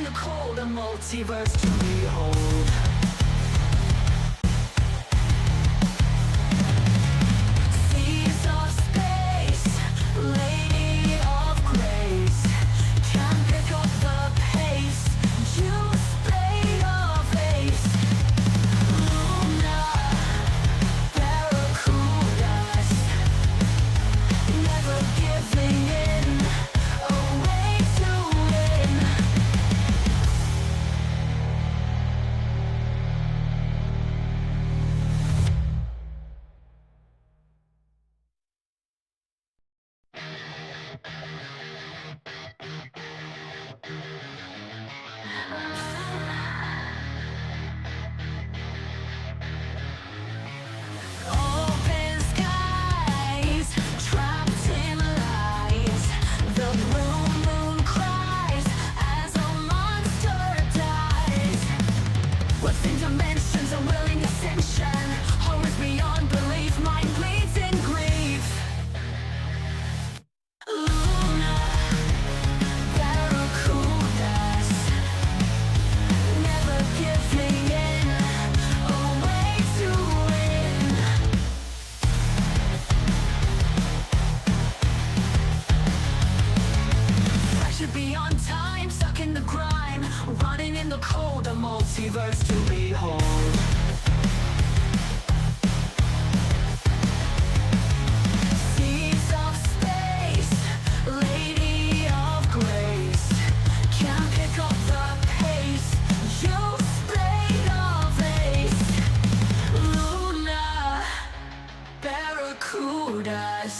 the cold, a multiverse to behold. Seas of space, lady of grace, can't pick up the pace. Juice blade of ace, Luna, barracudas, never giving in, a way to win. Open skies, trapped in lies. The blue moon cries as a monster dies. Within dimensions, a willing ascension. Horrors beyond belief, mind bleeds in grief. Luna, barracudas, never giving in, a way to win. Fractured beyond time, stuck in the grime, running in the cold, a multiverse to behold. Seas of space, lady of grace, can't pick up the pace. Juice blade of ace, Luna, barracudas,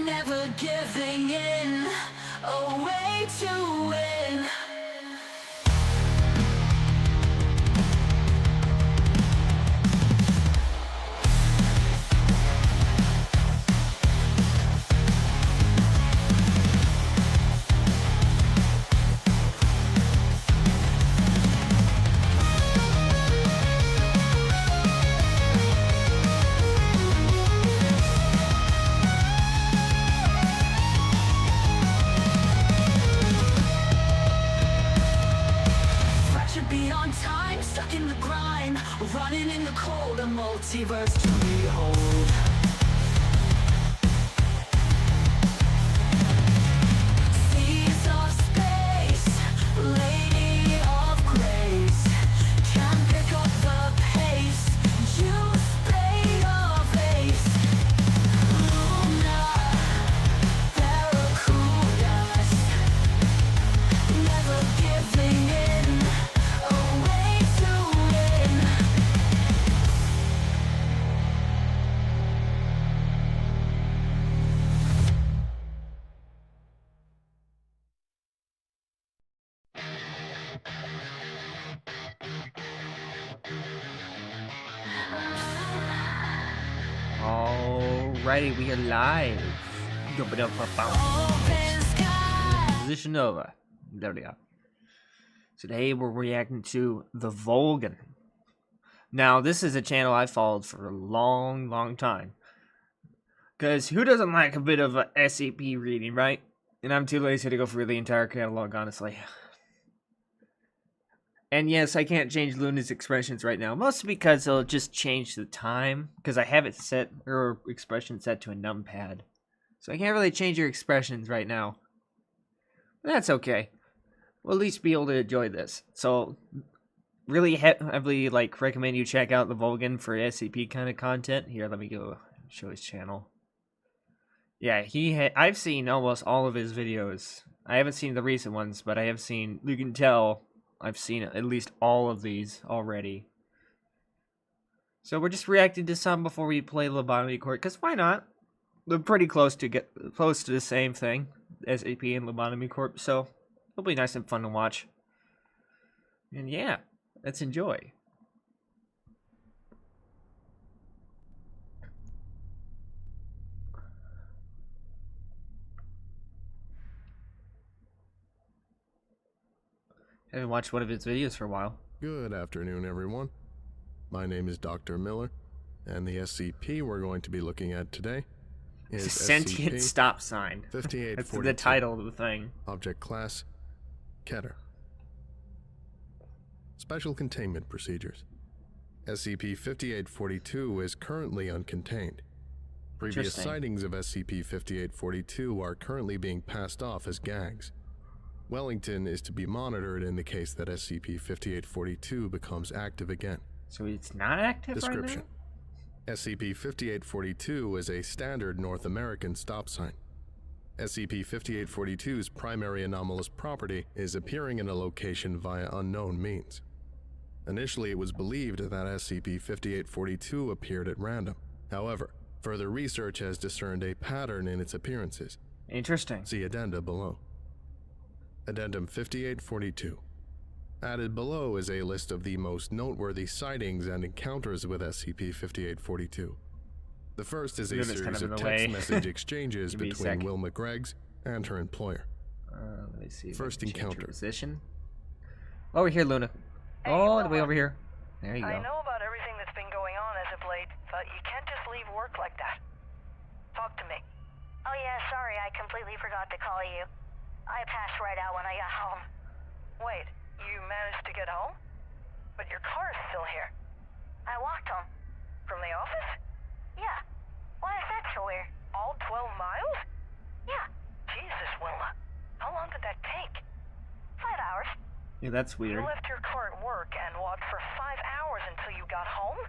never giving in, a way to win. Fractured beyond time, stuck in the grind, running in the cold, a multiverse to behold. Seas of space, lady of grace, can't pick up the pace. Juice blade of ace, Luna, barracudas, never giving in, a way to win. Alrighty, we are live. Open sky. Position over. There we go. Today we're reacting to the Volgun. Now, this is a channel I followed for a long time. Because who doesn't like a bit of a SCP reading, right? And I'm too lazy to go through the entire catalog, honestly. And yes, I can't change Luna's expressions right now, mostly because it'll just change the time, because I have it set, her expression set to a numpad. So I can't really change her expressions right now. But that's okay. We'll at least be able to enjoy this. So, really heavily recommend you check out the Volgun for SCP kind of content. Here, let me go show his channel. Yeah, I've seen almost all of his videos. I haven't seen the recent ones, but I have seen, you can tell, I've seen at least all of these already. So we're just reacting to some before we play Lobotomy Corp, because why not? They're pretty close to the same thing, SAP and Lobotomy Corp, so it'll be nice and fun to watch. And yeah, let's enjoy. Haven't watched one of his videos for a while. Good afternoon, everyone. My name is Dr. Miller, and the SCP we're going to be looking at today is Sentient stop sign. That's 5842. the title of the thing. Object class, Keter. Special Containment Procedures. SCP-5842 is currently uncontained. Previous Interesting. sightings of SCP-5842 are currently being passed off as gags. Wellington is to be monitored in the case that SCP-5842 becomes active again. So it's not active Description. right SCP-5842 is a standard North American stop sign. SCP-5842's primary anomalous property is appearing in a location via unknown means. Initially, it was believed that SCP-5842 appeared at random. However, further research has discerned a pattern in its appearances. now? Interesting. See addenda below. Addendum 5842. Added below is a list of the most noteworthy sightings and encounters with SCP-5842. The first is a Goodness, series kind of of in the text way. message exchanges Give me a between sec. Wilma Greggs and her employer. Let me see. if First I can change her encounter. Position. Over here, Luna. Hey, Oh, Wilma. way over here. There you I go. know about everything that's been going on as of late, but you can't just leave work like that. Talk to me. Oh yeah, sorry, I completely forgot to call you. I passed right out when I got home. Wait, you managed to get home? But your car is still here. I walked home. From the office? Yeah. Why is that so weird? All 12 miles? Yeah, Jesus, Wilma. How long did that take? 5 hours. Yeah, that's You weird. left your car at work and walked for 5 hours until you got home?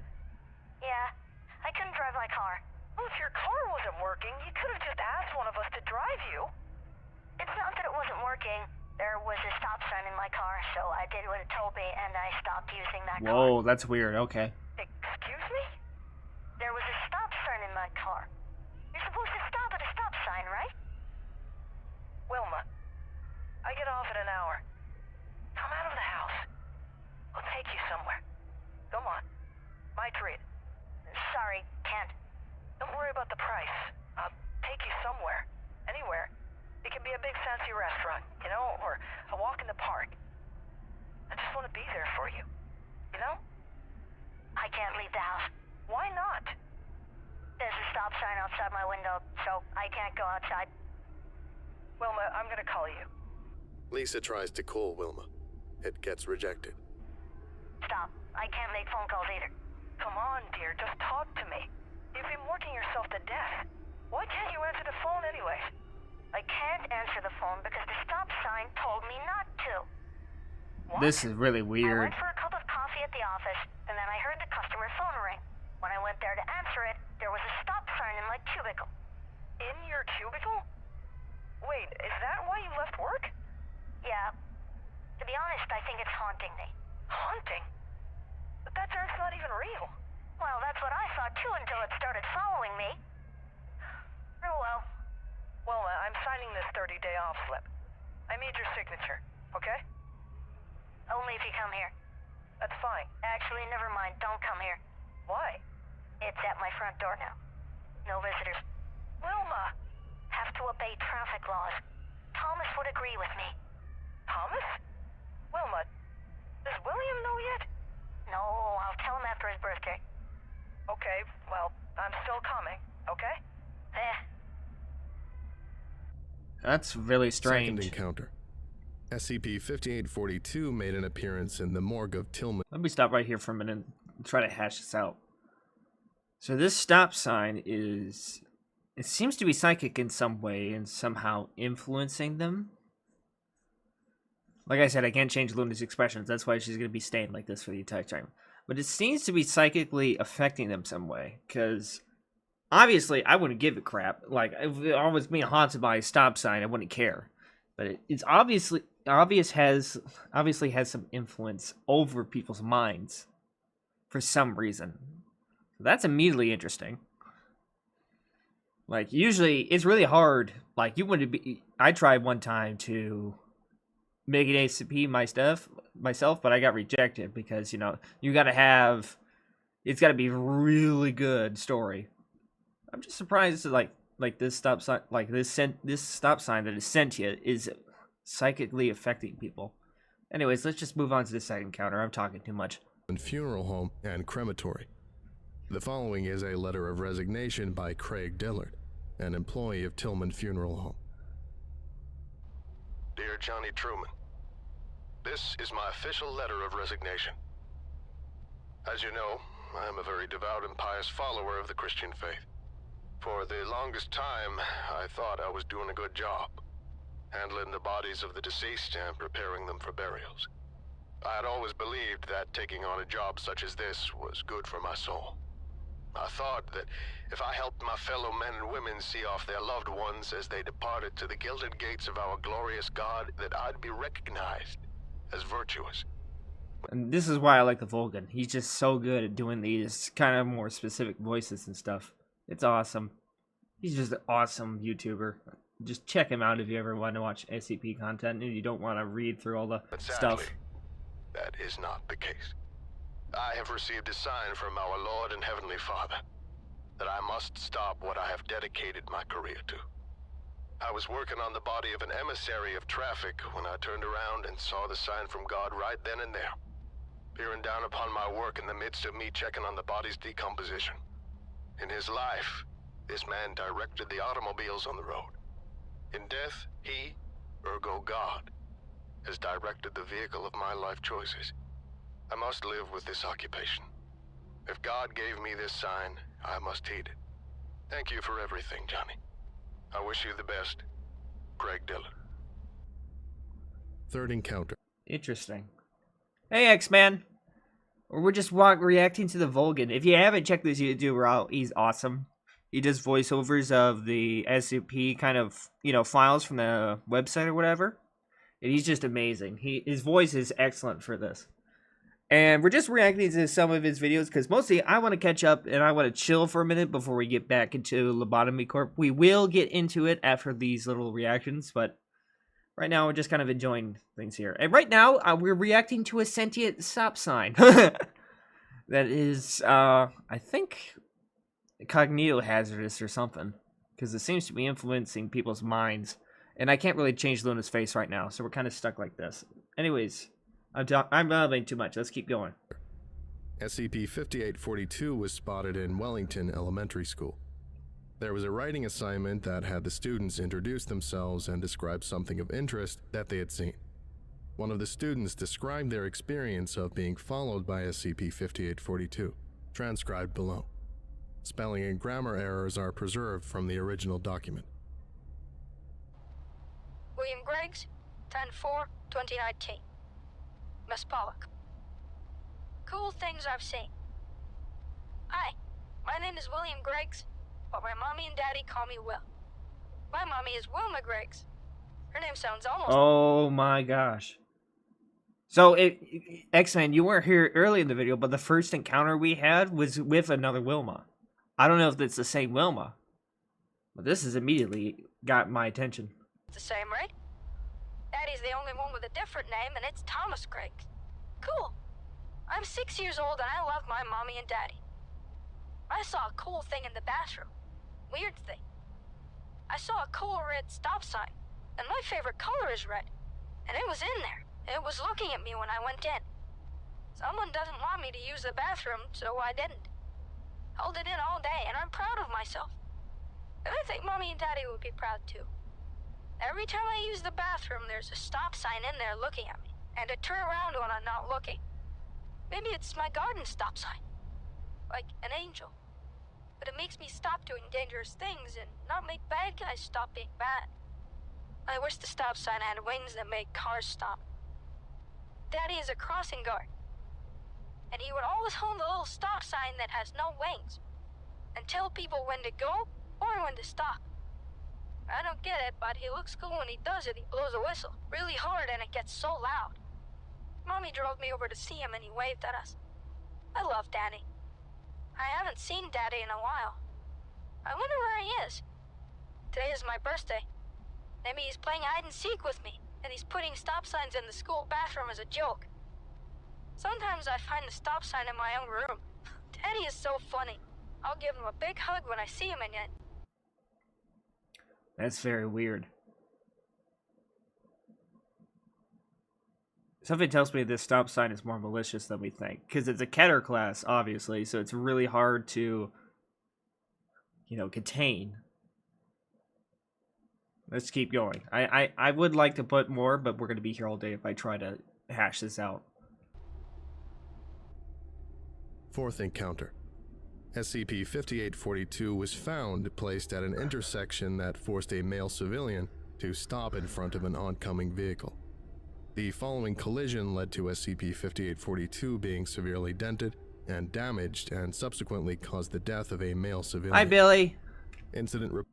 Yeah, I couldn't drive my car. Well, if your car wasn't working, you could have just asked one of us to drive you. It's not that it wasn't working. There was a stop sign in my car, so I did what it told me, and I stopped using that car. Whoa, that's weird. Okay. Excuse me? There was a stop sign in my car. You're supposed to stop at a stop sign, right? Wilma, I get off in an hour. Come out of the house. I'll take you somewhere. Come on. My treat. Sorry, can't. Don't worry about the price. I'll take you somewhere. Anywhere. It can be a big fancy restaurant, you know, or a walk in the park. I just want to be there for you. You know? I can't leave the house. Why not? There's a stop sign outside my window, so I can't go outside. Wilma, I'm gonna call you. Lisa tries to call Wilma. It gets rejected. Stop. I can't make phone calls either. Come on, dear, just talk to me. You've been working yourself to death. Why can't you answer the phone anyway? I can't answer the phone because the stop sign told me not to. What? This is really I weird. went for a cup of coffee at the office, and then I heard the customer phone ring. When I went there to answer it, there was a stop sign in my cubicle. In your cubicle? Wait, is that why you left work? Yeah. To be honest, I think it's haunting me. Haunting? But that dirt's not even real. Well, that's what I thought too until it started following me. Oh well. Wilma, I'm signing this 30-day off slip. I need your signature, okay? Only if you come here. That's fine. Actually, never mind. Don't come here. Why? It's at my front door now. No visitors. Wilma! Have to obey traffic laws. Thomas would agree with me. Thomas? Wilma, does William know yet? No, I'll tell him after his birthday. Okay, well, I'm still coming, okay? Eh. That's really Second strange. encounter. SCP-5842 made an appearance in the morgue of Tillman. Let me stop right here for a minute and try to hash this out. So this stop sign is... It seems to be psychic in some way and somehow influencing them. Like I said, I can't change Luna's expressions. That's why she's going to be staying like this for the entire time. But it seems to be psychically affecting them some way. Because obviously, I wouldn't give a crap. Like, if I was being haunted by a stop sign, I wouldn't care. But it's obviously has some influence over people's minds for some reason. So that's immediately interesting. Like, usually, it's really hard. Like, you wouldn't be... I tried one time to make an ACP myself, but I got rejected because, you know, you gotta have... It's gotta be a really good story. I'm just surprised that, like this stop sign... Like, this stop sign that is sentient is psychically affecting people. Anyways, let's just move on to the second encounter. I'm talking too much. Funeral home and crematory. The following is a letter of resignation by Craig Dillard, an employee of Tillman Funeral Home. Dear Johnny Truman, This is my official letter of resignation. As you know, I am a very devout and pious follower of the Christian faith. For the longest time, I thought I was doing a good job, handling the bodies of the deceased and preparing them for burials. I had always believed that taking on a job such as this was good for my soul. I thought that if I helped my fellow men and women see off their loved ones as they departed to the gilded gates of our glorious God, that I'd be recognized as virtuous. And this is why I like the Volgun. He's just so good at doing these kind of more specific voices and stuff. It's awesome. He's just an awesome YouTuber. Just check him out if you ever want to watch SCP content and you don't want to read through all the But sadly, stuff. that is not the case. I have received a sign from our Lord and Heavenly Father that I must stop what I have dedicated my career to. I was working on the body of an emissary of traffic when I turned around and saw the sign from God right then and there, peering down upon my work in the midst of me checking on the body's decomposition. In his life, this man directed the automobiles on the road. In death, he, ergo God, has directed the vehicle of my life choices. I must live with this occupation. If God gave me this sign, I must heed it. Thank you for everything, Johnny. I wish you the best. Greg Dillon. Third encounter. Interesting. Hey, X-Man. We're just reacting to the Volgun. If you haven't checked this YouTuber out, he's awesome. He does voiceovers of the SCP kind of, files from the website or whatever. And he's just amazing. His voice is excellent for this. And we're just reacting to some of his videos because mostly I want to catch up and I want to chill for a minute before we get back into Lobotomy Corp. We will get into it after these little reactions, but right now we're just kind of enjoying things here. And right now we're reacting to a sentient stop sign. That is, I think, cognito-hazardous or something. Because it seems to be influencing people's minds. And I can't really change Luna's face right now, so we're kind of stuck like this. Anyways, I'm babbling too much. Let's keep going. SCP-5842 was spotted in Wellington Elementary School. There was a writing assignment that had the students introduce themselves and describe something of interest that they had seen. One of the students described their experience of being followed by SCP-5842, transcribed below. Spelling and grammar errors are preserved from the original document. William Greggs, 10-4-2019. Miss Pollock. Cool things I've seen. Hi, my name is William Greggs, but my mommy and daddy call me Will. My mommy is Wilma Greggs. Her name sounds almost... Oh my gosh. So, X-Man, you weren't here early in the video, but the first encounter we had was with another Wilma. I don't know if it's the same Wilma, but this has immediately got my attention. the same, right? Daddy's the only one with a different name, and it's Thomas Greggs. Cool. I'm 6 years old, and I love my mommy and daddy. I saw a cool thing in the bathroom. Weird thing. I saw a cool red stop sign, and my favorite color is red. And it was in there. It was looking at me when I went in. Someone doesn't want me to use the bathroom, so I didn't. Held it in all day, and I'm proud of myself. And I think mommy and daddy would be proud too. Every time I use the bathroom, there's a stop sign in there looking at me, and I turn around when I'm not looking. Maybe it's my garden stop sign. Like an angel. But it makes me stop doing dangerous things and not make bad guys stop being bad. I wish the stop sign had wings that make cars stop. Daddy is a crossing guard. And he would always hold the little stop sign that has no wings and tell people when to go or when to stop. I don't get it, but he looks cool when he does it. He blows a whistle really hard and it gets so loud. Mommy drove me over to see him and he waved at us. I love Daddy. I haven't seen Daddy in a while. I wonder where he is. Today is my birthday. Maybe he's playing hide and seek with me, and he's putting stop signs in the school bathroom as a joke. Sometimes I find the stop sign in my own room. Daddy is so funny. I'll give him a big hug when I see him again. That's very weird. Something tells me this stop sign is more malicious than we think. Because it's a Keter class, obviously, so it's really hard to, contain. Let's keep going. I would like to put more, but we're going to be here all day if I try to hash this out. Fourth encounter. SCP-5842 was found placed at an intersection that forced a male civilian to stop in front of an oncoming vehicle. The following collision led to SCP-5842 being severely dented and damaged and subsequently caused the death of a male civilian. Hi, Billy. Incident If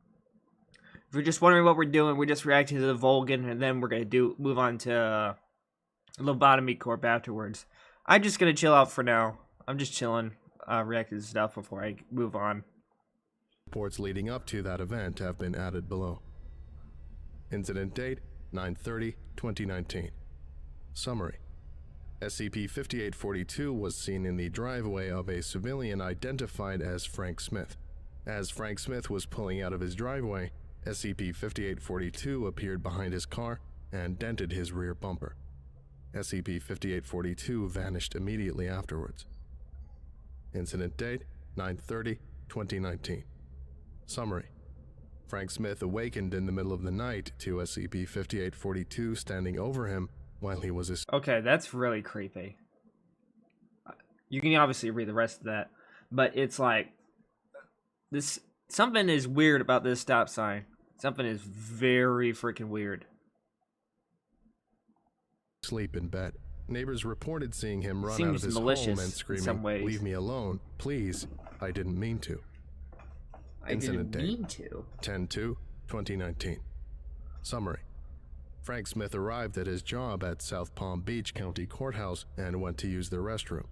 you're just wondering what we're doing, we're just reacting to the Volgun, and then we're gonna move on to Lobotomy Corp afterwards. I'm just gonna chill out for now. I'm just chilling, reacting to stuff before I move on. reports leading up to that event have been added below. Incident date 9/30/2019. Summary. SCP-5842 was seen in the driveway of a civilian identified as Frank Smith. As Frank Smith was pulling out of his driveway, SCP-5842 appeared behind his car and dented his rear bumper. SCP-5842 vanished immediately afterwards. Incident date 9/30/2019. Summary. Frank Smith awakened in the middle of the night to SCP-5842 standing over him while he was asleep. Okay, that's really creepy. You can obviously read the rest of that, but it's like this. Something is weird about this stop sign. Something is very freaking weird. Sleep in bed. Neighbors reported seeing him run out Seems of his home malicious and in screaming, some ways. "Leave me alone, please, I didn't mean to." I Incident didn't date. mean to. 10/2/2019. Summary. Frank Smith arrived at his job at South Palm Beach County Courthouse and went to use the restroom.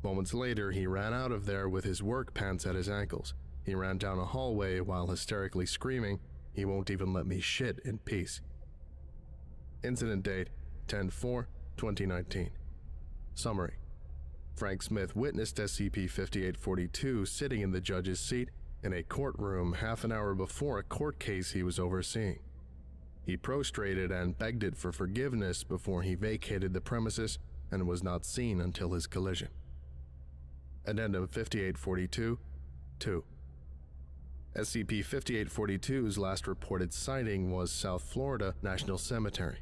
Moments later, he ran out of there with his work pants at his ankles. He ran down a hallway while hysterically screaming, "He won't even let me shit in peace." Incident date 10/4/2019. Summary. Frank Smith witnessed SCP-5842 sitting in the judge's seat in a courtroom half an hour before a court case he was overseeing. He prostrated and begged it for forgiveness before he vacated the premises and was not seen until his collision. Addendum 5842-2. SCP-5842's last reported sighting was South Florida National Cemetery.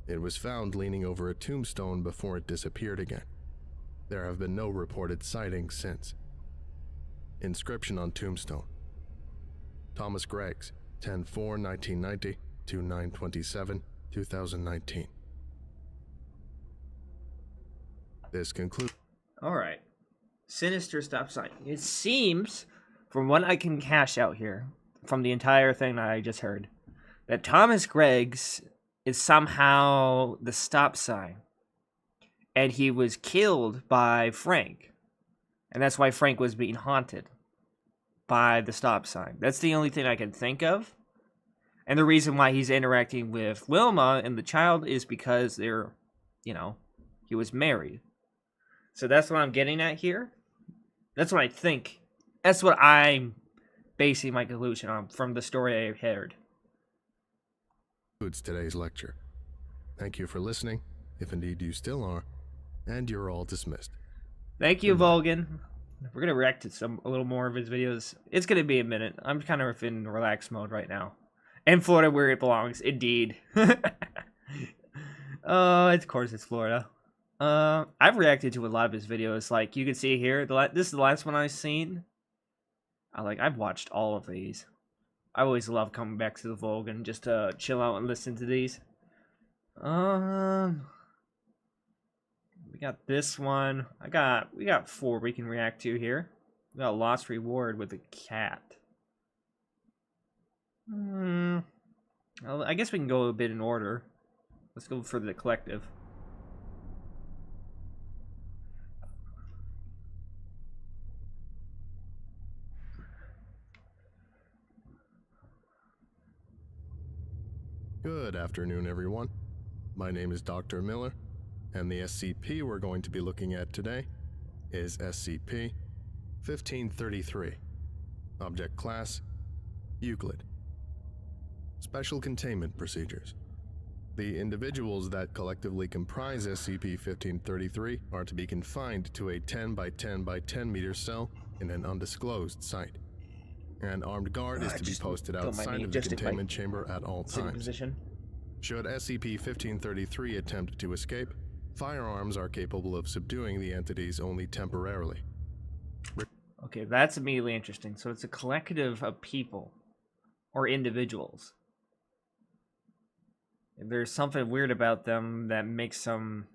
It was found leaning over a tombstone before it disappeared again. There have been no reported sightings since. Inscription on tombstone. Thomas Greggs, 10/4/1990 to 9/27/2019. This concludes. Alright. Sinister stop sign. It seems, from what I can cash out here, from the entire thing that I just heard, that Thomas Greggs is somehow the stop sign. And he was killed by Frank. And that's why Frank was being haunted by the stop sign. That's the only thing I can think of. And the reason why he's interacting with Wilma and the child is because they're, he was married. So that's what I'm getting at here. That's what I think. That's what I'm basing my conclusion on from the story I heard. Concludes today's lecture. Thank you for listening, if indeed you still are, and you're all dismissed. Thank you, Volgun. We're going to react to a little more of his videos. It's going to be a minute. I'm kind of in relaxed mode right now. And Florida where it belongs, indeed. Of course it's Florida. I've reacted to a lot of his videos. Like, you can see here, this is the last one I've seen. I've watched all of these. I always love coming back to the Volgun just to chill out and listen to these. We got this one. We got 4 we can react to here. We got Lost Reward with a cat. Well, I guess we can go a bit in order. Let's go for the collective. Good afternoon, everyone. My name is Dr. Miller, and the SCP we're going to be looking at today is SCP-1533. Object Class: Euclid. Special Containment Procedures. The individuals that collectively comprise SCP-1533 are to be confined to a 10 by 10 by 10 meter cell in an undisclosed site. An armed guard is to be posted outside of the containment chamber at all times. Position. Should SCP-1533 attempt to escape, firearms are capable of subduing the entities only temporarily. Okay, that's immediately interesting. So it's a collective of people or individuals. There's something weird about them that makes them...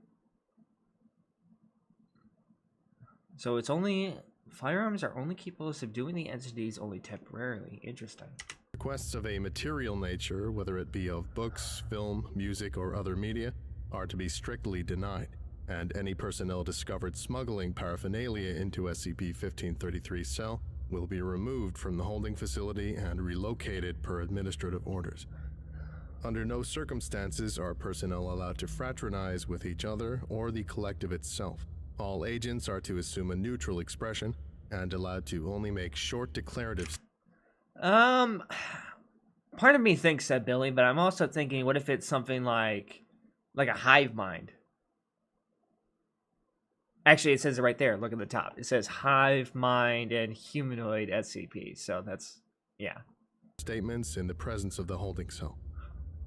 So it's only... Firearms are only capable of subduing the entities only temporarily. Interesting. Requests of a material nature, whether it be of books, film, music, or other media, are to be strictly denied, and any personnel discovered smuggling paraphernalia into SCP-1533's cell will be removed from the holding facility and relocated per administrative orders. Under no circumstances are personnel allowed to fraternize with each other or the collective itself. All agents are to assume a neutral expression and allowed to only make short declaratives. Part of me thinks that, Billy, but I'm also thinking, what if it's something like a hive mind? Actually, it says it right there. Look at the top. It says hive mind and humanoid SCP. So that's, yeah. Statements in the presence of the holding cell.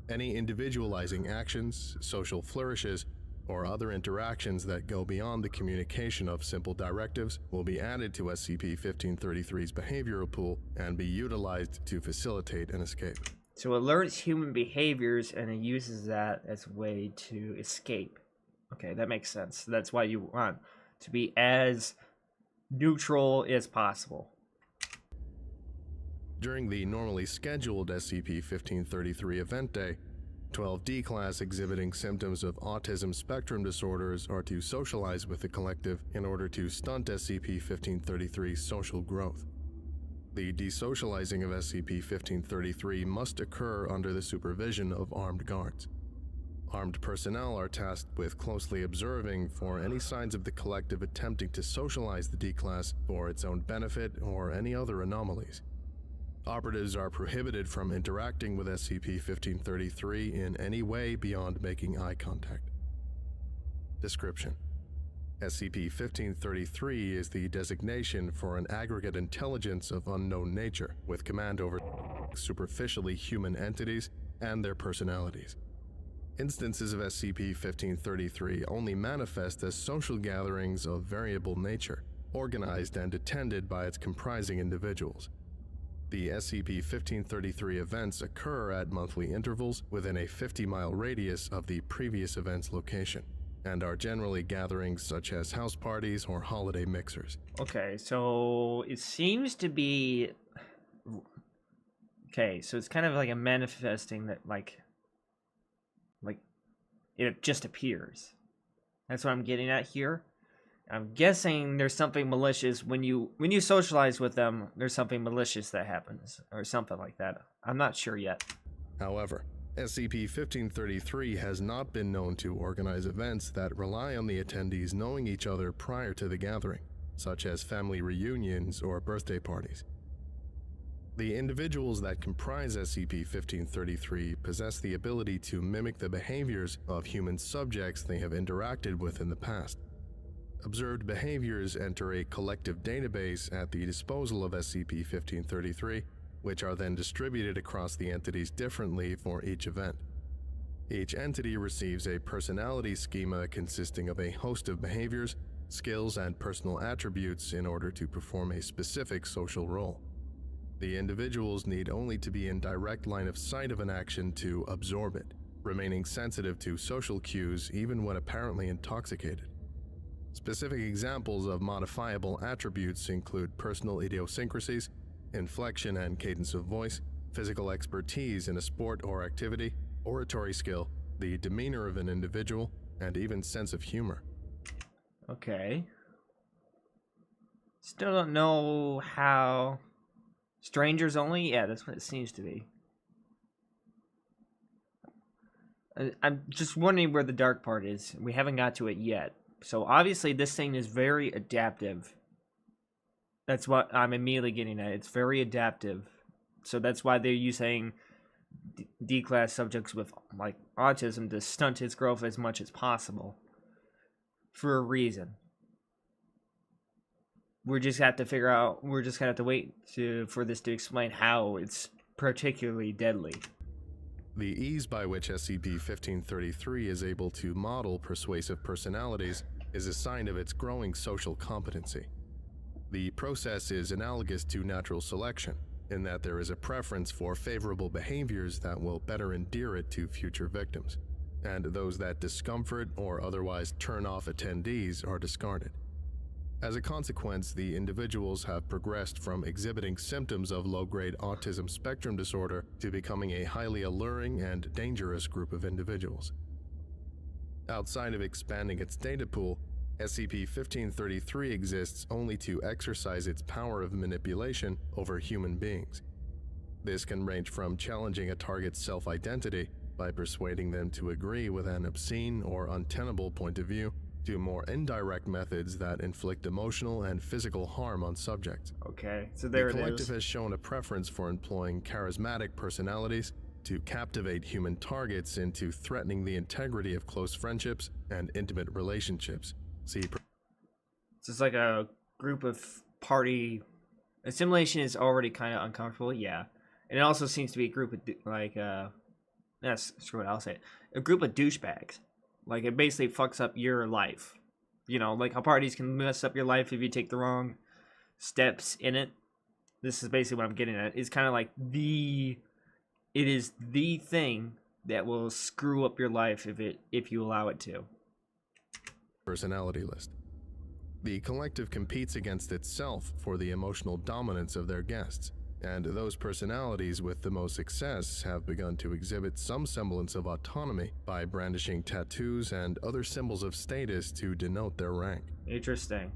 Any individualizing actions, social flourishes, or other interactions that go beyond the communication of simple directives will be added to SCP-1533's behavioral pool and be utilized to facilitate an escape. So it learns human behaviors and it uses that as a way to escape. Okay, that makes sense. That's why you want to be as neutral as possible. During the normally scheduled SCP-1533 event day, 12 D-Class exhibiting symptoms of autism spectrum disorders are to socialize with the collective in order to stunt SCP-1533's social growth. The desocializing of SCP-1533 must occur under the supervision of armed guards. Armed personnel are tasked with closely observing for any signs of the collective attempting to socialize the D-Class for its own benefit or any other anomalies. Operatives are prohibited from interacting with SCP-1533 in any way beyond making eye contact. Description: SCP-1533 is the designation for an aggregate intelligence of unknown nature, with command over superficially human entities and their personalities. Instances of SCP-1533 only manifest as social gatherings of variable nature, organized and attended by its comprising individuals. The SCP-1533 events occur at monthly intervals within a 50-mile radius of the previous event's location, and are generally gatherings such as house parties or holiday mixers. Okay, so it seems to be... Okay, so it's kind of like a manifesting that, like it just appears. That's what I'm getting at here. I'm guessing there's something malicious when you socialize with them. There's something malicious that happens, or something like that. I'm not sure yet. However, SCP-1533 has not been known to organize events that rely on the attendees knowing each other prior to the gathering, such as family reunions or birthday parties. The individuals that comprise SCP-1533 possess the ability to mimic the behaviors of human subjects they have interacted with in the past. Observed behaviors enter a collective database at the disposal of SCP-1533, which are then distributed across the entities differently for each event. Each entity receives a personality schema consisting of a host of behaviors, skills, and personal attributes in order to perform a specific social role. The individuals need only to be in direct line of sight of an action to absorb it, remaining sensitive to social cues even when apparently intoxicated. Specific examples of modifiable attributes include personal idiosyncrasies, inflection and cadence of voice, physical expertise in a sport or activity, oratory skill, the demeanor of an individual, and even sense of humor. Okay. Still don't know how... Strangers only? Yeah, that's what it seems to be. I'm just wondering where the dark part is. We haven't got to it yet. So obviously this thing is very adaptive. That's what I'm immediately getting at. It's very adaptive. So that's why they're using D-class subjects with like autism to stunt its growth as much as possible. For a reason. We're just gonna have to wait for this to explain how it's particularly deadly. The ease by which SCP-1533 is able to model persuasive personalities is a sign of its growing social competency. The process is analogous to natural selection, in that there is a preference for favorable behaviors that will better endear it to future victims, and those that discomfort or otherwise turn off attendees are discarded. As a consequence, the individuals have progressed from exhibiting symptoms of low-grade autism spectrum disorder to becoming a highly alluring and dangerous group of individuals. Outside of expanding its data pool, SCP-1533 exists only to exercise its power of manipulation over human beings. This can range from challenging a target's self-identity by persuading them to agree with an obscene or untenable point of view, to more indirect methods that inflict emotional and physical harm on subjects. Okay, so there The it collective is. has shown a preference for employing charismatic personalities to captivate human targets into threatening the integrity of close friendships and intimate relationships. See. So it's like a group of party. Assimilation is already kind of uncomfortable, yeah. And it also seems to be a group of screw it, I'll say it. A group of douchebags. Like, it basically fucks up your life. You know, like how parties can mess up your life if you take the wrong steps in it. This is basically what I'm getting at. It's kind of like it is the thing that will screw up your life if you allow it to. Personality list. The collective competes against itself for the emotional dominance of their guests, and those personalities with the most success have begun to exhibit some semblance of autonomy by brandishing tattoos and other symbols of status to denote their rank. Interesting.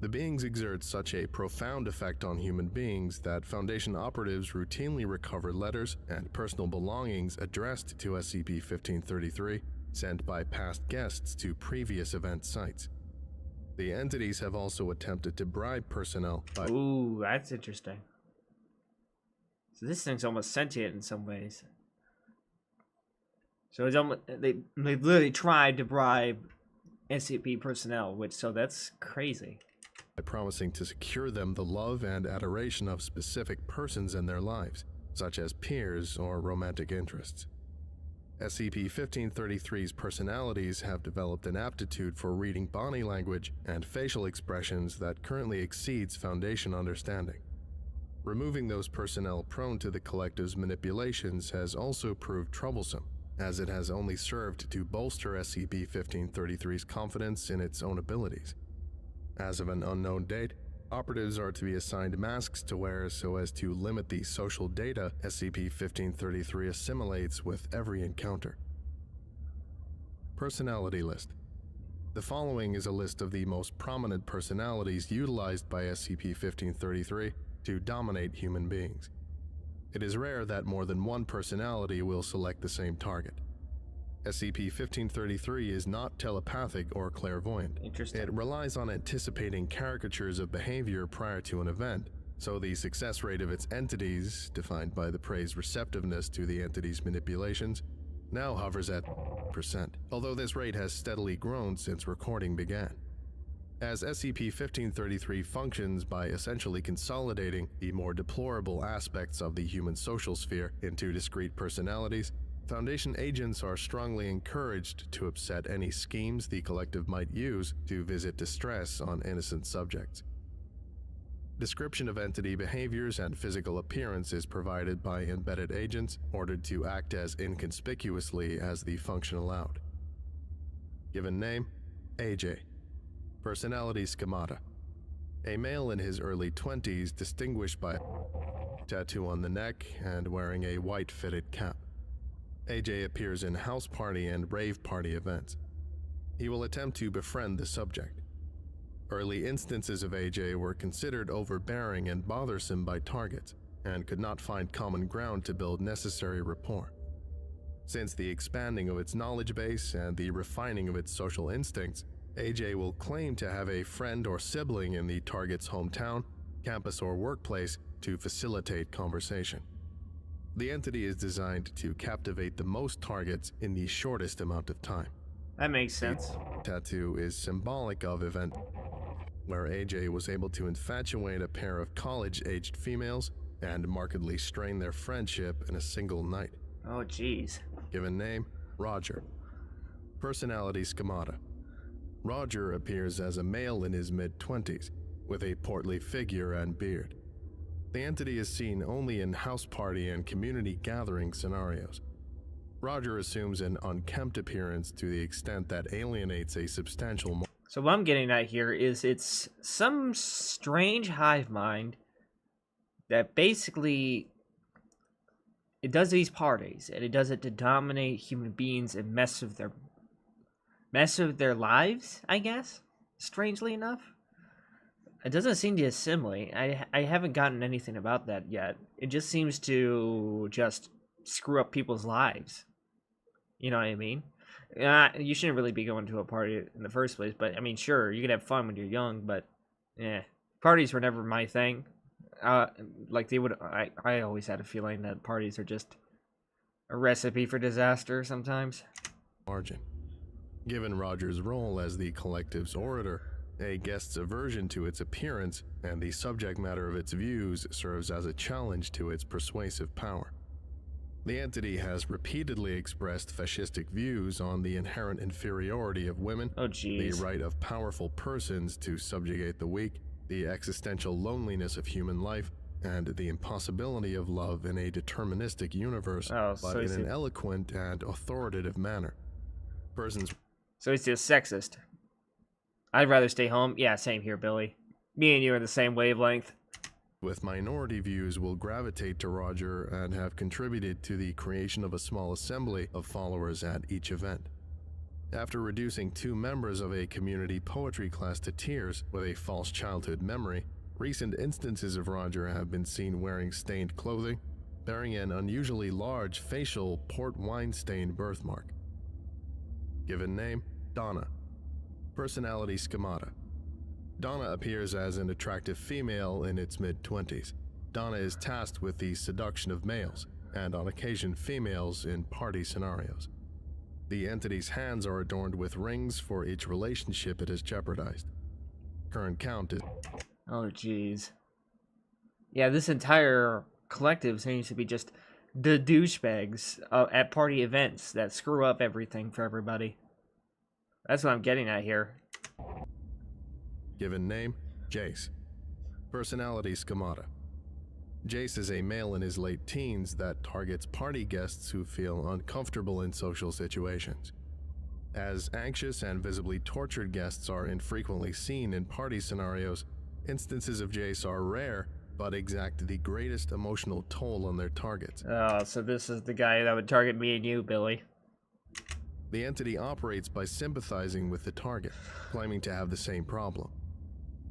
The beings exert such a profound effect on human beings that Foundation operatives routinely recover letters and personal belongings addressed to SCP-1533, sent by past guests to previous event sites. The entities have also attempted to bribe personnel by Ooh, that's interesting. So this thing's almost sentient in some ways. So it's almost, they literally tried to bribe SCP personnel, so that's crazy. promising to secure them the love and adoration of specific persons in their lives, such as peers or romantic interests. SCP-1533's personalities have developed an aptitude for reading body language and facial expressions that currently exceeds Foundation understanding. Removing those personnel prone to the collective's manipulations has also proved troublesome, as it has only served to bolster SCP-1533's confidence in its own abilities. As of an unknown date, operatives are to be assigned masks to wear so as to limit the social data SCP-1533 assimilates with every encounter. Personality list. The following is a list of the most prominent personalities utilized by SCP-1533 to dominate human beings. It is rare that more than one personality will select the same target. SCP-1533 is not telepathic or clairvoyant. Interesting. It relies on anticipating caricatures of behavior prior to an event, so the success rate of its entities, defined by the prey's receptiveness to the entity's manipulations, now hovers at %, although this rate has steadily grown since recording began. As SCP-1533 functions by essentially consolidating the more deplorable aspects of the human social sphere into discrete personalities, Foundation agents are strongly encouraged to upset any schemes the collective might use to visit distress on innocent subjects. Description of entity behaviors and physical appearance is provided by embedded agents ordered to act as inconspicuously as the function allowed. Given name: AJ. Personality schemata: a male in his early 20s distinguished by a tattoo on the neck and wearing a white fitted cap. AJ appears in house party and rave party events. He will attempt to befriend the subject. Early instances of AJ were considered overbearing and bothersome by targets, and could not find common ground to build necessary rapport. Since the expanding of its knowledge base and the refining of its social instincts, AJ will claim to have a friend or sibling in the target's hometown, campus, or workplace to facilitate conversation. The entity is designed to captivate the most targets in the shortest amount of time. That makes sense. Tattoo is symbolic of event where AJ was able to infatuate a pair of college-aged females and markedly strain their friendship in a single night. Oh, jeez. Given name, Roger. Personality schemata. Roger appears as a male in his mid-20s, with a portly figure and beard. The entity is seen only in house party and community gathering scenarios. Roger assumes an unkempt appearance to the extent that alienates a substantial. So what I'm getting at here is it's some strange hive mind that basically it does these parties, and it does it to dominate human beings and mess with their lives, I guess. Strangely enough, it doesn't seem to assimilate. I haven't gotten anything about that yet. It just seems to just screw up people's lives. You know what I mean? You shouldn't really be going to a party in the first place, but I mean, sure, you can have fun when you're young, but yeah, parties were never my thing. Like they would, I always had a feeling that parties are just a recipe for disaster sometimes. Margin. Given Roger's role as the collective's orator, a guest's aversion to its appearance and the subject matter of its views serves as a challenge to its persuasive power. The entity has repeatedly expressed fascistic views on the inherent inferiority of women, Oh, jeez. the right of powerful persons to subjugate the weak, the existential loneliness of human life, and the impossibility of love in a deterministic universe, Oh, but so in an eloquent and authoritative manner. Persons So he's just sexist. I'd rather stay home. Yeah, same here, Billy. Me and you are the same wavelength. with minority views will gravitate to Roger and have contributed to the creation of a small assembly of followers at each event. After reducing 2 members of a community poetry class to tears with a false childhood memory, recent instances of Roger have been seen wearing stained clothing, bearing an unusually large facial port wine stain birthmark. Given name, Donna. Personality schemata. Donna appears as an attractive female in its mid-20s. Donna is tasked with the seduction of males, and on occasion females in party scenarios. The entity's hands are adorned with rings for each relationship it has jeopardized. Current count is... Oh, jeez. Yeah, this entire collective seems to be just the douchebags at party events that screw up everything for everybody. That's what I'm getting at here. Given name, Jace. Personality schemata. Jace is a male in his late teens that targets party guests who feel uncomfortable in social situations. As anxious and visibly tortured guests are infrequently seen in party scenarios, instances of Jace are rare but exact the greatest emotional toll on their targets. Oh, so this is the guy that would target me and you, Billy. The entity operates by sympathizing with the target, claiming to have the same problem.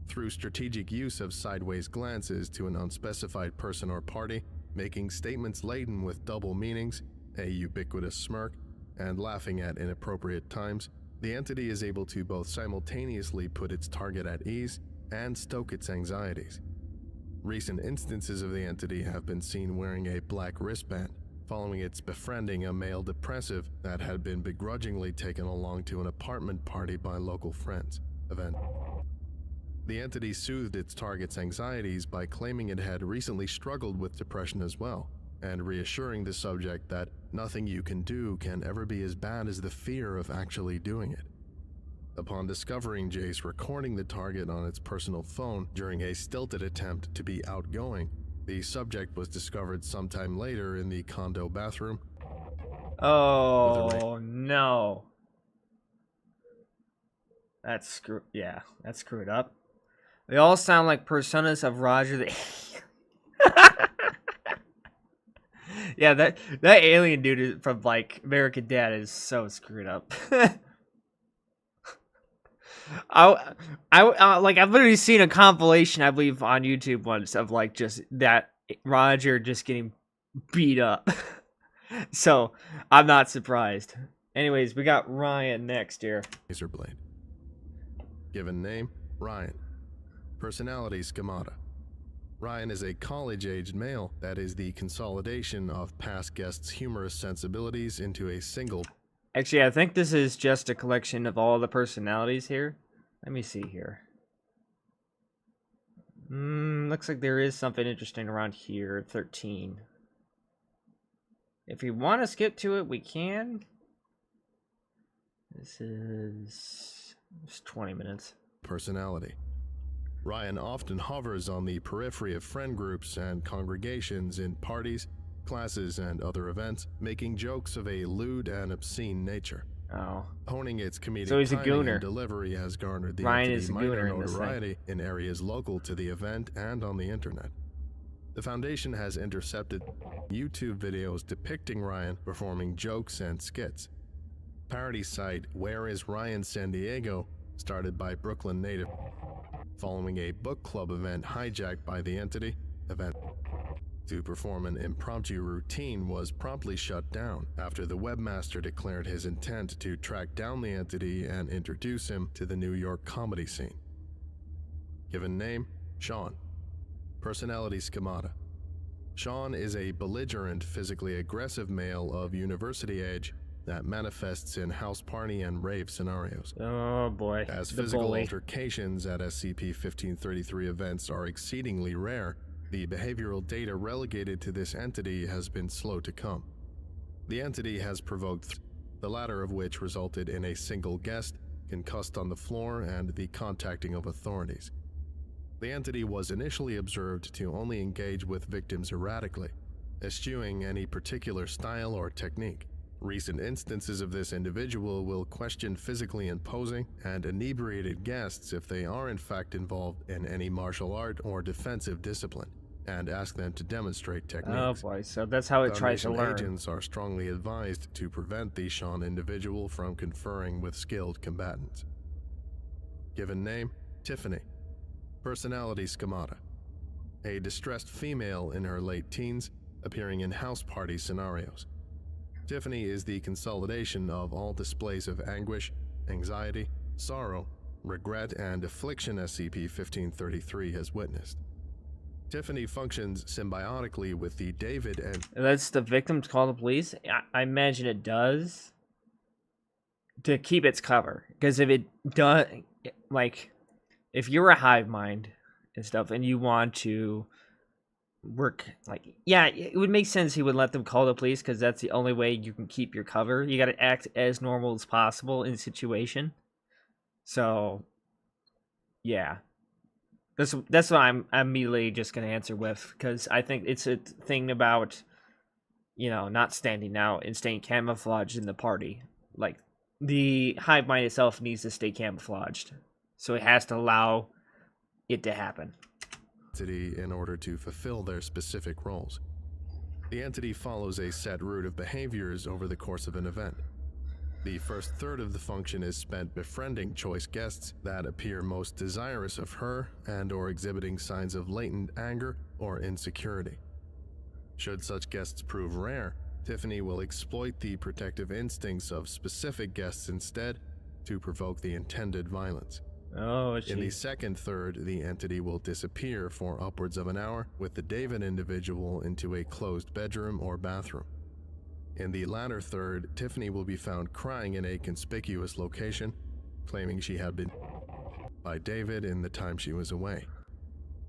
Through strategic use of sideways glances to an unspecified person or party, making statements laden with double meanings, a ubiquitous smirk, and laughing at inappropriate times, the entity is able to both simultaneously put its target at ease and stoke its anxieties. Recent instances of the entity have been seen wearing a black wristband, following its befriending a male depressive that had been begrudgingly taken along to an apartment party by local friends. The entity soothed its target's anxieties by claiming it had recently struggled with depression as well, and reassuring the subject that nothing you can do can ever be as bad as the fear of actually doing it. Upon discovering Jace recording the target on its personal phone during a stilted attempt to be outgoing, the subject was discovered sometime later in the condo bathroom. Oh, no. That's screwed up. They all sound like personas of Roger the... Yeah, that alien dude from, like, American Dad is so screwed up. I've literally seen a compilation, I believe, on YouTube once of, like, just that Roger just getting beat up. So, I'm not surprised. Anyways, we got Ryan next here. Razor blade. Given name, Ryan. Personality schemata. Ryan is a college-aged male that is the consolidation of past guests' humorous sensibilities into a single... Actually, I think this is just a collection of all the personalities here. Let me see here. Looks like there is something interesting around here. 13. If we want to skip to it, we can. This is just 20 minutes. Personality. Ryan often hovers on the periphery of friend groups and congregations in parties, classes, and other events, making jokes of a lewd and obscene nature. Oh. Honing its comedic So he's a timing gooner. and delivery has garnered the Ryan entity is a minor gooner in this thing. notoriety in areas local to the event and on the internet. The Foundation has intercepted YouTube videos depicting Ryan performing jokes and skits. Parody site Where Is Ryan San Diego, started by Brooklyn native, following a book club event hijacked by the entity, event to perform an impromptu routine was promptly shut down after the webmaster declared his intent to track down the entity and introduce him to the New York comedy scene. Given name, Sean. Personality schemata. Sean is a belligerent, physically aggressive male of university age that manifests in house party and rave scenarios. Oh boy. As The physical bully. altercations at SCP-1533 events are exceedingly rare, the behavioral data relegated to this entity has been slow to come. The entity has provoked the latter of which resulted in a single guest, concussed on the floor, and the contacting of authorities. The entity was initially observed to only engage with victims erratically, eschewing any particular style or technique. Recent instances of this individual will question physically imposing and inebriated guests if they are in fact involved in any martial art or defensive discipline, and ask them to demonstrate Oh techniques. boy. So that's how it tries to Foundation learn. agents are strongly advised to prevent the Sean individual from conferring with skilled combatants. Given name, Tiffany. Personality schemata. A distressed female in her late teens, appearing in house party scenarios. Tiffany is the consolidation of all displays of anguish, anxiety, sorrow, regret, and affliction SCP-1533 has witnessed. Tiffany functions symbiotically with the David and That's the victim to call the police? I imagine it does. To keep its cover. Because if it does, like, if you're a hive mind and stuff and you want to work, like, yeah, it would make sense he would let them call the police because that's the only way you can keep your cover. You got to act as normal as possible in the situation. So, yeah. That's what I'm immediately just going to answer with, because I think it's a thing about, you know, not standing out and staying camouflaged in the party. Like, the hive mind itself needs to stay camouflaged. So it has to allow it to happen. entity in order to fulfill their specific roles. The entity follows a set route of behaviors over the course of an event. The first third of the function is spent befriending choice guests that appear most desirous of her and or exhibiting signs of latent anger or insecurity. Should such guests prove rare, Tiffany will exploit the protective instincts of specific guests instead to provoke the intended violence. Oh, In the second third, the entity will disappear for upwards of an hour with the David individual into a closed bedroom or bathroom. In the latter third, Tiffany will be found crying in a conspicuous location, claiming she had been by David in the time she was away.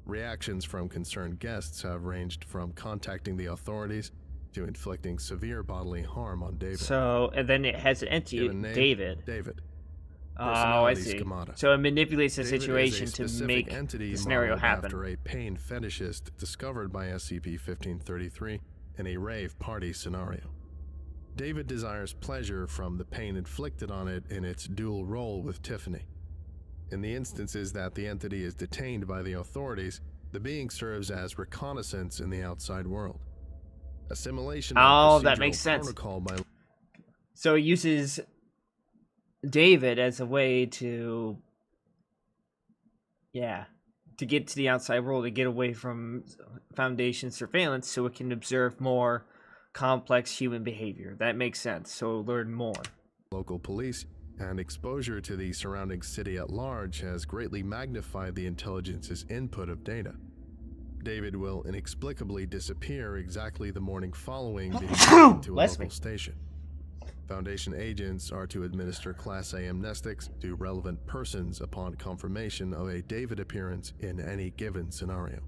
Reactions from concerned guests have ranged from contacting the authorities to inflicting severe bodily harm on David. So, and then it has an entity, Given name, David. David. Oh, I Personality see. schemata. So it manipulates the David is a situation to specific make entity the scenario modeled happen. after a pain fetishist discovered by SCP-1533 in a rave party scenario. David desires pleasure from the pain inflicted on it in its dual role with Tiffany. In the instances that the entity is detained by the authorities, the being serves as reconnaissance in the outside world. Assimilation Oh, and that procedural makes sense. protocol by So it uses David as a way to, to get to the outside world, to get away from Foundation surveillance so it can observe more complex human behavior. That makes sense. So learn more. local police, and exposure to the surrounding city at large has greatly magnified the intelligence's input of data. David will inexplicably disappear exactly the morning following being taken to a Bless me. local station. Foundation agents are to administer Class A amnestics to relevant persons upon confirmation of a David appearance in any given scenario.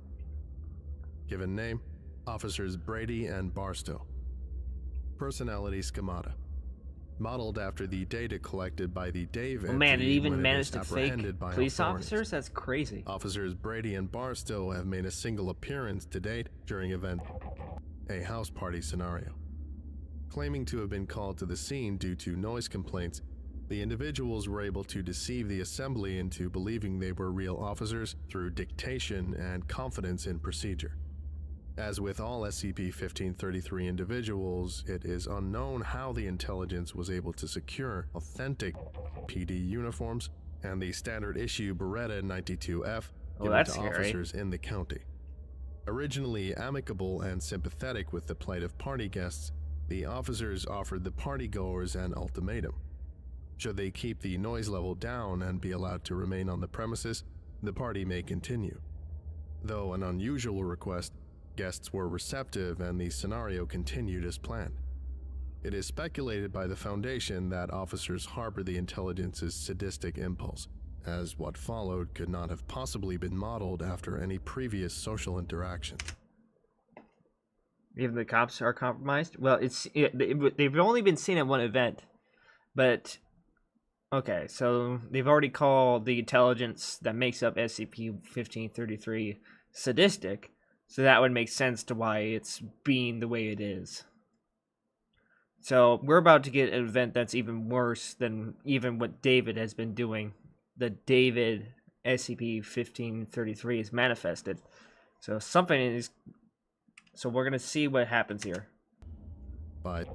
Given name, Officers Brady and Barstow. Personality Schemata. Modeled after the data collected by the Dave Oh man, it entity even when managed is to fake apprehended by police authorities. officers? That's crazy. Officers Brady and Barstow have made a single appearance to date during a house party scenario. Claiming to have been called to the scene due to noise complaints, the individuals were able to deceive the assembly into believing they were real officers through dictation and confidence in procedure. As with all SCP-1533 individuals, it is unknown how the intelligence was able to secure authentic PD uniforms and the standard issue Beretta 92F given that's to scary. officers in the county. Originally amicable and sympathetic with the plight of party guests, the officers offered the partygoers an ultimatum. Should they keep the noise level down and be allowed to remain on the premises, the party may continue. Though an unusual request, guests were receptive and the scenario continued as planned. It is speculated by the Foundation that officers harbor the intelligence's sadistic impulse, as what followed could not have possibly been modeled after any previous social interaction. Even the cops are compromised? Well, they've only been seen at one event, but okay, so they've already called the intelligence that makes up SCP-1533 sadistic, so that would make sense to why it's being the way it is. So we're about to get an event that's even worse than even what David has been doing. The David SCP-1533 is manifested. So something is... So we're going to see what happens here. By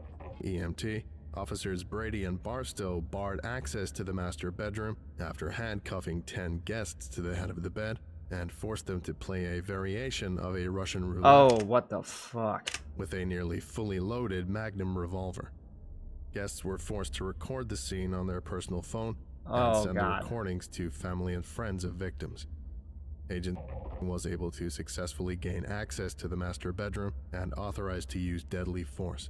EMT, officers Brady and Barstow barred access to the master bedroom after handcuffing 10 guests to the head of the bed and forced them to play a variation of a Russian roulette. Oh, what the fuck? With a nearly fully loaded Magnum revolver. Guests were forced to record the scene on their personal phone and send the recordings to family and friends of victims. Agent was able to successfully gain access to the master bedroom and authorized to use deadly force.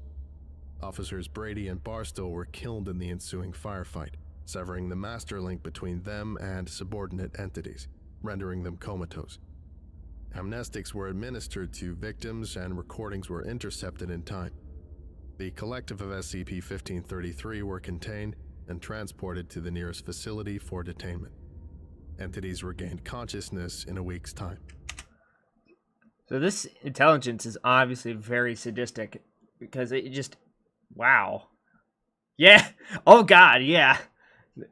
Officers Brady and Barstow were killed in the ensuing firefight, severing the master link between them and subordinate entities, rendering them comatose. Amnestics were administered to victims and recordings were intercepted in time. The collective of SCP-1533 were contained and transported to the nearest facility for detainment. Entities regained consciousness in a week's time. So this intelligence is obviously very sadistic because it just... Wow. Yeah. Oh god, yeah.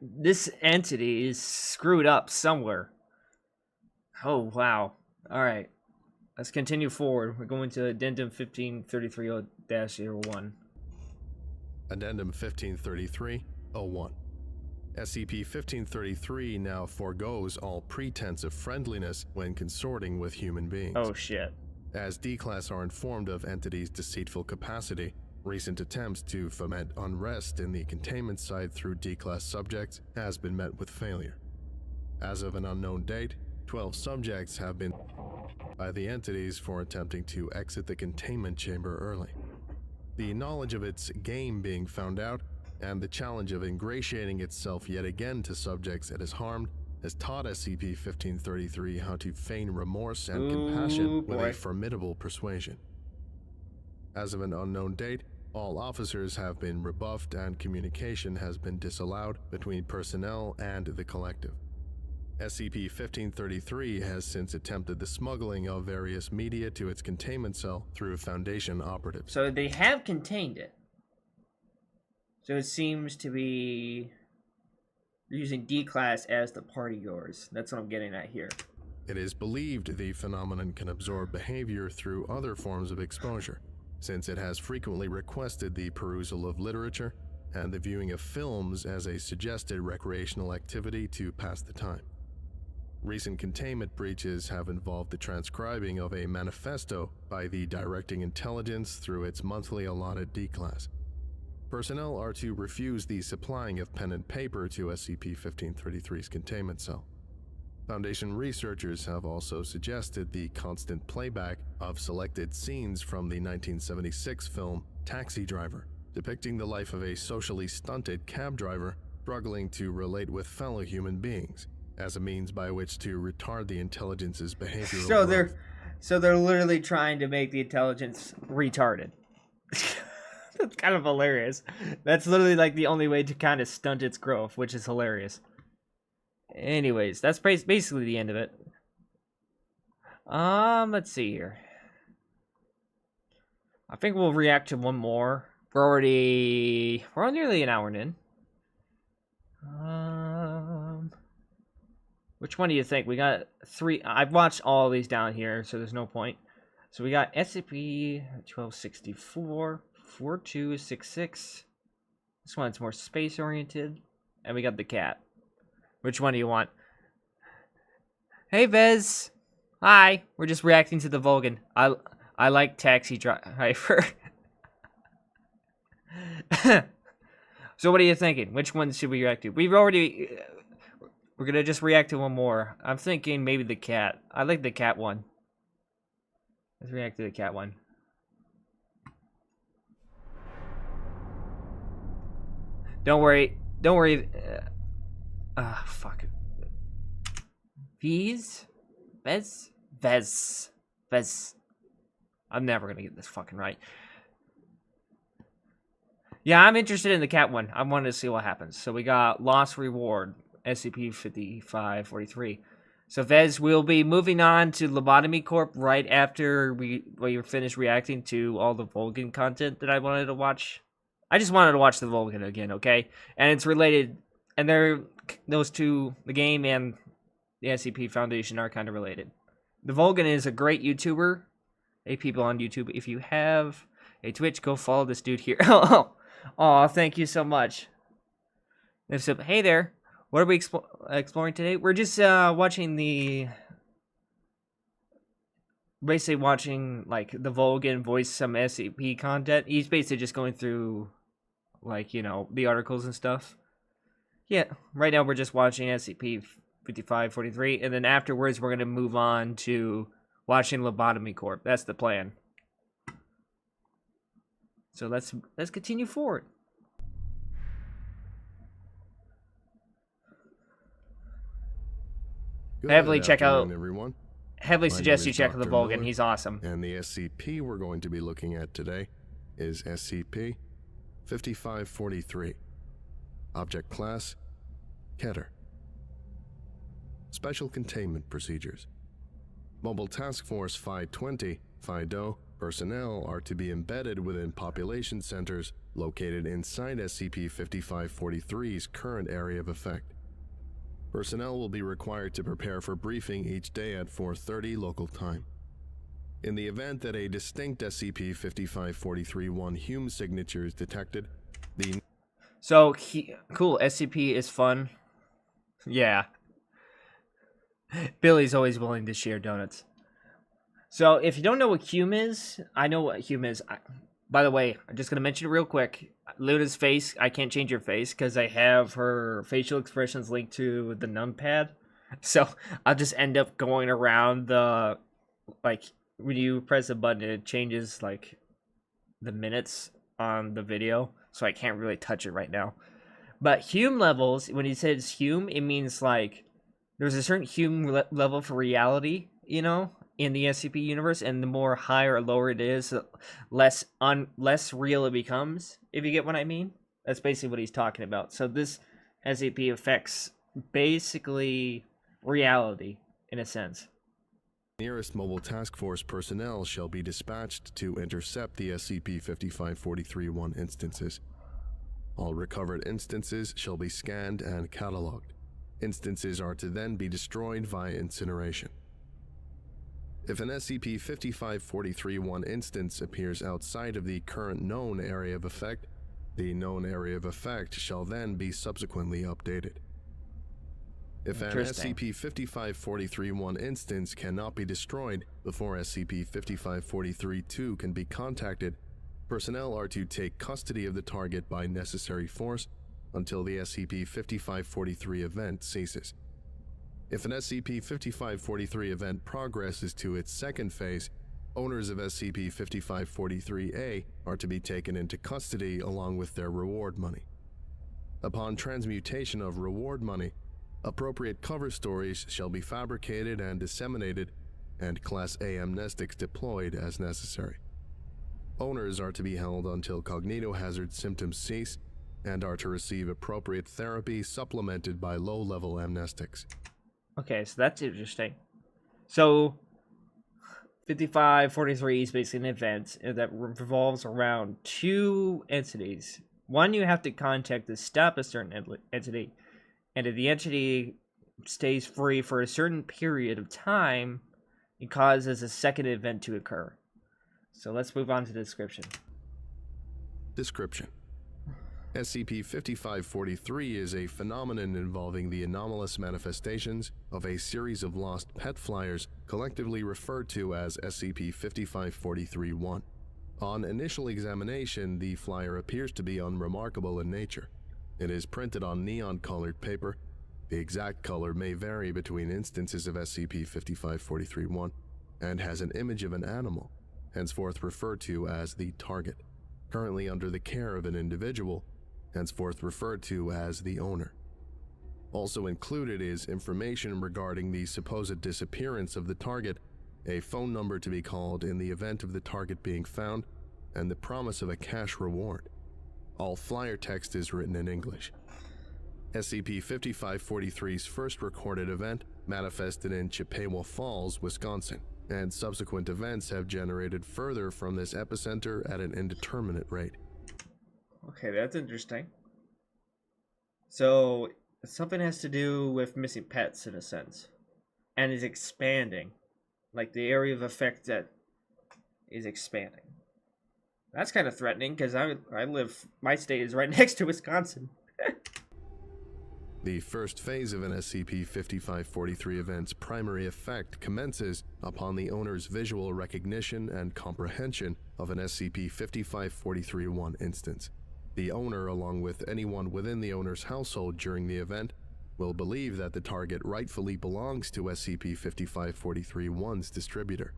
This entity is screwed up somewhere. Oh, wow. Alright. Let's continue forward. We're going to Addendum 1533-01. Addendum 1533-01. SCP-1533 now forgoes all pretense of friendliness when consorting with human beings. Oh shit. As D-Class are informed of entity's deceitful capacity, recent attempts to foment unrest in the containment site through D-Class subjects has been met with failure. As of an unknown date, 12 subjects have been by the entities for attempting to exit the containment chamber early. The knowledge of its game being found out and the challenge of ingratiating itself yet again to subjects it has harmed has taught SCP-1533 how to feign remorse and compassion with a formidable persuasion. As of an unknown date, all officers have been rebuffed and communication has been disallowed between personnel and the collective. SCP-1533 has since attempted the smuggling of various media to its containment cell through Foundation operatives. So they have contained it. So it seems to be using D-Class as the partygoers. That's what I'm getting at here. It is believed the phenomenon can absorb behavior through other forms of exposure, since it has frequently requested the perusal of literature and the viewing of films as a suggested recreational activity to pass the time. Recent containment breaches have involved the transcribing of a manifesto by the Directing Intelligence through its monthly allotted D-Class. Personnel are to refuse the supplying of pen and paper to SCP-1533's containment cell. Foundation researchers have also suggested the constant playback of selected scenes from the 1976 film Taxi Driver, depicting the life of a socially stunted cab driver struggling to relate with fellow human beings, as a means by which to retard the intelligence's behavioral growth. So they're literally trying to make the intelligence retarded. That's kind of hilarious. That's literally like the only way to kind of stunt its growth, which is hilarious. Anyways, that's basically the end of it. Let's see here. I think we'll react to one more. We're nearly an hour in. Which one do you think? We got 3. I've watched all these down here, so there's no point. So we got SCP-1264, 4266. This one's more space oriented, and we got the cat. Which one do you want? Hey, Vez. Hi. We're just reacting to the Volgun. I like Taxi Driver. So what are you thinking? Which one should we react to? We're gonna just react to one more. I'm thinking maybe the cat. I like the cat one. Let's react to the cat one. Don't worry. Fuck. Vez. I'm never gonna get this fucking right. Yeah, I'm interested in the cat one. I wanted to see what happens. So we got Lost Reward, SCP-5543. So Vez, we'll be moving on to Lobotomy Corp right after we finish reacting to all the Volgun content that I wanted to watch. I just wanted to watch the Volgun again, okay? And it's related, and those two, the game and the SCP Foundation, are kind of related. The Volgun is a great YouTuber. Hey, people on YouTube, if you have a Twitch, go follow this dude here. Oh, thank you so much. So, hey there. What are we exploring today? We're just basically watching like the Volgun voice some SCP content. He's basically just going through, like, you know, the articles and stuff. Yeah, right now we're just watching SCP-5543, and then afterwards we're gonna move on to watching Lobotomy Corp. That's the plan. So let's continue forward. Heavily check out. Everyone. Heavily suggest you check out the Volgun. Miller, He's awesome. And the SCP we're going to be looking at today is SCP-5543. Object Class: Keter. Special Containment Procedures. Mobile Task Force Phi-20, FIDO, personnel are to be embedded within population centers located inside SCP-5543's current area of effect. Personnel will be required to prepare for briefing each day at 4:30 local time. In the event that a distinct SCP-5543-1 Hume signature is detected, So, cool, SCP is fun. Yeah. Billy's always willing to share donuts. So, if you don't know what Hume is, I know what Hume is. By the way, I'm just going to mention it real quick. Luna's face, I can't change her face because I have her facial expressions linked to the numpad. So, I'll just end up going around the, like, when you press a button, it changes, like, the minutes on the video. So, I can't really touch it right now. But Hume levels, when he says Hume, it means, like, there's a certain Hume level for reality, you know, in the SCP universe, and the more higher or lower it is, less real it becomes, if you get what I mean. That's basically what he's talking about. So this SCP affects basically reality, in a sense. nearest Mobile Task Force personnel shall be dispatched to intercept the SCP-5543-1 instances. All recovered instances shall be scanned and cataloged. Instances are to then be destroyed via incineration. If an SCP-5543-1 instance appears outside of the current known area of effect, the known area of effect shall then be subsequently updated. If an SCP-5543-1 instance cannot be destroyed before SCP-5543-2 can be contacted, personnel are to take custody of the target by necessary force until the SCP-5543 event ceases. If an SCP-5543 event progresses to its second phase, owners of SCP-5543-A are to be taken into custody along with their reward money. Upon transmutation of reward money, appropriate cover stories shall be fabricated and disseminated, and Class A amnestics deployed as necessary. Owners are to be held until cognitohazard symptoms cease and are to receive appropriate therapy supplemented by low-level amnestics. Okay, so that's interesting. So 5543 is basically an event that revolves around two entities. One, you have to contact to stop a certain entity, and if the entity stays free for a certain period of time, it causes a second event to occur. So let's move on to the description. Description: SCP-5543 is a phenomenon involving the anomalous manifestations of a series of lost pet flyers collectively referred to as SCP-5543-1. On initial examination, the flyer appears to be unremarkable in nature. It is printed on neon-colored paper. The exact color may vary between instances of SCP-5543-1 and has an image of an animal, henceforth referred to as the target, currently under the care of an individual, henceforth referred to as the owner. Also included is information regarding the supposed disappearance of the target, a phone number to be called in the event of the target being found, and the promise of a cash reward. All flyer text is written in English. SCP-5543's first recorded event manifested in Chippewa Falls, Wisconsin, and subsequent events have generated further from this epicenter at an indeterminate rate. Okay, that's interesting. So something has to do with missing pets in a sense, and is expanding, like the area of effect that is expanding. That's kind of threatening because my state is right next to Wisconsin. The first phase of an SCP-5543 event's primary effect commences upon the owner's visual recognition and comprehension of an SCP-5543-1 instance. The owner, along with anyone within the owner's household during the event, will believe that the target rightfully belongs to SCP-5543-1's distributor.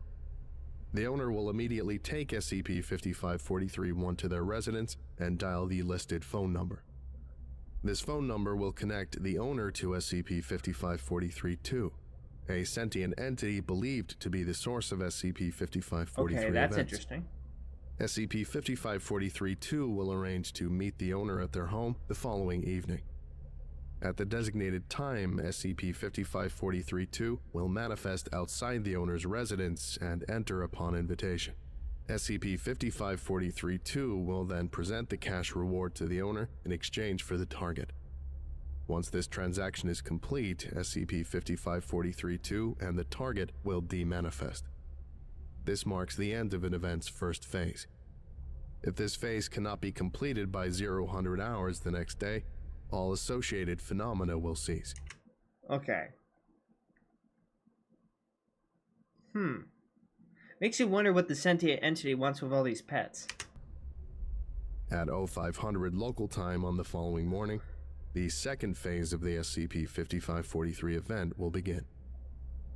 The owner will immediately take SCP-5543-1 to their residence and dial the listed phone number. This phone number will connect the owner to SCP-5543-2, a sentient entity believed to be the source of SCP-5543 Okay, that's events. interesting. SCP-5543-2 will arrange to meet the owner at their home the following evening. At the designated time, SCP-5543-2 will manifest outside the owner's residence and enter upon invitation. SCP-5543-2 will then present the cash reward to the owner in exchange for the target. Once this transaction is complete, SCP-5543-2 and the target will demanifest. This marks the end of an event's first phase. If this phase cannot be completed by 0000 hours the next day, all associated phenomena will cease. Okay. Makes you wonder what the sentient entity wants with all these pets. At 0500 local time on the following morning, the second phase of the SCP-5543 event will begin.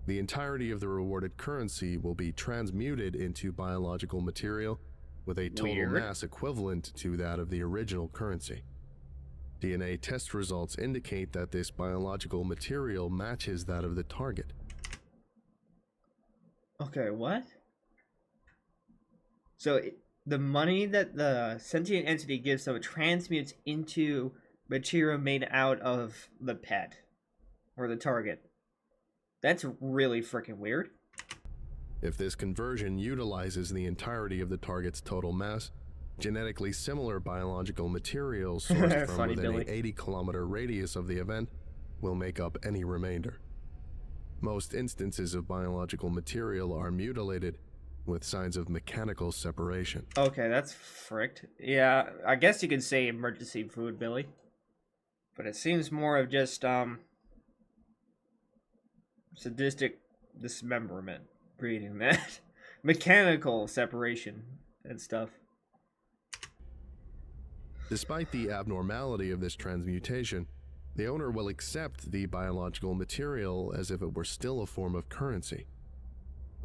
The entirety of the rewarded currency will be transmuted into biological material with a total Weird. mass equivalent to that of the original currency. DNA test results indicate that this biological material matches that of the target. Okay, what? So the money that the sentient entity gives, so it transmutes into material made out of the pet or the target. That's really freaking weird. If this conversion utilizes the entirety of the target's total mass, genetically similar biological material sourced from Funny within Billy. an 80-kilometer radius of the event will make up any remainder. Most instances of biological material are mutilated with signs of mechanical separation. Okay, that's fricked. Yeah, I guess you could say emergency food, Billy. But it seems more of just, sadistic dismemberment, breeding that. Mechanical separation and stuff. Despite the abnormality of this transmutation, the owner will accept the biological material as if it were still a form of currency.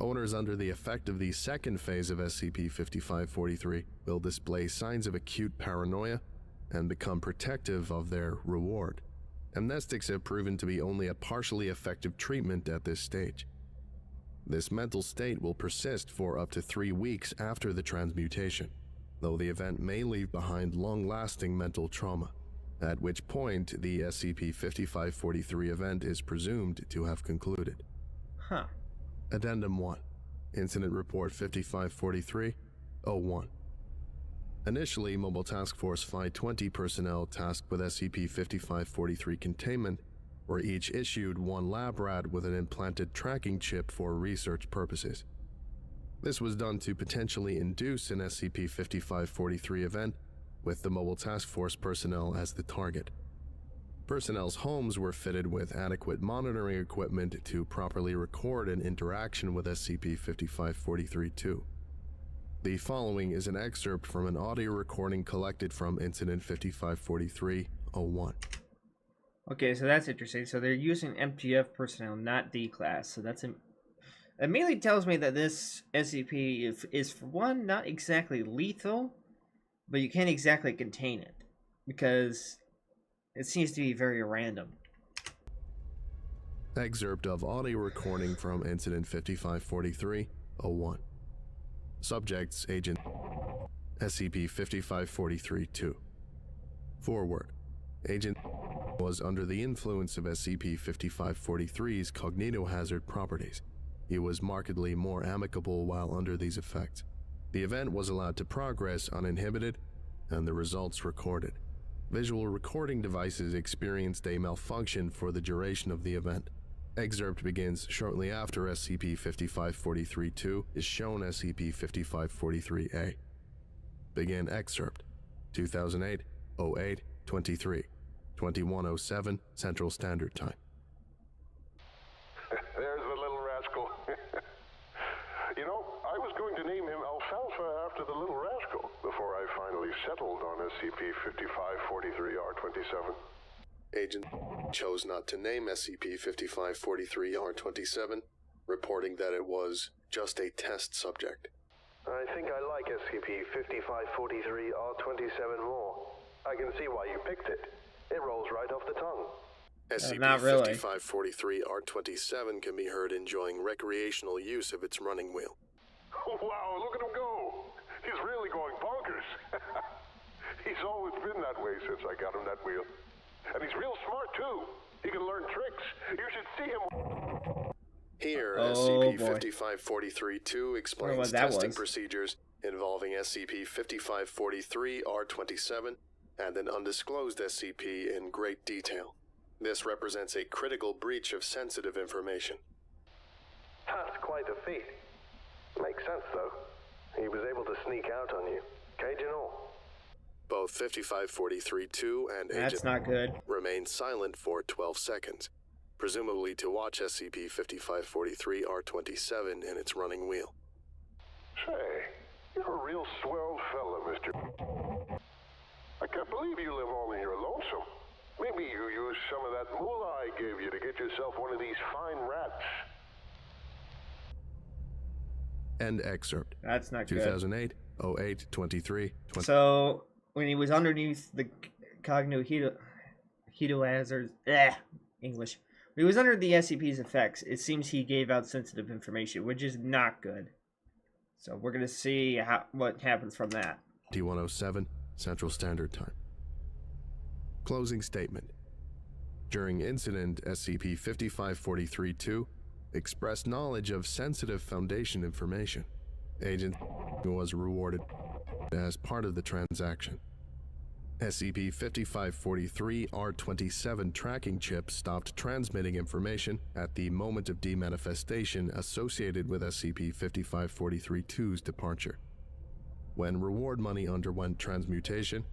Owners under the effect of the second phase of SCP-5543 will display signs of acute paranoia and become protective of their reward. Amnestics have proven to be only a partially effective treatment at this stage. This mental state will persist for up to 3 weeks after the transmutation, though the event may leave behind long-lasting mental trauma, at which point the SCP-5543 event is presumed to have concluded. Huh. Addendum 1. Incident Report 5543-01. Initially, Mobile Task Force Phi-20 personnel tasked with SCP-5543 containment were each issued 1 lab rat with an implanted tracking chip for research purposes. This was done to potentially induce an SCP-5543 event with the Mobile Task Force personnel as the target. Personnel's homes were fitted with adequate monitoring equipment to properly record an interaction with SCP-5543-2. The following is an excerpt from an audio recording collected from Incident 5543-01. Okay, so that's interesting. So they're using MTF personnel, not D-Class. So that's it immediately tells me that this SCP is, for one, not exactly lethal, but you can't exactly contain it, because it seems to be very random. Excerpt of audio recording from Incident 5543-01. Subjects: Agent SCP-5543-2. Forward. Agent was under the influence of SCP-5543's cognitohazard properties. He was markedly more amicable while under these effects. The event was allowed to progress uninhibited, and the results recorded. Visual recording devices experienced a malfunction for the duration of the event. Excerpt begins shortly after SCP-5543-2 is shown SCP-5543-A. Begin excerpt. 2008-08-23, 2107 Central Standard Time. There's the little rascal. You know, I was going to name him Alfalfa after the little rascal before I finally settled on SCP-5543-R27. Agent chose not to name SCP-5543-R27, reporting that it was just a test subject. I think I like SCP-5543-R27 more. I can see why you picked it. It rolls right off the tongue. Not really. SCP-5543-R27 can be heard enjoying recreational use of its running wheel. Oh, wow, look at him go. He's really going bonkers. He's always been that way since I got him that wheel. And he's real smart, too. He can learn tricks. You should see him. Here, Oh, SCP-5543-2 explains testing procedures involving SCP-5543-R27 and an undisclosed SCP in great detail. This represents a critical breach of sensitive information. That's quite a feat. Makes sense, though. He was able to sneak out on you, cage and all. Both 5543-2 and That's Agent not good. remained silent for 12 seconds, presumably to watch SCP-5543-R27 in its running wheel. Say, you're a real swell fella, Mr. I can't believe you live all in your lonesome. Maybe you use some of that moolah I gave you to get yourself one of these fine rats. End excerpt. That's not good. 2008-08-23. So, when he was underneath the cognitohazard, English. When he was under the SCP's effects, it seems he gave out sensitive information, which is not good. So we're going to see what happens from that. 2107 Central Standard Time. Closing statement. During incident, SCP-5543-2 expressed knowledge of sensitive Foundation information. Agent was rewarded as part of the transaction. SCP-5543-R27 tracking chip stopped transmitting information at the moment of demanifestation associated with SCP-5543-2's departure. When reward money underwent transmutation,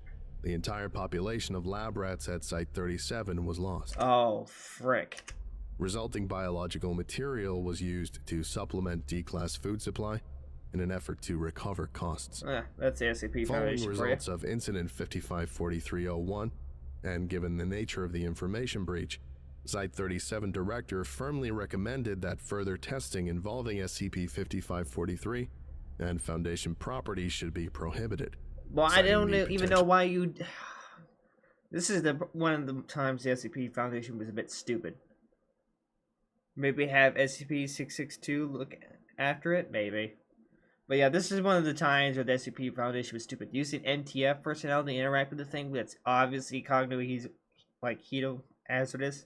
the entire population of lab rats at Site-37 was lost. Oh, frick. Resulting biological material was used to supplement D-Class food supply in an effort to recover costs. That's the SCP Following Foundation results of Incident 5543-01, and given the nature of the information breach, Site-37 Director firmly recommended that further testing involving SCP-5543 and Foundation property should be prohibited. Well, I don't even know why you... This is one of the times the SCP Foundation was a bit stupid. Maybe have SCP-662 look after it? Maybe. But yeah, this is one of the times where the SCP Foundation was stupid. Using NTF personnel to interact with the thing that's obviously cognitively hazardous.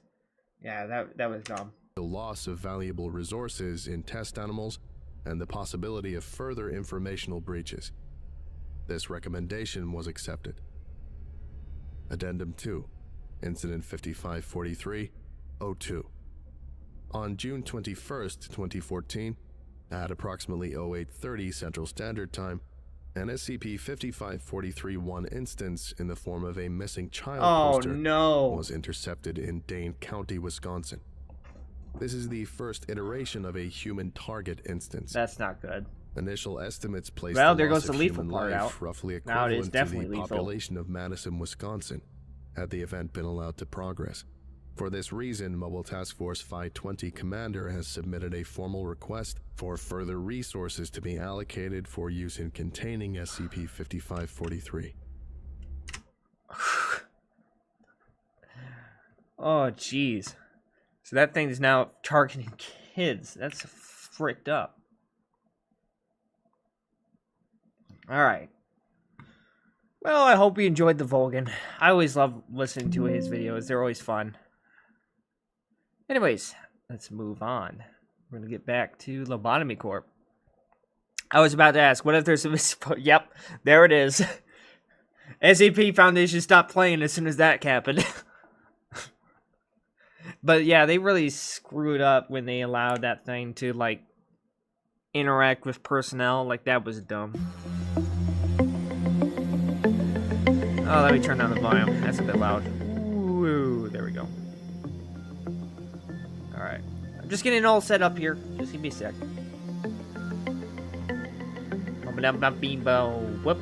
Yeah, that was dumb. The loss of valuable resources in test animals and the possibility of further informational breaches. This recommendation was accepted. Addendum 2, Incident 5543-02. On June 21st, 2014, at approximately 0830 Central Standard Time, an SCP-5543-1 instance in the form of a missing child poster was intercepted in Dane County, Wisconsin. This is the first iteration of a human target instance. That's not good. Initial estimates placed well, the there loss goes the of lethal human part life out. roughly Now it is equivalent to definitely the lethal. population of Madison, Wisconsin, had the event been allowed to progress. For this reason, Mobile Task Force Phi 20 Commander has submitted a formal request for further resources to be allocated for use in containing SCP-5543. Oh, jeez. So that thing is now targeting kids. That's fricked up. Alright. Well, I hope you enjoyed the Volgun. I always love listening to his videos. They're always fun. Anyways, let's move on. We're going to get back to Lobotomy Corp. I was about to ask, what if there's a Yep, there it is. SCP Foundation stopped playing as soon as that happened. But yeah, they really screwed up when they allowed that thing to, like, interact with personnel. Like, that was dumb. Oh, let me turn down the volume. That's a bit loud. Ooh, there we go. Alright. I'm just getting all set up here. Just give me a sec. Whoop.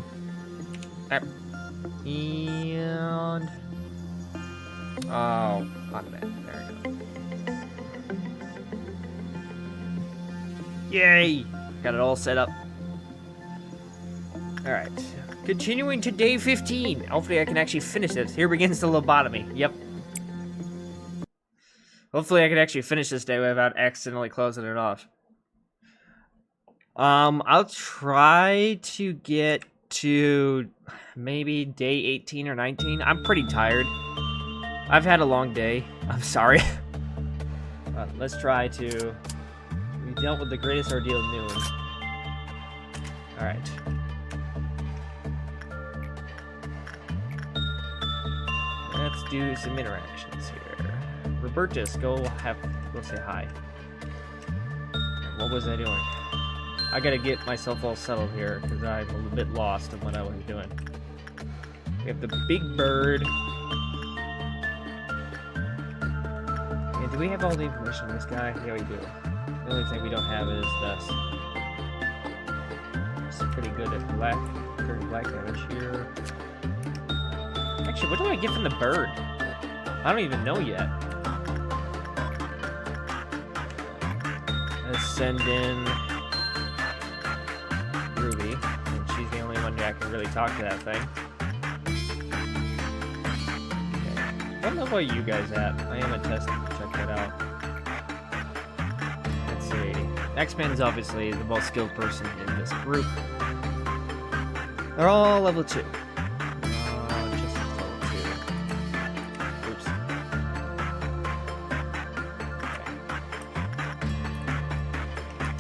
And... oh, not bad. There we go. Yay! Got it all set up. Alright. Continuing to day 15. Hopefully I can actually finish this. Here begins the lobotomy. Yep. Hopefully I can actually finish this day without accidentally closing it off. I'll try to get to maybe day 18 or 19. I'm pretty tired. I've had a long day. I'm sorry. Let's try to... we dealt with the greatest ordeal at noon. Alright. Let's do some interactions here. Robertus, go say hi. What was I doing? I gotta get myself all settled here because I'm a little bit lost in what I was doing. We have the big bird. And do we have all the information on this guy? Yeah, we do. The only thing we don't have is this. It's pretty good at black damage here. Actually, what do I get from the bird? I don't even know yet. Let's send in Ruby, and she's the only one that can really talk to that thing. Okay. I don't know where you guys at. I am a test to check that out. Let's see. X-Men is obviously the most skilled person in this group. They're all level 2. Just level 2. Oops.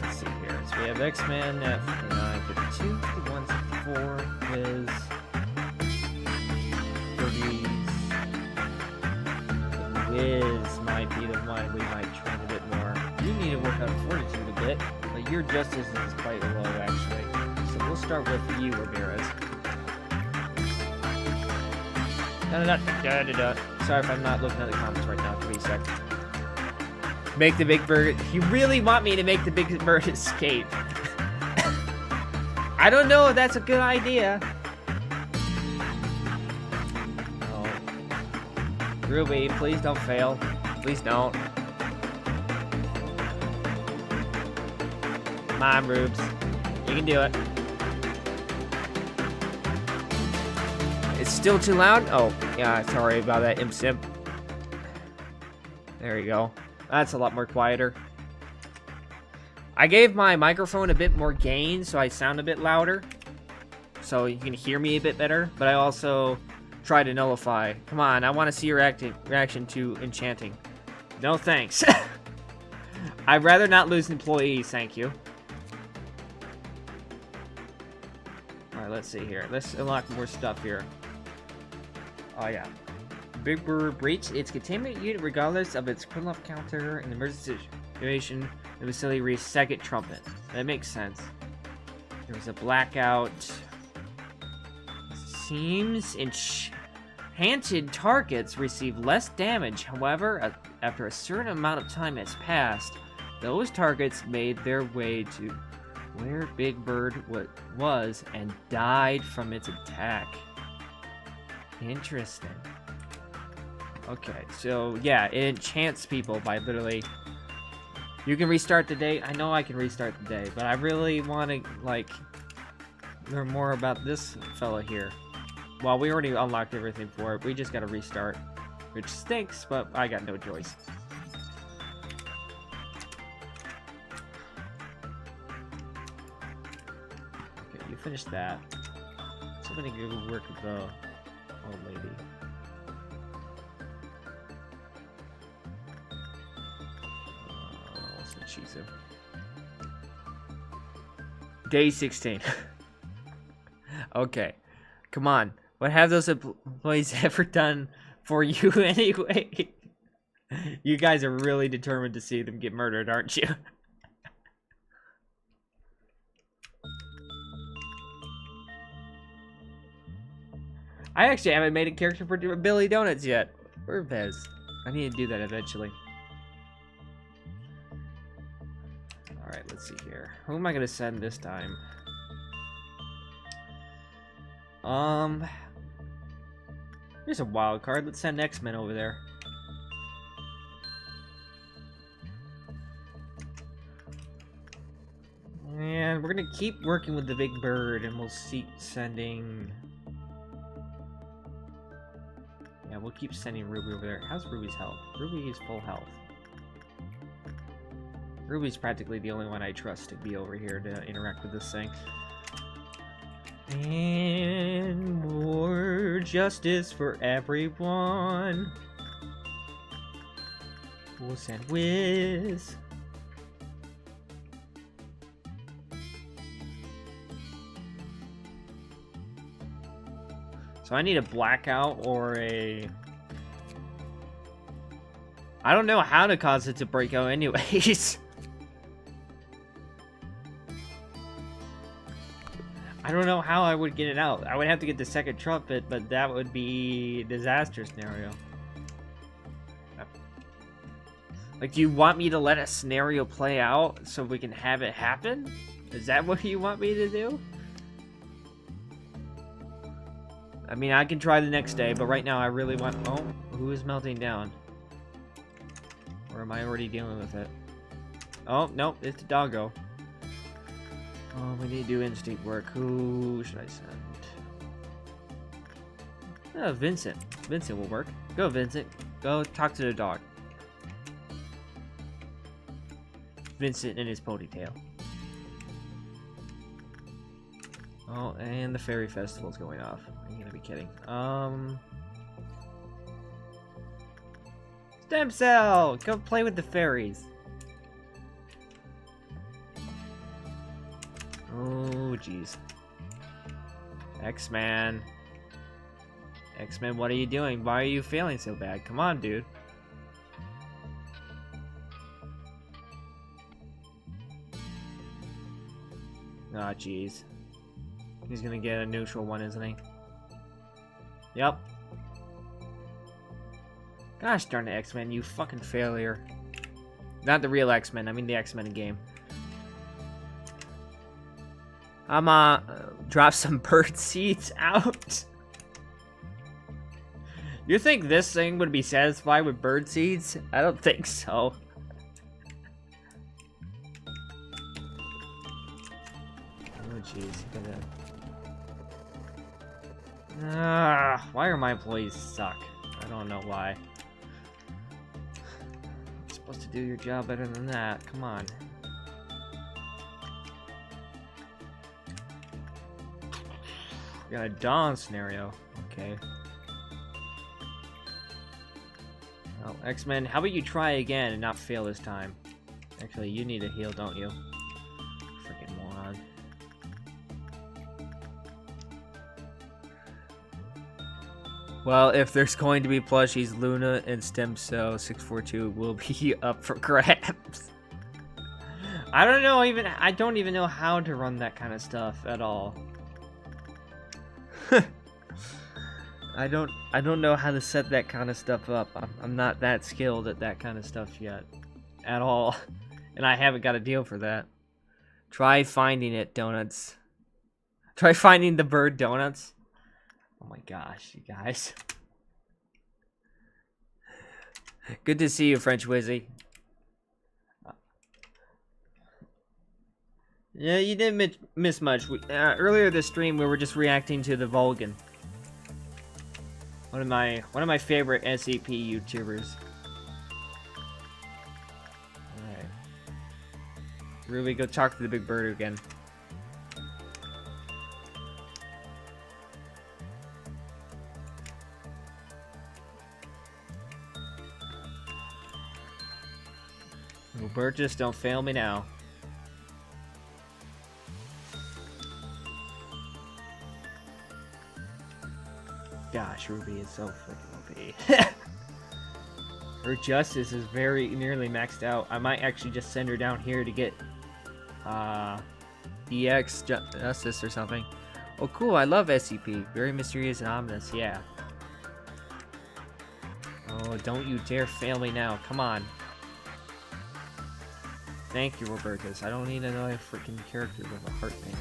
Let's see here. So we have X-Men at 59, 52, 51, 64 is 30s. Wiz might be the one we might train a bit more. You need to work on fortitude a bit, but your justice is quite low actually. So we'll start with you, Ramirez. Sorry if I'm not looking at the comments right now. Give me a sec. Make the big bird. You really want me to make the big bird escape? I don't know if that's a good idea. Oh. Ruby, please don't fail. Please don't. Come on, Rubes. You can do it. It's still too loud? Oh, yeah, sorry about that, Imp Simp. There you go. That's a lot more quieter. I gave my microphone a bit more gain, so I sound a bit louder. So you can hear me a bit better, but I also try to nullify. Come on, I want to see your reaction to enchanting. No thanks. I'd rather not lose employees, thank you. Alright, let's see here. Let's unlock more stuff here. Oh yeah. Big Bird breached its containment unit regardless of its criminal counter in the emergency situation. The facility reached second trumpet. That makes sense. There was a blackout. Seems enchanted targets receive less damage. However, after a certain amount of time has passed, those targets made their way to where Big Bird was and died from its attack. Interesting. Okay, so yeah, it enchants people by literally... You can restart the day. I know I can restart the day, but I really want to, like, learn more about this fella here. Well, we already unlocked everything for it. We just gotta restart, which stinks, but I got no choice. Okay, you finished that. Somebody go work with the old lady. Shizu. Day 16. Okay. Come on. What have those employees ever done for you anyway? You guys are really determined to see them get murdered, aren't you? I actually haven't made a character for Billy Donuts yet. Or Vez. I need to do that eventually. Alright, let's see here. Who am I gonna send this time? Here's a wild card. Let's send X-Men over there. And we're gonna keep working with the Big Bird, and we'll keep sending... Yeah, we'll keep sending Ruby over there. How's Ruby's health? Ruby is full health. Ruby's practically the only one I trust to be over here to interact with this thing. And more justice for everyone. We'll send Wiz. So I need a blackout or a... I don't know how to cause it to break out anyways. I don't know how I would get it out. I would have to get the second trumpet, but that would be a disaster scenario. Like, do you want me to let a scenario play out so we can have it happen? Is that what you want me to do? I mean, I can try the next day, but right now I really want... Oh, who is melting down? Or am I already dealing with it? Oh, nope, it's the doggo. Oh, we need to do instinct work. Who should I send? Oh, Vincent. Vincent will work. Go, Vincent. Go talk to the dog. Vincent and his ponytail. Oh, and the fairy festival's going off. Are you gonna be kidding? Stem cell! Go play with the fairies. Oh, jeez. X-Man. X-Men, what are you doing? Why are you failing so bad? Come on, dude. Ah, jeez. He's gonna get a neutral one, isn't he? Yep. Gosh darn it, X-Men, you fucking failure. Not the real X-Men, I mean the X-Men game. Drop some bird seeds out. You think this thing would be satisfied with bird seeds? I don't think so. Oh jeez, why are my employees suck? I don't know why. It's supposed to do your job better than that. Come on. We got a dawn scenario. Okay. Oh, X-Men, how about you try again and not fail this time? Actually, you need a heal, don't you? Freaking moron. Well, if there's going to be plushies, Luna and Stem Cell 642 will be up for grabs. I don't even know how to run that kind of stuff at all. I don't know how to set that kind of stuff up. I'm not that skilled at that kind of stuff yet. At all. And I haven't got a deal for that. Try finding it, donuts. Try finding the bird donuts. Oh my gosh, you guys. Good to see you, French Wizzy. Yeah, you didn't miss much. Earlier this stream, we were just reacting to the Volgun. One of my favorite SCP YouTubers. Alright. Ruby, go talk to the big bird again. Oh, Burgess, don't fail me now. Gosh, Ruby is so freaking OP. Her justice is very nearly maxed out. I might actually just send her down here to get EX justice or something. Oh cool, I love SCP. Very mysterious and ominous, yeah. Oh, don't you dare fail me now. Come on. Thank you, Robertus. I don't need another freaking character with a heart thing.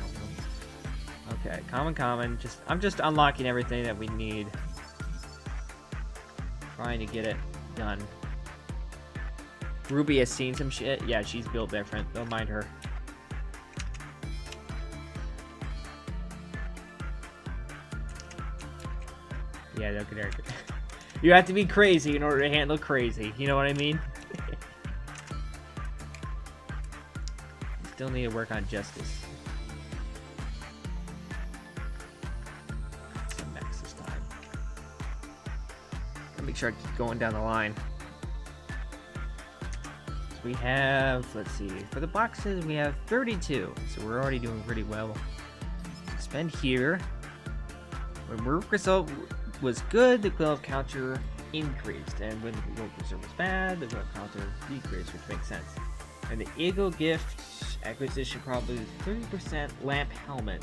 Okay, common. I'm just unlocking everything that we need. Trying to get it done. Ruby has seen some shit. Yeah, she's built different. Don't mind her. Yeah, look at her. You have to be crazy in order to handle crazy. You know what I mean? Still need to work on justice. Some max this time. Gotta make sure I keep going down the line. So we have, let's see, for the boxes we have 32. So we're already doing pretty well. Spend here. When work result was good, the glove counter increased, and when the work result was bad, the glove counter decreased, which makes sense. And the Eagle gift acquisition probably 30% lamp helmet.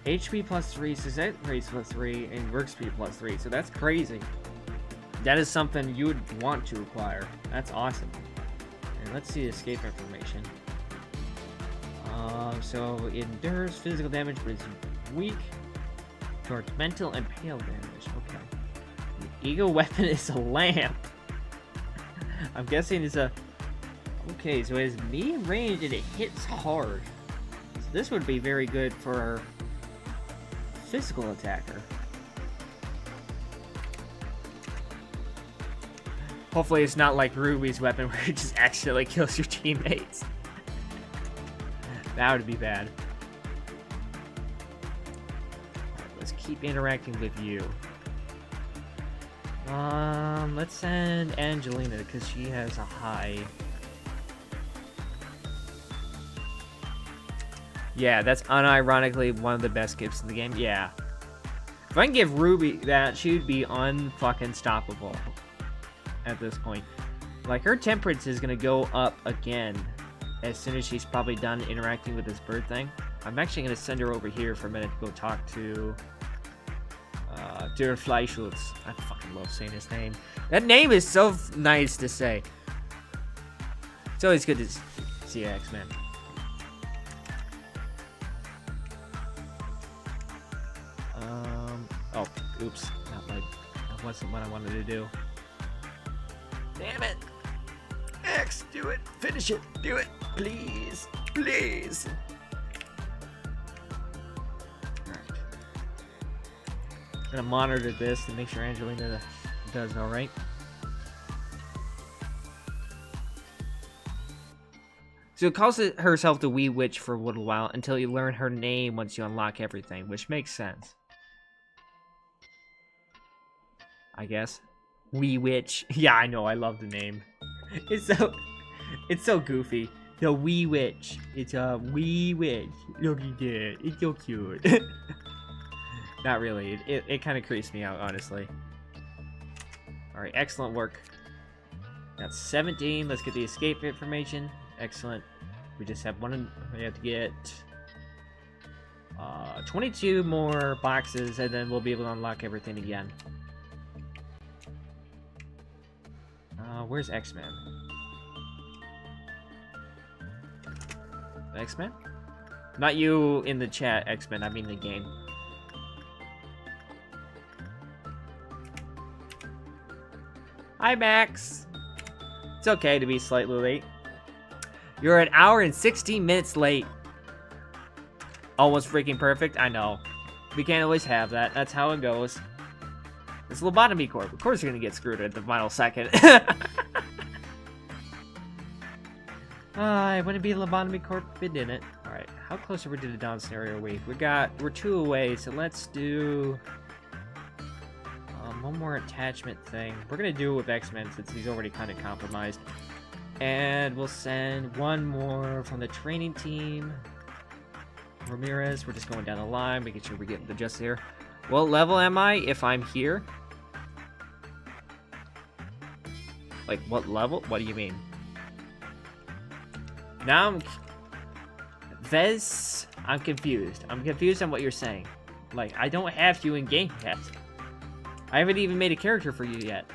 HP plus 3, success rates plus 3, and work speed plus 3. So that's crazy. That is something you would want to acquire. That's awesome. And let's see escape information. So it endures physical damage, but it's weak towards mental and pale damage. Okay. The Eagle weapon is a lamp. I'm guessing it's a... Okay, so it has medium range and it hits hard. So this would be very good for our physical attacker. Hopefully it's not like Ruby's weapon where it just accidentally kills your teammates. That would be bad. Right, let's keep interacting with you. Let's send Angelina because she has a high... Yeah, that's unironically one of the best gifts in the game. Yeah. If I can give Ruby that, she would be unfucking stoppable at this point. Like, her temperance is gonna go up again as soon as she's probably done interacting with this bird thing. I'm actually gonna send her over here for a minute to go talk to Der Fleischwitz. I fucking love saying his name. That name is so nice to say. It's always good to see X-Men. Oh, oops. That wasn't what I wanted to do. Damn it! X, do it! Finish it! Do it! Please! Please! Alright. Gonna monitor this to make sure Angelina does alright. So it calls herself the Wee Witch for a little while until you learn her name once you unlock everything, which makes sense. I guess. Wee Witch. Yeah, I know. I love the name. It's so goofy. The Wee Witch. It's a Wee Witch. Look at that. It's so cute. Not really. It kind of creeps me out, honestly. Alright, excellent work. Got 17. Let's get the escape information. Excellent. We just have one. We have to get 22 more boxes, and then we'll be able to unlock everything again. Where's X-Men? X-Men? Not you in the chat, X-Men. I mean the game. Hi, Max. It's okay to be slightly late. You're an hour and 16 minutes late. Almost freaking perfect. I know. We can't always have that. That's how it goes. It's Lobotomy Corp. Of course you're going to get screwed at the final second. I wouldn't be Lobotomy Corp if it didn't. Alright, how close are we to the Dawn scenario week? We're 2 away, so let's do one more attachment thing. We're going to do it with X-Men since he's already kind of compromised. And we'll send one more from the training team. Ramirez, we're just going down the line, making sure we get the just here. What level am I if I'm here? Like, what level? What do you mean? Now I'm... Vez, I'm confused. I'm confused on what you're saying. Like, I don't have you in game yet. I haven't even made a character for you yet.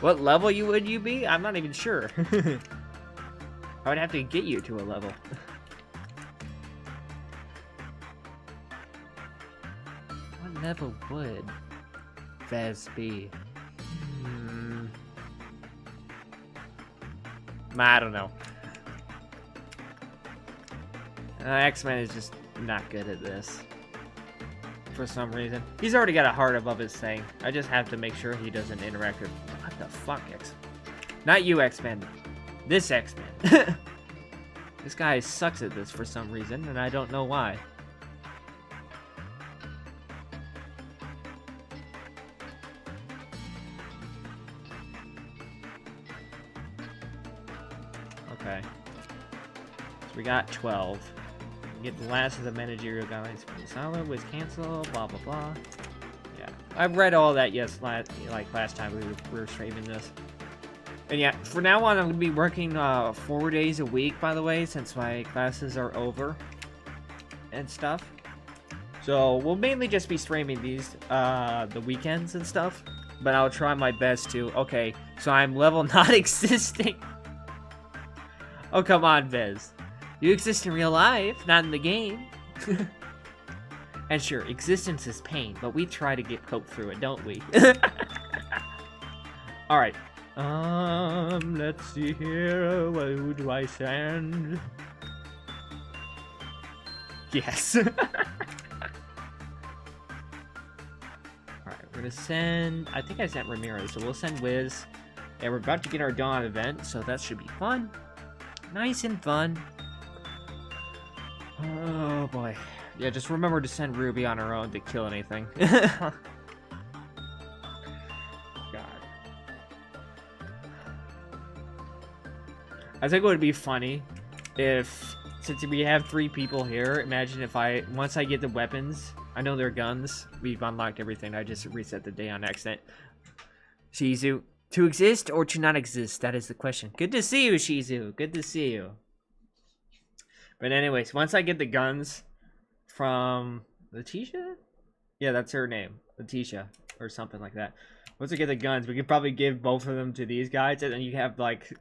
What level would you be? I'm not even sure. I would have to get you to a level. What level would Vez be? I don't know. X-Men is just not good at this. For some reason. He's already got a heart above his thing. I just have to make sure he doesn't interact with... What the fuck, X? Not you, X-Men. This X-Men. This guy sucks at this for some reason, and I don't know why. Okay. So we got 12. Get the last of the managerial guidelines for the solid was canceled, blah blah blah. Yeah, I've read all that. Yes, last time we were streaming this. And yeah, for now on, I'm gonna be working 4 days a week. By the way, since my classes are over and stuff, so we'll mainly just be streaming these the weekends and stuff. But I'll try my best to. Okay, so I'm level not existing. Oh come on, Viz. You exist in real life, not in the game. And sure, existence is pain, but we try to cope through it, don't we? Alright. Let's see here. Who do I send? Yes. Alright, we're gonna send... I think I sent Ramirez, so we'll send Wiz. And we're about to get our Dawn event, so that should be fun. Nice and fun. Oh boy. Yeah, just remember to send Ruby on her own to kill anything. God. I think it would be funny if, since we have 3 people here, imagine if once I get the weapons, I know they're guns, we've unlocked everything, I just reset the day on accident. Shizu, to exist or to not exist, that is the question. Good to see you, Shizu, good to see you. But anyways, once I get the guns from Letitia? Yeah, that's her name. Letitia. Or something like that. Once I get the guns, we could probably give both of them to these guys. And then you have, like,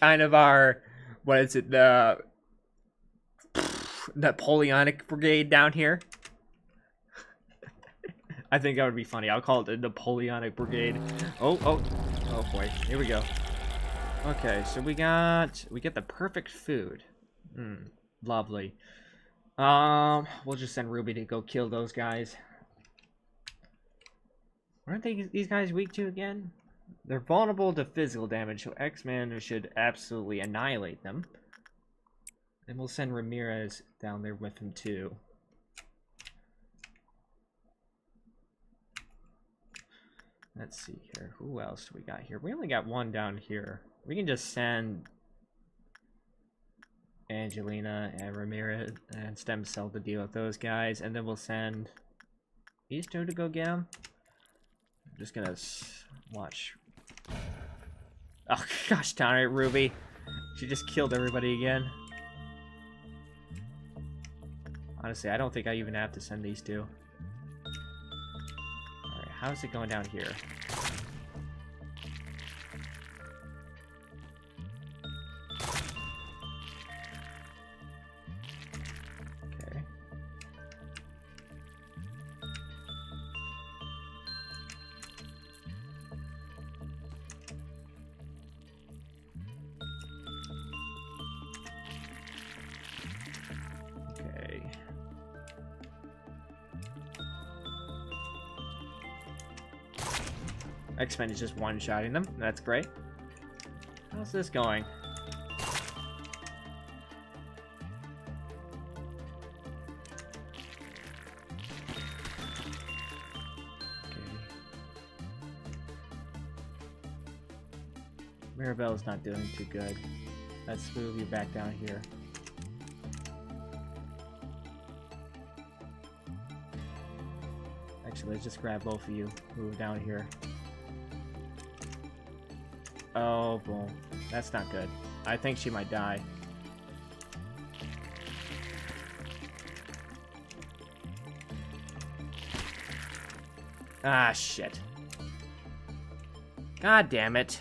kind of our... What is it? The... Napoleonic Brigade down here. I think that would be funny. I'll call it the Napoleonic Brigade. Oh boy. Here we go. Okay, so we get the perfect food. Lovely. We'll just send Ruby to go kill those guys. Weren't these guys weak to again? They're vulnerable to physical damage, so X-Man should absolutely annihilate them. And we'll send Ramirez down there with him too. Let's see here. Who else do we got here? We only got one down here. We can just send Angelina and Ramirez and Stem Cell to deal with those guys, and then we'll send these two to go get them. I'm just gonna watch. Oh gosh darn it, Ruby. She just killed everybody again. Honestly, I don't think I even have to send these two. Alright, how's it going down here? Okay. Okay. X-Men is just one-shotting them. That's great. How's this going? Okay. Mirabelle's not doing too good. Let's move you back down here. Actually, let's just grab both of you. Move down here. Oh, boom. That's not good. I think she might die. Ah, shit. God damn it.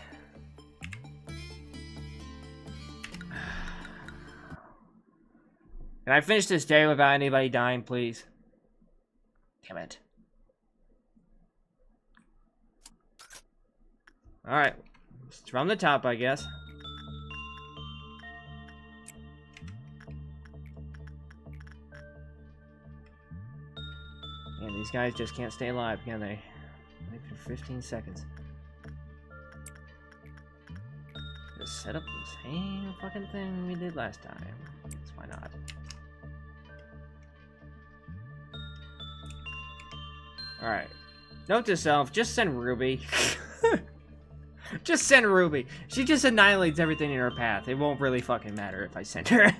Can I finish this day without anybody dying, please? Damn it. Alright. It's from the top, I guess. And these guys just can't stay alive, can they? Maybe for 15 seconds. Just set up the same fucking thing we did last time. Guess why not? Alright. Note to self, just send Ruby. Just send Ruby. She just annihilates everything in her path. It won't really fucking matter if I send her.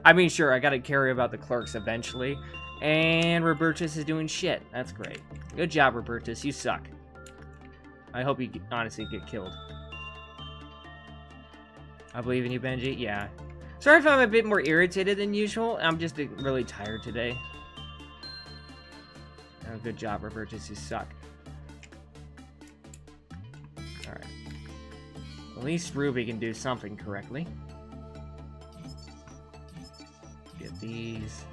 I mean, sure, I gotta carry about the clerks eventually. And Robertus is doing shit. That's great. Good job, Robertus. You suck. I hope you honestly get killed. I believe in you, Benji. Yeah. Sorry if I'm a bit more irritated than usual. I'm just really tired today. Oh, good job, Robertus. You suck. Alright. At least Ruby can do something correctly. Get these.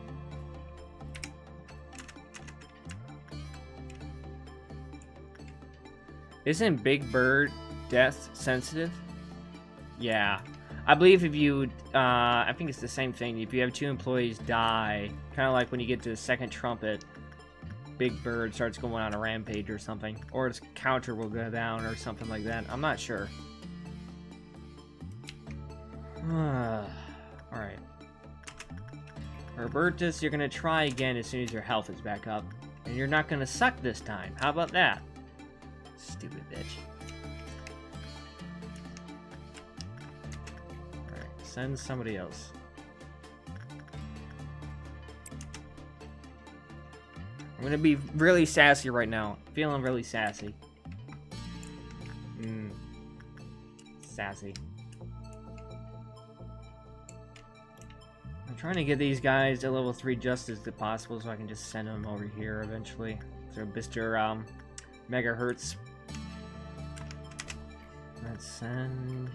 Isn't Big Bird death sensitive? Yeah. I believe if you, I think it's the same thing. If you have 2 employees die, kind of like when you get to the second trumpet, Big Bird starts going on a rampage or something. Or its counter will go down or something like that. I'm not sure. Alright. Robertus, you're gonna try again as soon as your health is back up. And you're not gonna suck this time. How about that? Stupid bitch. Alright, send somebody else. I'm gonna be really sassy right now. Feeling really sassy. Sassy. I'm trying to get these guys to level 3 just as possible so I can just send them over here eventually. So Mr. Megahertz. Let's send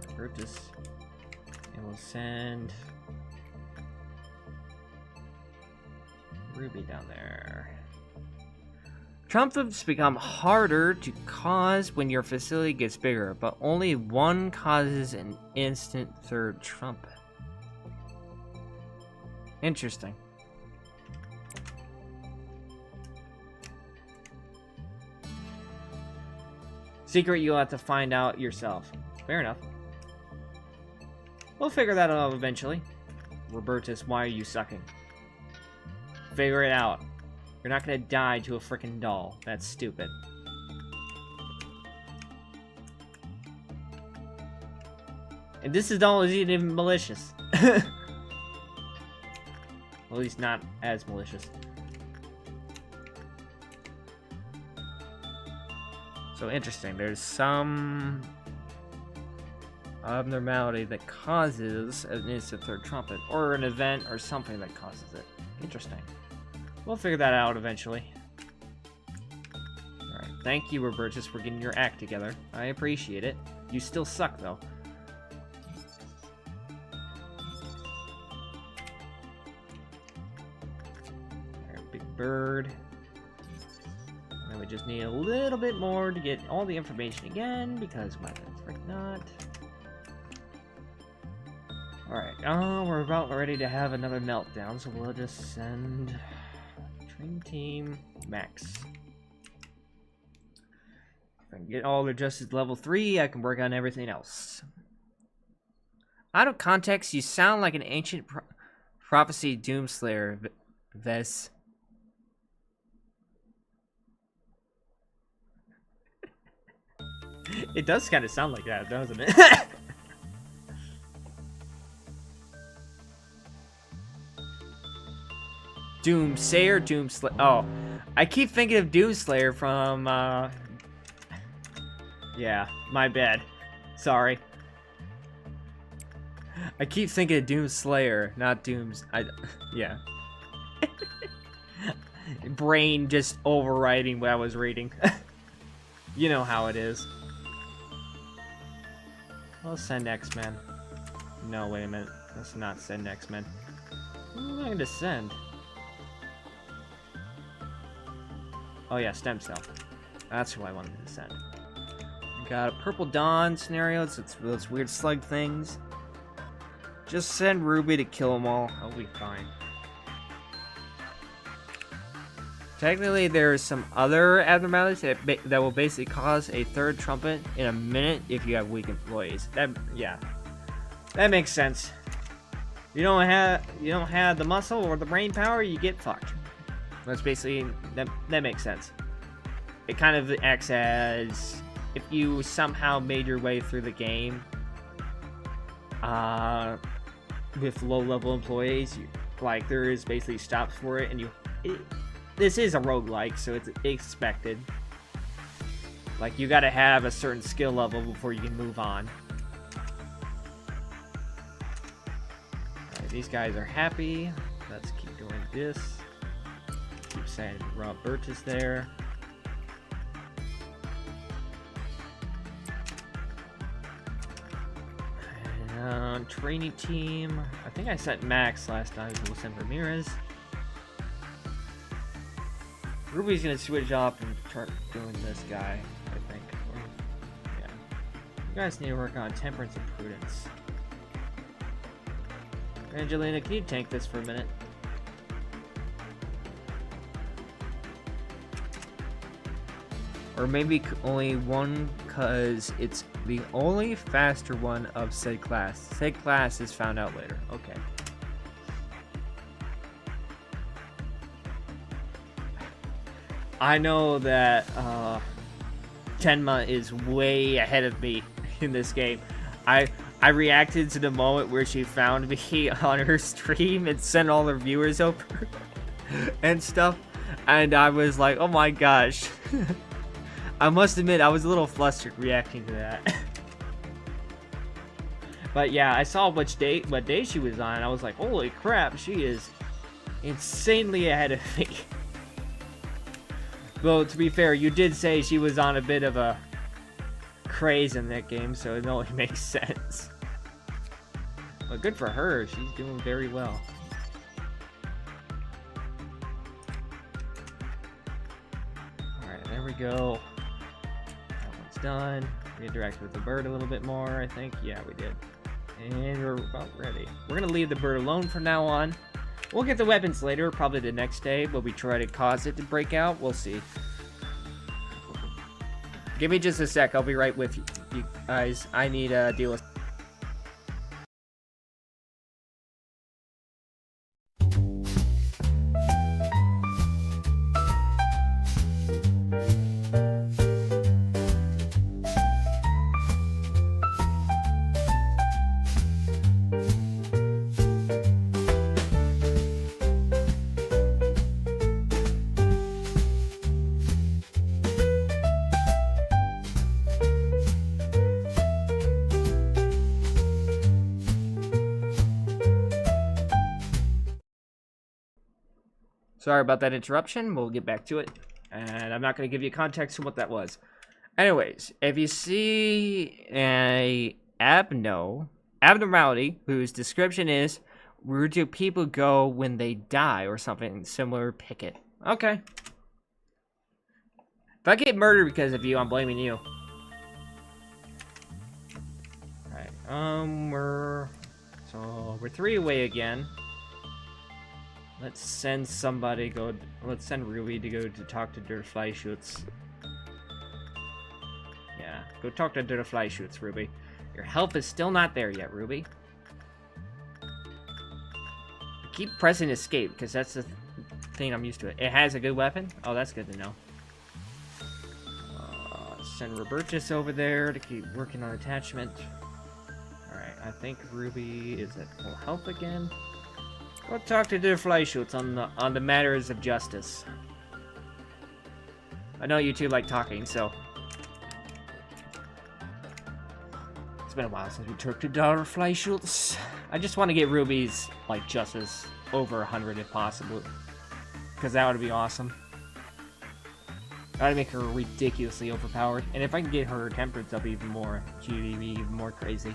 Robertus. And we'll send Ruby down there. Trumpets become harder to cause when your facility gets bigger, but only one causes an instant third trumpet. Interesting. Secret you'll have to find out yourself. Fair enough. We'll figure that out eventually. Robertus, why are you sucking? Figure it out. You're not gonna die to a frickin' doll. That's stupid. And this doll isn't even malicious. Well, at least not as malicious. So interesting. There's some abnormality that causes an instant third trumpet, or an event or something that causes it. Interesting. We'll figure that out eventually. Alright, thank you, Robertus, for getting your act together. I appreciate it. You still suck, though. Alright, big bird. And then we just need a little bit more to get all the information again, because why the frick not? Alright, we're about ready to have another meltdown, so we'll just send Train Team Max. If I can get all their justice level 3, I can work on everything else. Out of context, you sound like an ancient prophecy doomslayer, Ves. It does kind of sound like that, doesn't it? Doomsayer, Doomslayer. Oh, I keep thinking of Doomslayer from, yeah, my bad. Sorry. I keep thinking of Doomslayer, not Dooms. Yeah. Brain just overriding what I was reading. You know how it is. Let's send X-Men. No, wait a minute. Let's not send X-Men. What am I going to send? Oh yeah, stem cell. That's who I wanted to send. Got a Purple Dawn scenario. It's those weird slug things. Just send Ruby to kill them all. I'll be fine. Technically, there's some other abnormalities that will basically cause a third trumpet in a minute if you have weak employees. Yeah, that makes sense. You don't have the muscle or the brain power, you get fucked. That's basically that makes sense. It kind of acts as if you somehow made your way through the game with low-level employees, like there is basically stops for it, and this is a roguelike, so it's expected. Like you gotta have a certain skill level before you can move on. Alright, these guys are happy. Let's keep doing this. Keep saying Robertus there. And training team. I think I sent Max last time, so we'll send Ramirez. Ruby's gonna switch off and start doing this guy, I think. Yeah. You guys need to work on temperance and prudence. Angelina, can you tank this for a minute? Or maybe only one, because it's the only faster one of said class. Said class is found out later. Okay. I know that Tenma is way ahead of me in this game. I reacted to the moment where she found me on her stream and sent all her viewers over and stuff, and I was like, oh my gosh. I must admit, I was a little flustered reacting to that. But yeah, I saw what day she was on, and I was like, holy crap, she is insanely ahead of me. Well, to be fair, you did say she was on a bit of a craze in that game, so it only makes sense. But good for her, she's doing very well. Alright, there we go. That one's done. Redirect with the bird a little bit more, I think. Yeah, we did. And we're about ready. We're gonna leave the bird alone from now on. We'll get the weapons later, probably the next day, but we try to cause it to break out. We'll see. Give me just a sec. I'll be right with you guys. I need to deal with... Sorry about that interruption. We'll get back to it. And I'm not going to give you context on what that was. Anyways, if you see a abnormality whose description is, where do people go when they die or something similar, pick it. Okay. If I get murdered because of you, I'm blaming you. Alright, we're 3 away again. Let's send somebody let's send Ruby to go to talk to Der Fleischutz. Yeah, go talk to Der Fleischutz, Ruby. Your help is still not there yet, Ruby. Keep pressing escape, because that's the thing I'm used to it. It has a good weapon? Oh, that's good to know. Send Robertus over there to keep working on attachment. Alright, I think Ruby is at full health again. Go talk to Der Fleischutz on the matters of justice. I know you two like talking, so... It's been a while since we talked to Der Fleischutz. I just want to get Ruby's, like, justice over 100 if possible. Because that would be awesome. That'd make her ridiculously overpowered. And if I can get her temperance up even more, she'd be even more crazy.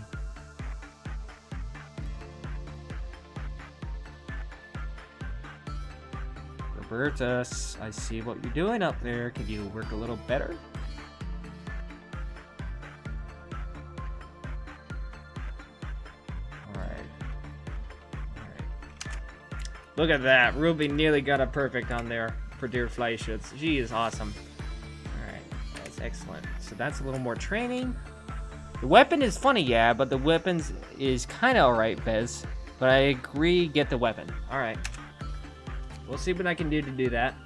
Robertus, I see what you're doing up there. Could you work a little better? Alright. Look at that. Ruby nearly got a perfect on there for Der Fleischutz. She is awesome. Alright, that's excellent. So that's a little more training. The weapon is funny, yeah, but the weapons is kind of alright, Bez. But I agree, get the weapon. Alright. We'll see what I can do to do that.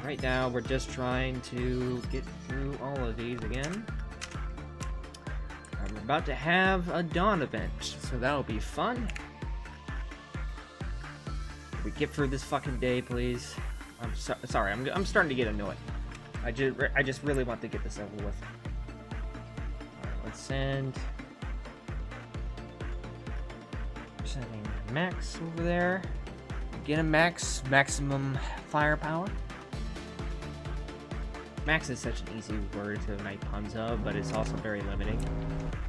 Right now, we're just trying to get through all of these again. I'm about to have a dawn event, so that'll be fun. Can we get through this fucking day, please? Sorry, I'm starting to get annoyed. I just really want to get this over with. Alright, let's send... We're sending Max over there. Get a maximum firepower. Max is such an easy word to make puns of, but it's also very limiting.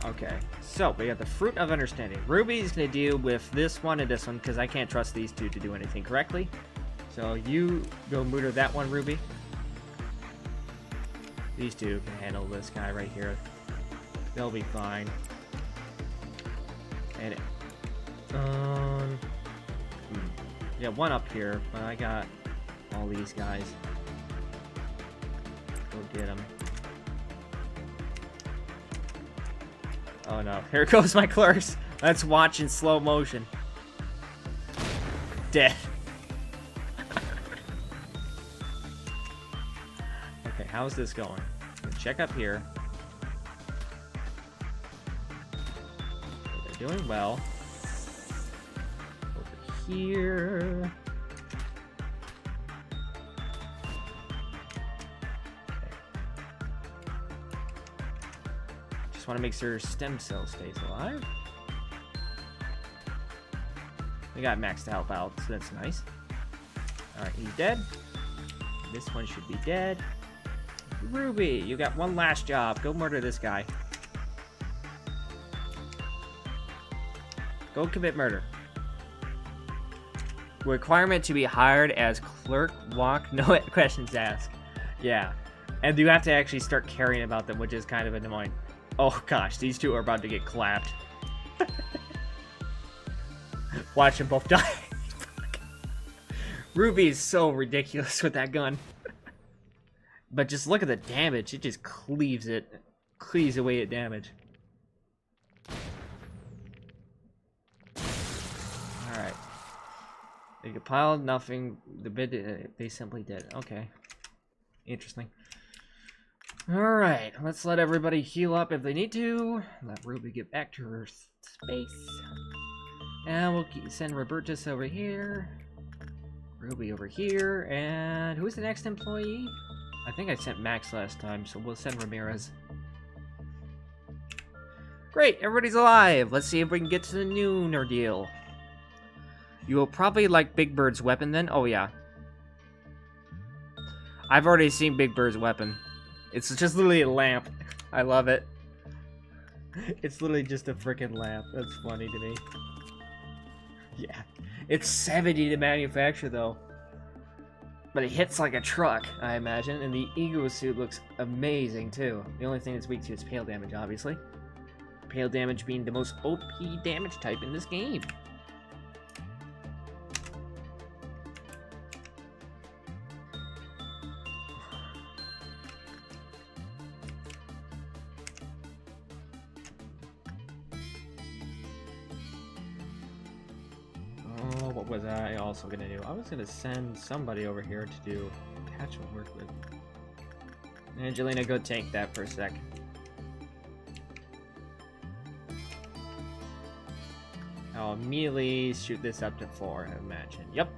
Okay, so we got the Fruit of Understanding. Ruby's gonna deal with this one and this one because I can't trust these two to do anything correctly. So you go murder that one, Ruby. These two can handle this guy right here. They'll be fine. And yeah, one up here, but I got all these guys. Go get them. Oh no, here goes my clerks. Let's watch in slow motion. Dead. Okay, how's this going? Check up here. They're doing well. Here. Okay. Just want to make sure stem cell stays alive. We got Max to help out, so that's nice. Alright, he's dead. This one should be dead. Ruby, you got one last job. Go murder this guy. Go commit murder. Requirement to be hired as clerk, walk, no questions asked. Yeah. And you have to actually start caring about them, which is kind of annoying. Oh gosh, these two are about to get clapped. Watch them both die. Ruby is so ridiculous with that gun. But just look at the damage. It just cleaves away at damage. Alright. They compiled nothing. The bid they simply did. Okay. Interesting. Alright, let's let everybody heal up if they need to. Let Ruby get back to her space. And we'll send Robertus over here. Ruby over here. And who's the next employee? I think I sent Max last time, so we'll send Ramirez. Great, everybody's alive. Let's see if we can get to the noon ordeal. You will probably like Big Bird's weapon then? Oh yeah. I've already seen Big Bird's weapon. It's just literally a lamp. I love it. It's literally just a freaking lamp. That's funny to me. Yeah. It's 70 to manufacture though. But it hits like a truck, I imagine. And the ego suit looks amazing too. The only thing it's weak to is pale damage, obviously. Pale damage being the most OP damage type in this game. What was I also gonna do? I was gonna send somebody over here to do attachment work with. Angelina, go tank that for a sec. I'll immediately shoot this up to 4, I imagine. Yep.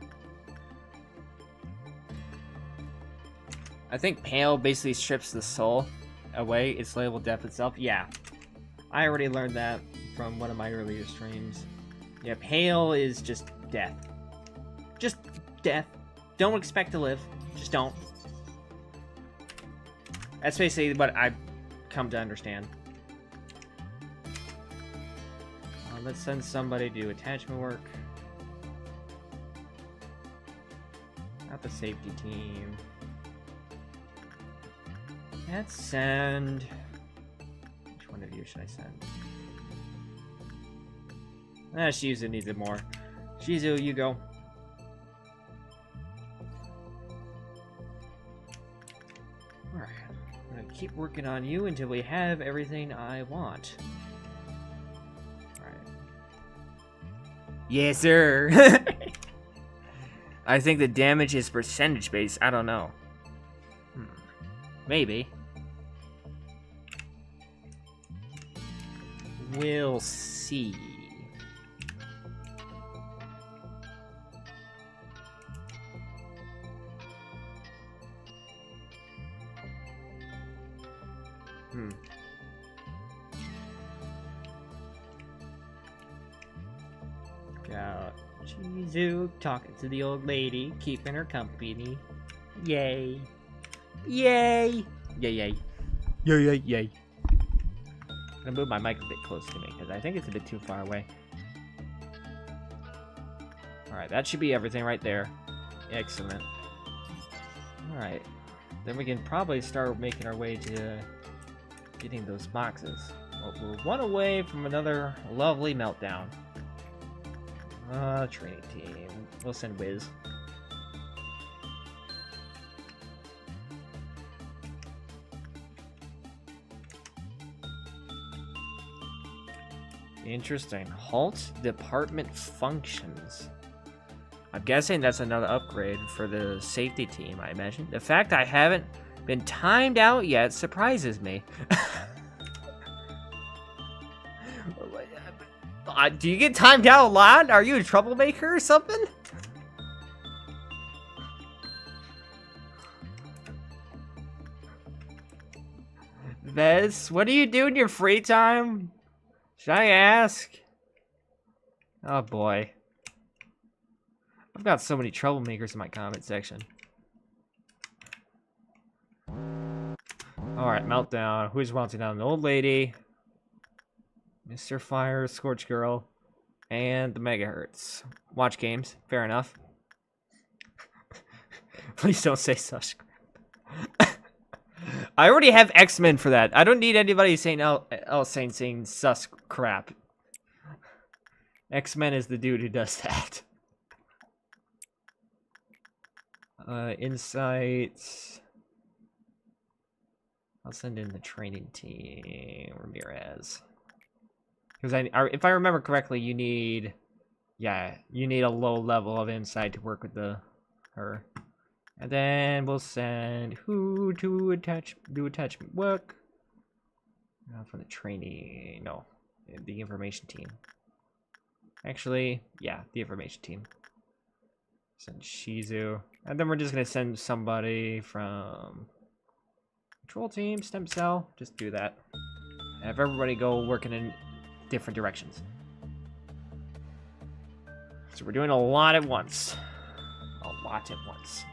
I think Pale basically strips the soul away. It's label death itself. Yeah. I already learned that from one of my earlier streams. Yeah, Pale is just death. Just death. Don't expect to live. Just don't. That's basically what I've come to understand. Let's send somebody to do attachment work. Not the safety team. Let's send... Which one of you should I send? Shizu needs it more. Shizu, you go. Alright. I'm gonna keep working on you until we have everything I want. Yes, sir. I think the damage is percentage based. I don't know. Maybe. We'll see. Got Shizu talking to the old lady, keeping her company. Yay. Yay. Yay, yay. Yay, yay, yay. I'm gonna move my mic a bit close to me, because I think it's a bit too far away. Alright, that should be everything right there. Excellent. Alright. Then we can probably start making our way to getting those boxes. Well, we're one away from another lovely meltdown. Training team. We'll send Wiz. Interesting. Halt department functions. I'm guessing that's another upgrade for the safety team, I imagine. The fact I haven't been timed out yet surprises me. Do you get timed out a lot? Are you a troublemaker or something? Vez, what do you do in your free time? Should I ask? Oh boy. I've got so many troublemakers in my comment section. Alright, meltdown. Who's melting down? The old lady. Mr. Fire, Scorch Girl, and the Megahertz. Watch games. Fair enough. Please don't say such crap. I already have X-Men for that. I don't need anybody saying else saying sus crap. X-Men is the dude who does that. Insights. I'll send in the training team, Ramirez. Because if I remember correctly, you need, you need a low level of insight to work with her. And then we'll send who to do attachment work. For the training, no, the information team. Actually, yeah, the information team. Send Shizu. And then we're just gonna send somebody from control team, stem cell. Just do that. Have everybody go working in different directions. So we're doing a lot at once. A lot at once.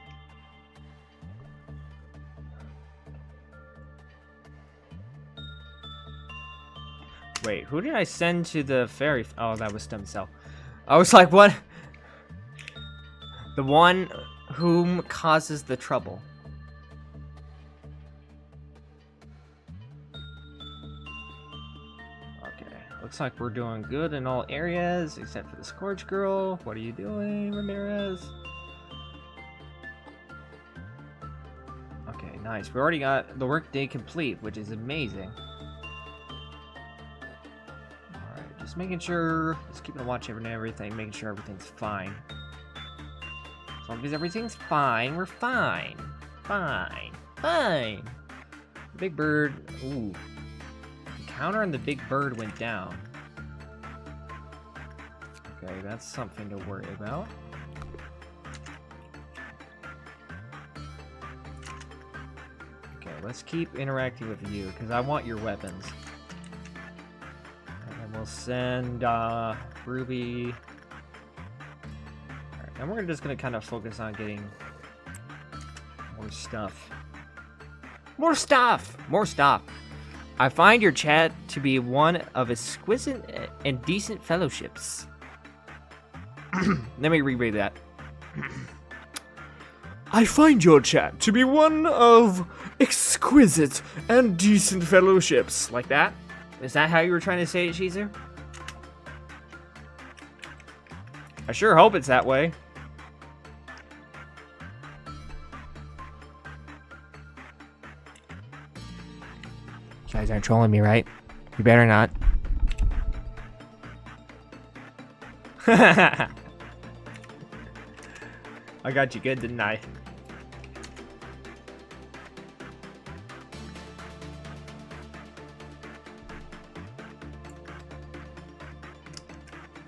Wait, who did I send to the ferry? Oh, that was stem cell. I was like, what? The one whom causes the trouble. Okay, looks like we're doing good in all areas except for the Scourge Girl. What are you doing, Ramirez? Okay, nice. We already got the workday complete, which is amazing. Alright, just making sure, just keeping a watch over everything, making sure everything's fine. As long as everything's fine, we're fine. Fine. Fine. The big bird. Ooh. The counter on the big bird went down. Okay, that's something to worry about. Okay, let's keep interacting with you, because I want your weapons. And then we'll send Ruby. And we're just gonna kind of focus on getting more stuff. More stuff! More stuff! I find your chat to be one of exquisite and decent fellowships. Let me reread that. I find your chat to be one of exquisite and decent fellowships. Like that? Is that how you were trying to say it, Sheezer? I sure hope it's that way. You guys aren't trolling me, right? You better not. I got you good, didn't I?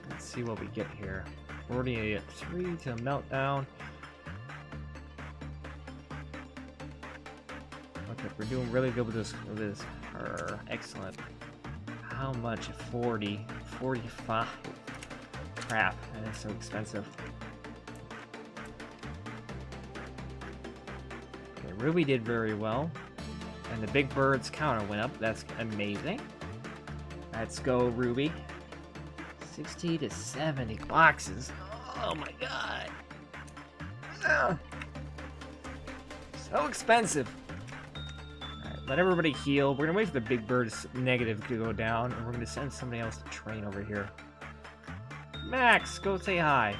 Let's see what we get here. We're already at 3 to meltdown. Okay, we're doing really good with this. Excellent. How much? 40, 45. Crap, that is so expensive. Okay, Ruby did very well. And the big bird's counter went up. That's amazing. Let's go, Ruby. 60 to 70 boxes. Oh my god. Ugh. So expensive. Alright, let everybody heal. We're gonna wait for the big bird's negative to go down, and we're gonna send somebody else to train over here. Max, go say hi.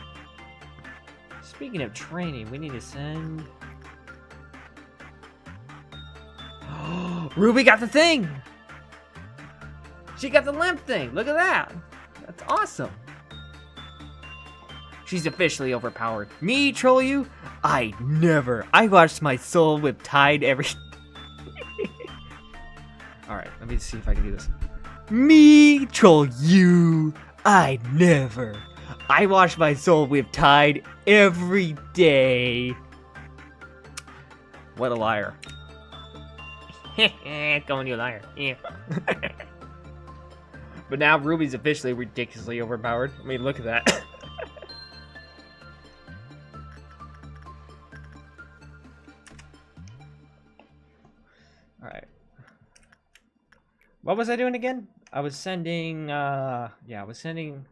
Speaking of training, we need to send... Ruby got the thing! She got the limp thing! Look at that! That's awesome! She's officially overpowered. Me troll you? I never. I watched my soul whip tied every... Alright, let me see if I can do this. Me troll you? I never. I watch my soul whip tied every day. What a liar. Calling you a liar. Yeah. But now Ruby's officially ridiculously overpowered. I mean, look at that. Alright. What was I doing again? I was sending, yeah, I was sending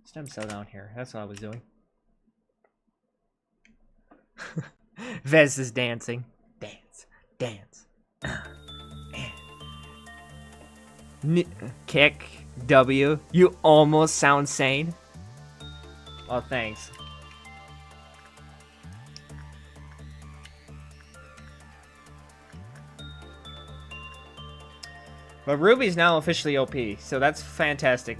stem cell down here. That's what I was doing. Vez is dancing. Dance. Dance. Kick. W. You almost sound sane. Oh, thanks. But Ruby's now officially OP, so that's fantastic.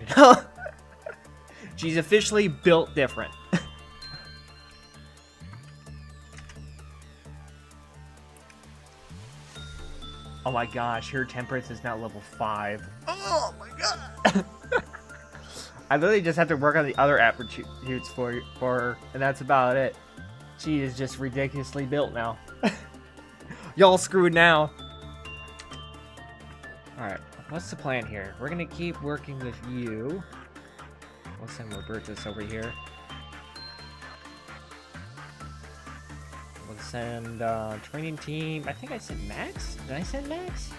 She's officially built different. Oh my gosh, her temperance is now level 5. Oh my god! I literally just have to work on the other attributes for her, and that's about it. She is just ridiculously built now. Y'all screwed now. Alright, what's the plan here? We're gonna keep working with you. We'll send Robertus over here. We'll send training team. I think I sent Max. Did I send Max?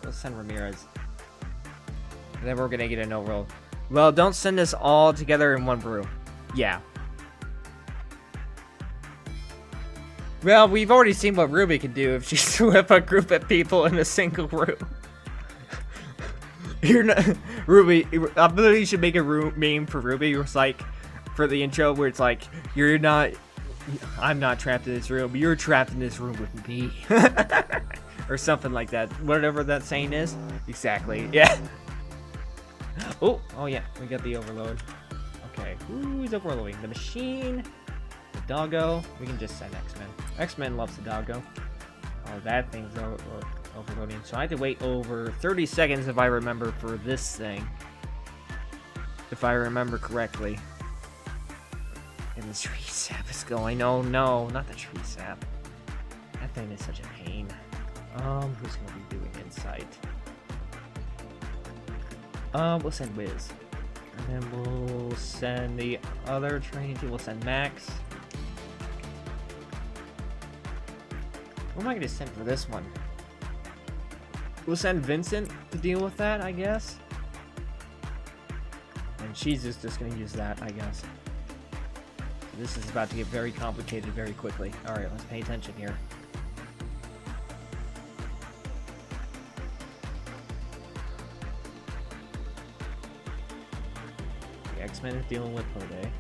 Let's send Ramirez. And then we're gonna get an overall. Well, don't send us all together in one room. Yeah. Well, we've already seen what Ruby can do if she's with a group of people in a single room. You're not Ruby. I literally should make a meme for Ruby. It's like for the intro where it's like, "You're not. I'm not trapped in this room. You're trapped in this room with me," or something like that. Whatever that saying is. Exactly. Yeah. Oh yeah. We got the overload. Okay. Who's overloading? The machine. The doggo. We can just send X-Men. X-Men loves the doggo. Oh, that thing's overloading. So I have to wait over 30 seconds if I remember for this thing. If I remember correctly. And the tree sap is going. Oh no, not the tree sap. That thing is such a pain. Who's gonna be doing insight? We'll send Wiz. And then we'll send the other training team. We'll send Max. What am I going to send for this one? We'll send Vincent to deal with that, I guess. And she's just going to use that, I guess. So this is about to get very complicated very quickly. Alright, let's pay attention here. The X-Men is dealing with Hode.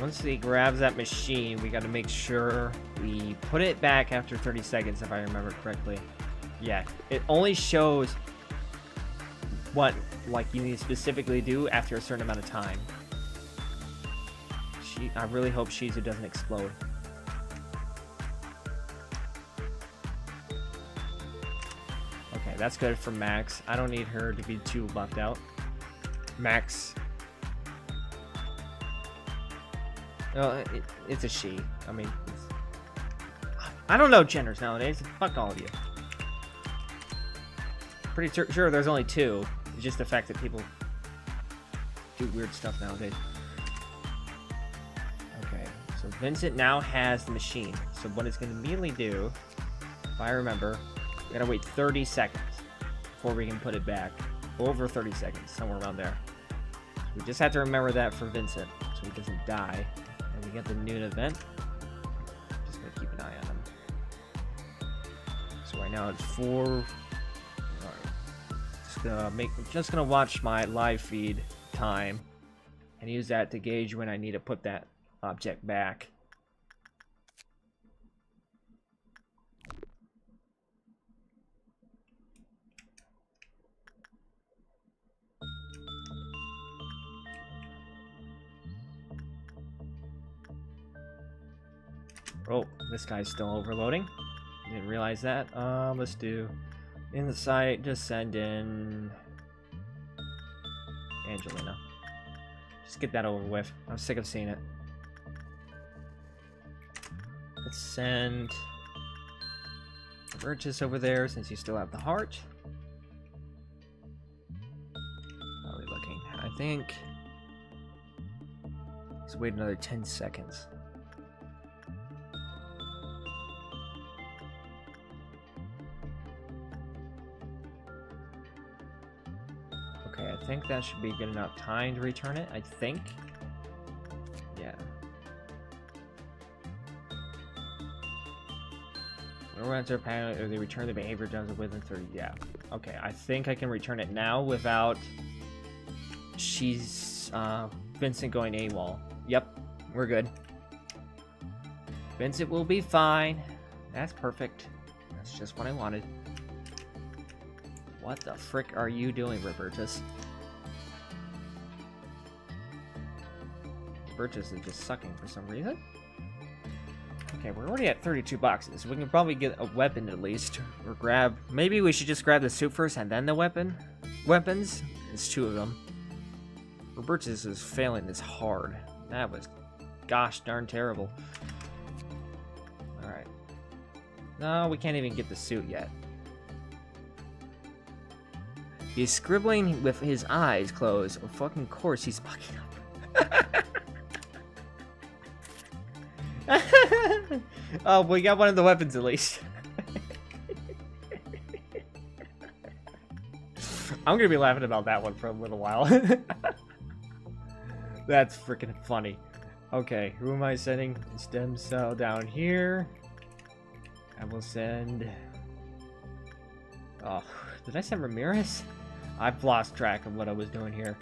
Once he grabs that machine, we got to make sure we put it back after 30 seconds, if I remember correctly. Yeah, it only shows what, like, you need to specifically do after a certain amount of time. I really hope Shizu doesn't explode. Okay, that's good for Max. I don't need her to be too buffed out. Max. Well, it's a she. I mean, I don't know genders nowadays. Fuck all of you. Pretty sure there's only 2. It's just the fact that people do weird stuff nowadays. Okay, so Vincent now has the machine. So what it's going to immediately do, if I remember, we gotta wait 30 seconds before we can put it back. Over 30 seconds, somewhere around there. We just have to remember that for Vincent, so he doesn't die. We got the noon event. Just gonna keep an eye on him. So right now it's 4. Alright. Just gonna watch my live feed time and use that to gauge when I need to put that object back. Oh, this guy's still overloading. Didn't realize that. Let's do in the site. Just send in Angelina. Just get that over with. I'm sick of seeing it. Let's send Burgess over there since you still have the heart. How are we looking? I think. Let's wait another 10 seconds. I think that should be good enough time to return it, I think. Yeah. When enter panel, or they return the behavior done within 30. Yeah. Okay, I think I can return it now without Vincent going AWOL. Yep, we're good. Vincent will be fine. That's perfect. That's just what I wanted. What the frick are you doing, Robertus? Robertus is just sucking for some reason. Okay, we're already at 32 boxes. We can probably get a weapon at least. Or grab... Maybe we should just grab the suit first and then the weapons? It's 2 of them. Robertus is failing this hard. That was gosh darn terrible. Alright. No, we can't even get the suit yet. He's scribbling with his eyes closed. Of fucking course he's fucking up. Oh, we got one of the weapons at least. I'm gonna be laughing about that one for a little while. That's freaking funny. Okay, who am I sending? Stem cell down here. I will send... Oh, did I send Ramirez? I've lost track of what I was doing here.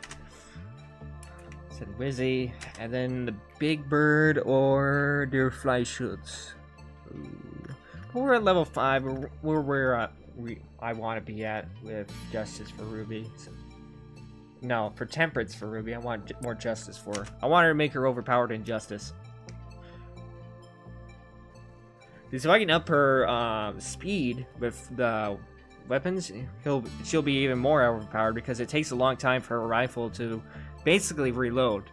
Send Wizzy, and then the Big Bird or Der Fleischschutz. Well, we're at level 5. We're where I want to be at with Justice for Ruby. So, no, for Temperance for Ruby. I want more Justice for her. I want her to make her overpowered in Justice. Because if I can up her speed with the weapons, she'll be even more overpowered because it takes a long time for a rifle to basically reload.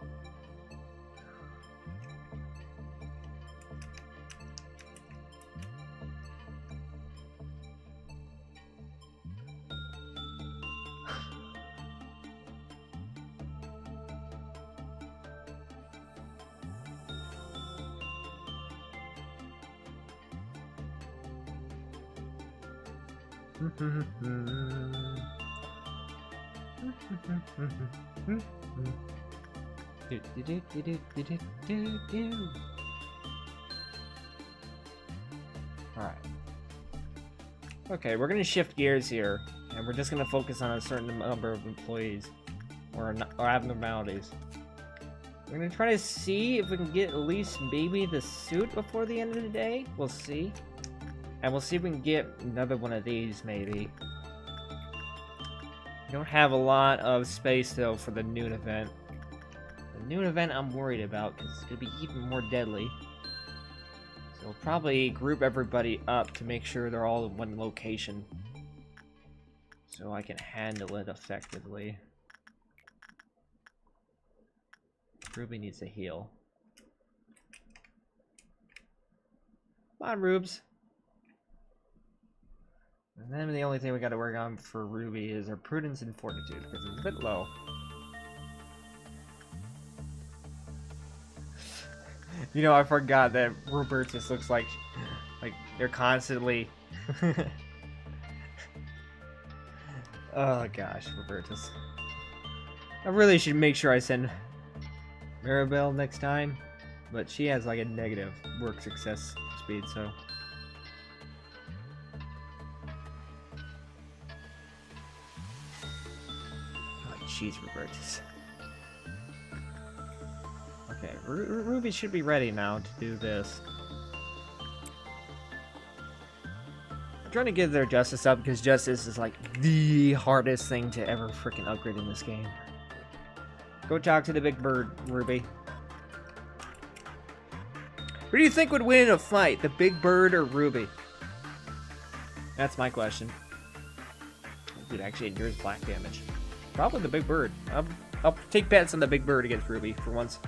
Alright. Okay, we're gonna shift gears here, and we're just gonna focus on a certain number of employees or abnormalities. We're gonna try to see if we can get at least maybe the suit before the end of the day. We'll see. And we'll see if we can get another one of these, maybe. We don't have a lot of space, though, for the noon event. The noon event I'm worried about, because it's going to be even more deadly. So we'll probably group everybody up to make sure they're all in one location. So I can handle it effectively. Ruby needs a heal. Come on, Rubes. And then the only thing we got to work on for Ruby is her prudence and fortitude, because it's a bit low. You know, I forgot that Robertus looks like they're constantly... Oh gosh, Robertus. I really should make sure I send Maribel next time, but she has like a negative work success speed, so... Jeez, Robertus. Okay, Ruby should be ready now to do this. I'm trying to get their Justice up because Justice is like the hardest thing to ever freaking upgrade in this game. Go talk to the Big Bird, Ruby. Who do you think would win in a fight, the Big Bird or Ruby? That's my question. Dude, actually endures black damage. Probably the Big Bird. I'll take bets on the Big Bird against Ruby for once.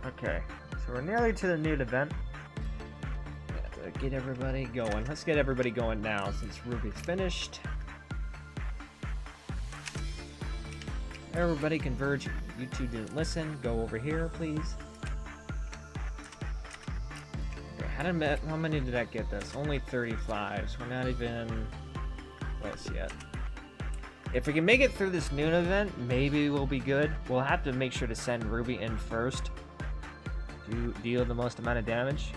Okay, so we're nearly to the noon event. We have to get everybody going. Let's get everybody going now since Ruby's finished. Everybody converge. You two didn't listen. Go over here, please. Okay, how many did that get us? Only 35, so we're not even close yet. If we can make it through this noon event, maybe we'll be good. We'll have to make sure to send Ruby in first to deal the most amount of damage.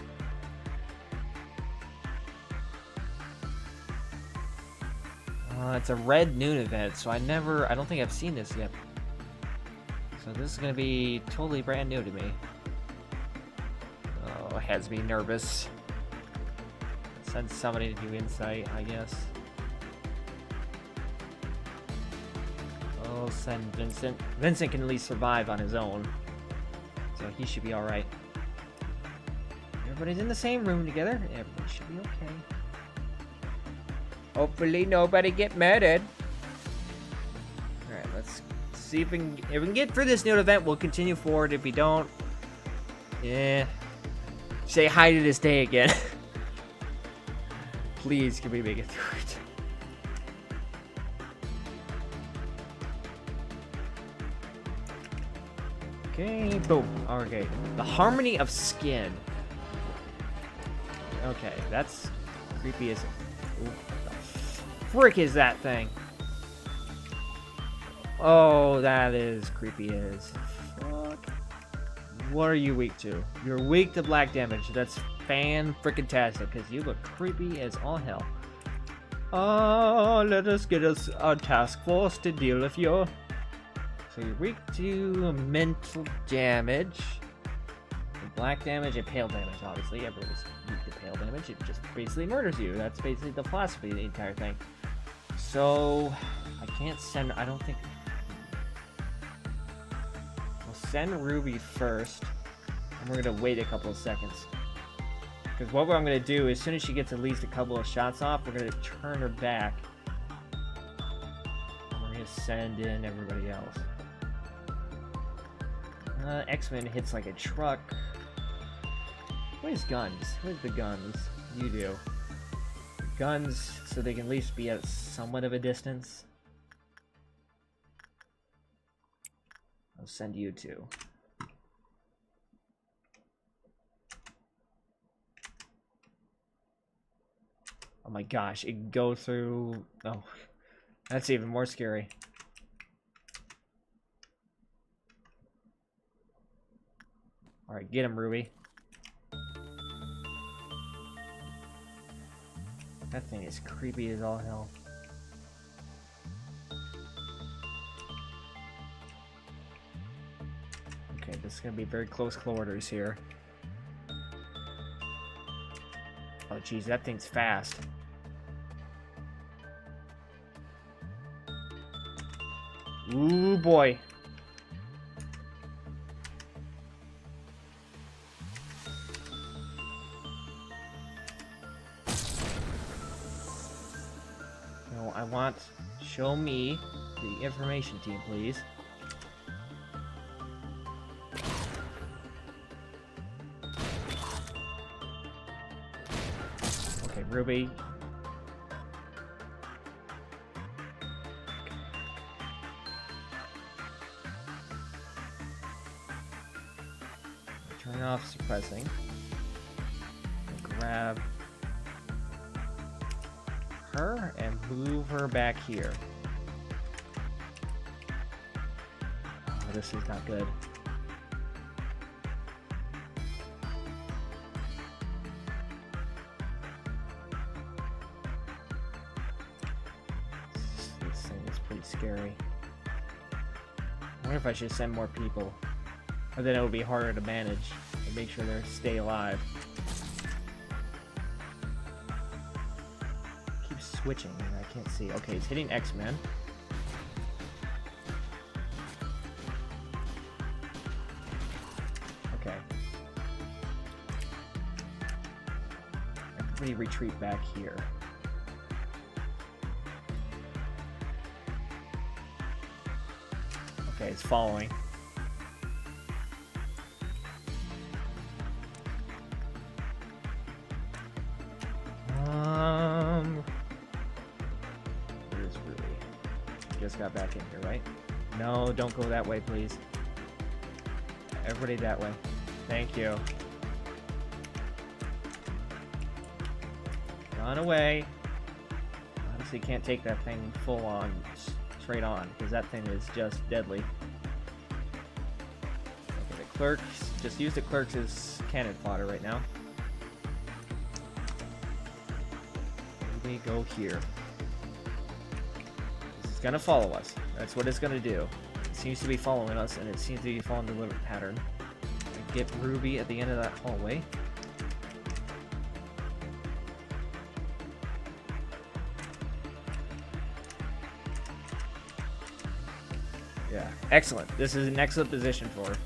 It's a red noon event, so I don't think I've seen this yet. So this is gonna be totally brand new to me. Oh, it has me nervous. Send somebody to do insight, I guess. Oh, send Vincent. Vincent can at least survive on his own, so he should be alright. Everybody's in the same room together. Everybody should be okay. Hopefully nobody get murdered. Alright, let's see if we can get through this new event. We'll continue forward. If we don't, yeah, say hi to this day again. Please, can we make it through it? Okay, boom. Okay, the harmony of skin. Okay, that's creepy as... Ooh, what the frick is that thing? Oh, that is creepy as fuck. What are you weak to? You're weak to black damage. That's fan-frickin-tastic, because you look creepy as all hell. Let us get us a task force to deal with you. So you're weak to mental damage. Black damage and pale damage, obviously. Everybody's weak to pale damage. It just basically murders you. That's basically the philosophy of the entire thing. So, I can't send... I don't think... We'll send Ruby first. And we're going to wait a couple of seconds. Because what I'm going to do, as soon as she gets at least a couple of shots off, we're going to turn her back. And we're going to send in everybody else. X-Men hits like a truck. Where's guns? Where's the guns? You do. Guns, so they can at least be at somewhat of a distance. I'll send you two. Oh my gosh, it can go through... Oh, that's even more scary. Alright, get him, Ruby. That thing is creepy as all hell. Okay, this is gonna be very close quarters here. Oh geez, that thing's fast. Ooh boy. No, I want... Show me the information team, please. Okay, Ruby. Turn off suppressing. Grab her and move her back here. Oh, this is not good. This thing is pretty scary. I wonder if I should send more people. Or then it would be harder to manage and make sure they stay alive. Keeps switching and I can't see. Okay, it's hitting X-Men. Okay. Everybody retreat back here. Okay, it's following. Where's Ruby? Just got back in here, right? No, don't go that way, please. Everybody that way. Thank you. Run away. Honestly, can't take that thing full on, straight on, because that thing is just deadly. Okay, the clerks, just use the clerks as cannon fodder right now. We go here. gonna follow us. That's what it's gonna do. It seems to be following us, and it seems to be following the deliberate pattern. Get Ruby at the end of that hallway. Yeah, excellent. This is an excellent position for her.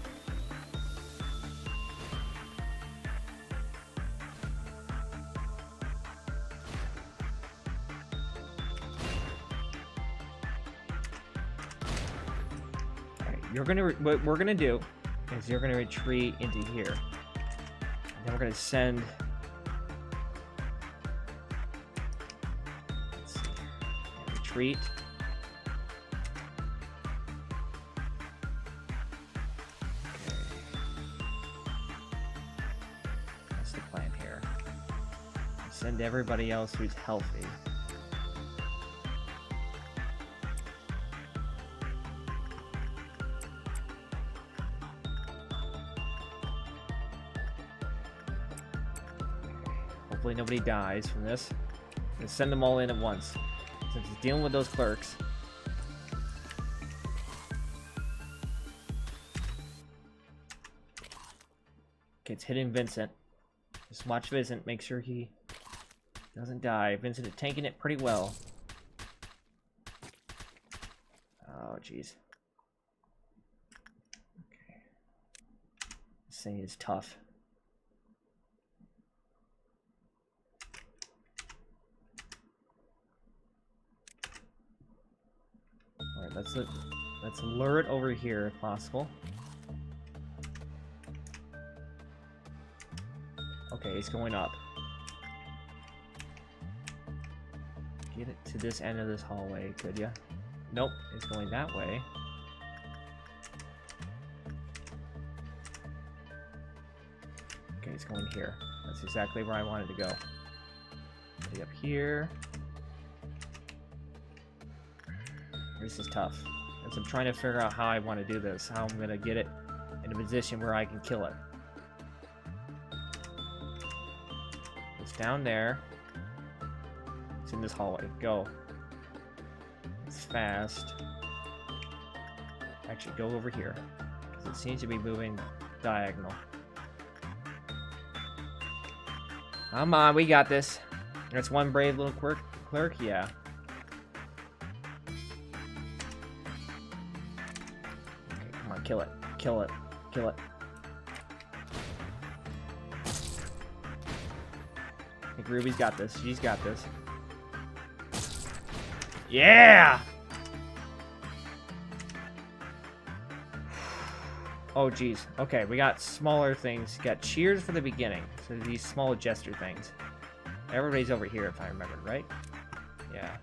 What we're gonna do is you're gonna retreat into here, and then we're gonna send. Let's see, retreat. Okay. That's the plan here. Send everybody else who's healthy. Hopefully nobody dies from this. Let's send them all in at once. Since it's dealing with those clerks. Okay, it's hitting Vincent. Just watch Vincent. Make sure he doesn't die. Vincent is tanking it pretty well. Oh, jeez. Okay. This thing is tough. Alright, let's lure it over here if possible. Okay, it's going up. Get it to this end of this hallway, could ya? Nope, it's going that way. Okay, it's going here. That's exactly where I wanted to go. Get up here. This is tough. As I'm trying to figure out how I want to do this, how I'm going to get it in a position where I can kill it. It's down there. It's in this hallway. Go. It's fast. Actually, go over here. Because it seems to be moving diagonal. Come on, we got this. There's one brave little clerk. Yeah. Kill it. Kill it. Kill it. I think Ruby's got this. She's got this. Yeah! Oh, geez. Okay, we got smaller things. Got cheers for the beginning. So these small gesture things. Everybody's over here, if I remember, right? Yeah.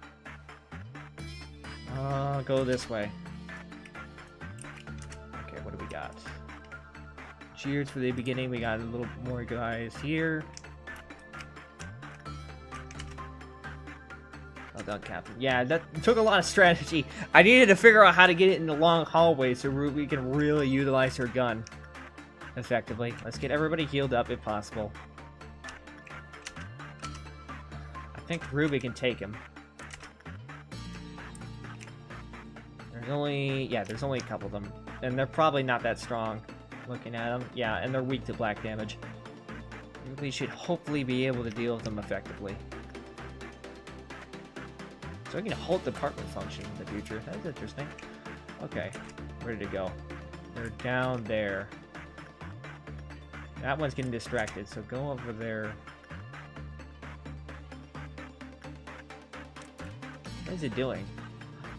Go this way. What do we got? Cheers for the beginning. We got a little more guys here. Well done, Captain. Yeah, that took a lot of strategy. I needed to figure out how to get it in the long hallway so we can really utilize her gun effectively. Let's get everybody healed up if possible. I think Ruby can take him. There's only a couple of them. And they're probably not that strong, looking at them. Yeah, and they're weak to black damage. We should hopefully be able to deal with them effectively. So I can halt the department function in the future. That's interesting. Okay, ready to go. They're down there. That one's getting distracted, so go over there. What is it doing?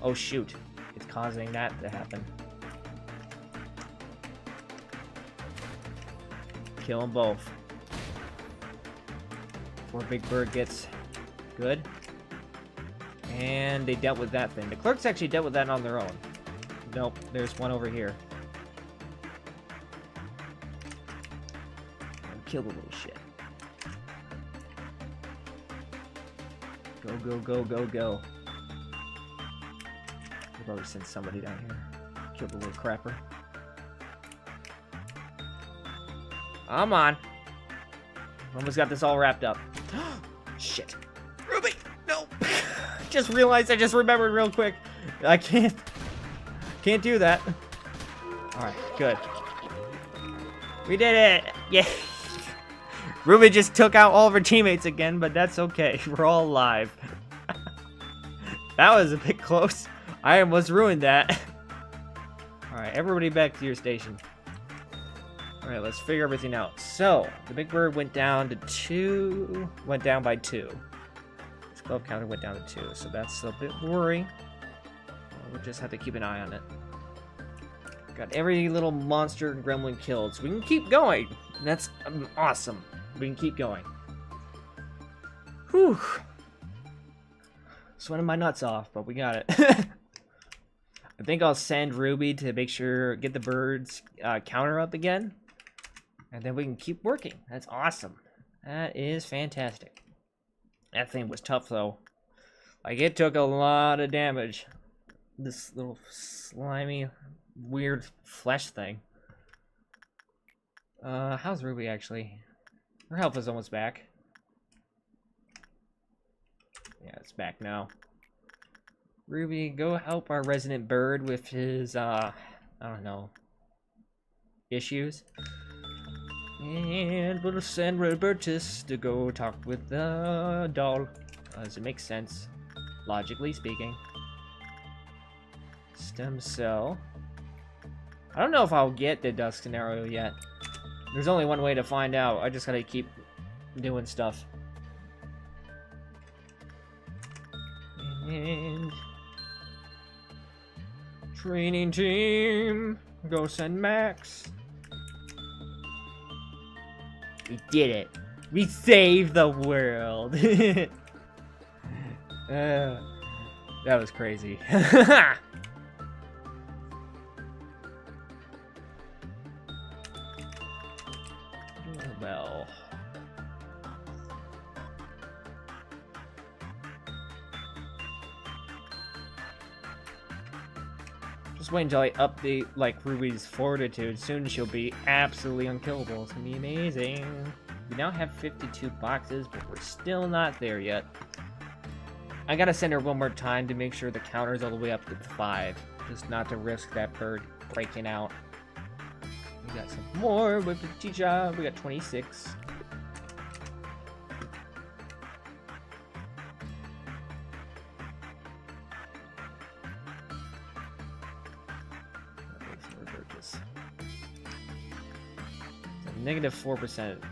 Oh shoot, it's causing that to happen. Kill them both. Before Big Bird gets good. And they dealt with that thing. The clerks actually dealt with that on their own. Nope, there's one over here. Kill the little shit. Go, go, go, go, go. I'll probably send somebody down here. Kill the little crapper. Come on. Almost got this all wrapped up. Shit. Ruby! No! Just realized, I just remembered real quick. I can't do that. Alright, good. We did it! Yeah! Ruby just took out all of her teammates again, but that's okay. We're all alive. That was a bit close. I almost ruined that. Alright, everybody back to your station. Alright, let's figure everything out. So, the big bird went down to 2. Went down by 2. This glove counter went down to 2, so that's a bit worrying. We'll just have to keep an eye on it. Got every little monster and gremlin killed, so we can keep going. That's awesome. We can keep going. Whew. Sweating my nuts off, but we got it. I think I'll send Ruby to make sure, get the birds counter up again. And then we can keep working. That's awesome. That is fantastic. That thing was tough, though. Like, it took a lot of damage. This little slimy, weird flesh thing. How's Ruby, actually? Her health is almost back. Yeah, it's back now. Ruby, go help our resident bird with his, I don't know, issues. And we'll send Robertus to go talk with the doll. Does it make sense, logically speaking? Stem cell. I don't know if I'll get the dusk scenario yet. There's only one way to find out. I just gotta keep doing stuff. And training team, go send Max. We did it. We saved the world. That was crazy. Well. Just wait until I update, like, Ruby's fortitude. Soon she'll be absolutely unkillable. It's gonna be amazing. We now have 52 boxes, but we're still not there yet. I gotta send her one more time to make sure the counter's all the way up to 5. Just not to risk that bird breaking out. We got some more with the teacher. We got 26. Negative 4%.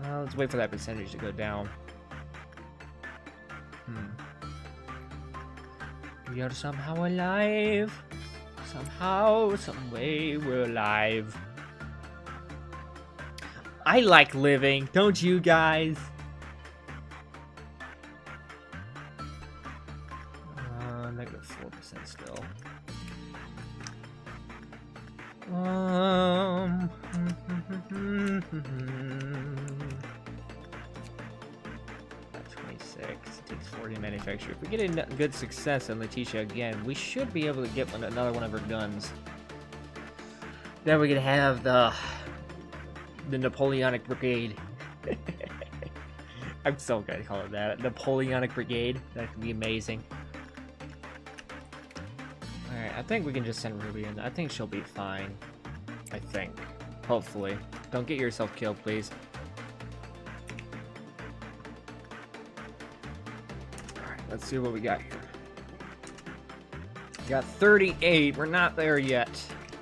Let's wait for that percentage to go down. We are somehow alive. Somehow, some way, we're alive. I like living, don't you guys? Negative 4% still. That's 26. It takes 40 to manufacture. If we get a good success on Letitia again, we should be able to get another one of her guns. Then we can have the Napoleonic Brigade. I'm so gonna call it that. Napoleonic Brigade. That could be amazing. Alright, I think we can just send Ruby in. I think she'll be fine. I think. Hopefully. Don't get yourself killed, please. Alright, let's see what we got here. We got 38. We're not there yet.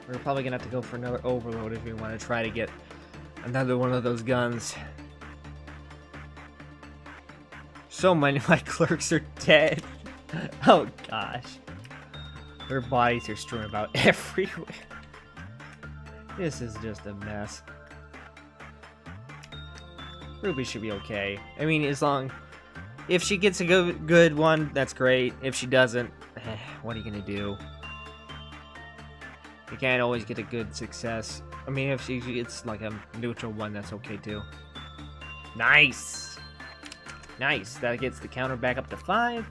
We're probably gonna have to go for another overload if we want to try to get another one of those guns. So many of my clerks are dead. Oh gosh. Their bodies are strewn about everywhere. This is just a mess. Ruby should be okay. I mean, if she gets a good one, that's great. If she doesn't, what are you gonna do? You can't always get a good success. I mean, if she gets like a neutral one, that's okay too. Nice! Nice, that gets the counter back up to 5.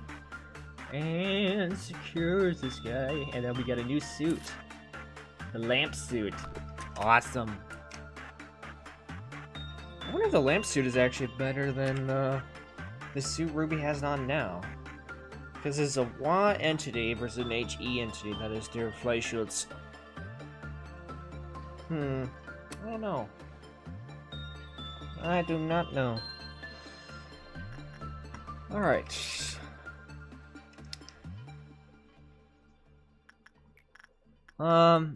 And secures this guy. And then we got a new suit. The lamp suit. Awesome. I wonder if the lamp suit is actually better than the suit Ruby has on now. Because it's a Y entity versus an HE entity, that is their Fleischschutz. I don't know. I do not know. Alright.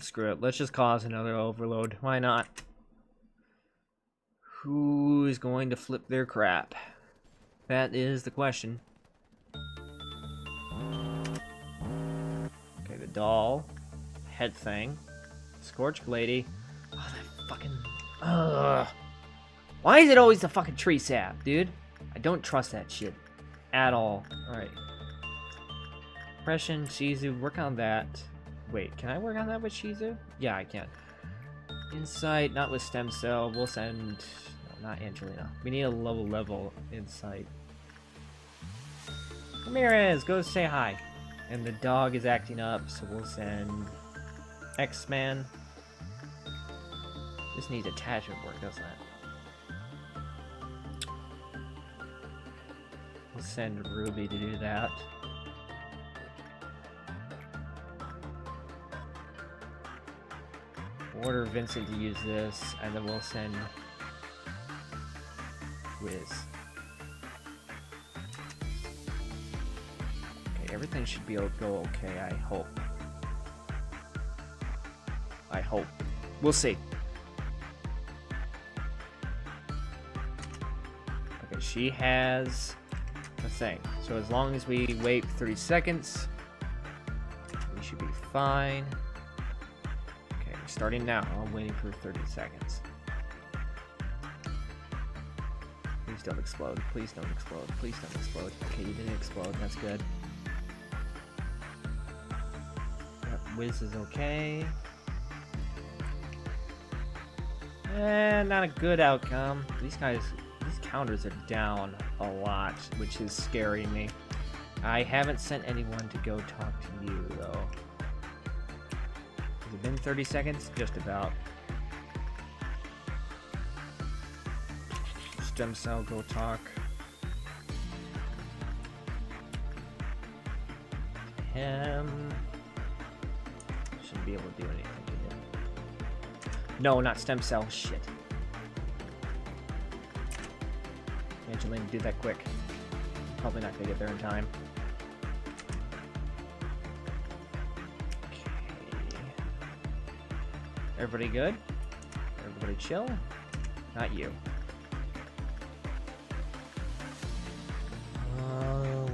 Screw it. Let's just cause another overload. Why not? Who is going to flip their crap? That is the question. Okay, the doll. Head thing. Scorched lady. Oh, that fucking... Ugh. Why is it always the fucking tree sap, dude? I don't trust that shit. At all. Alright. Depression, Shizu, work on that. Wait, can I work on that with Shizu? Yeah, I can. Insight, not with stem cell. We'll send... No, not Angelina. We need a level insight. Ramirez, go say hi. And the dog is acting up, so we'll send... X-Man. This needs attachment work, doesn't it? We'll send Ruby to do that. Order Vincent to use this, and then we'll send Wiz. Okay, everything should be go okay, I hope. I hope. We'll see. Okay, she has a thing. So as long as we wait 30 seconds, we should be fine. Okay, we're starting now. I'm waiting for 30 seconds. Please don't explode. Please don't explode. Please don't explode. Okay, you didn't explode. That's good. Yep, Wiz is okay. Not a good outcome. These counters are down a lot, which is scaring me. I haven't sent anyone to go talk to you, though. Has it been 30 seconds? Just about. Stem cell, go talk. Him. Shouldn't be able to do anything. No, not stem cell. Shit. Angelina, do that quick. Probably not gonna get there in time. Okay. Everybody good? Everybody chill? Not you.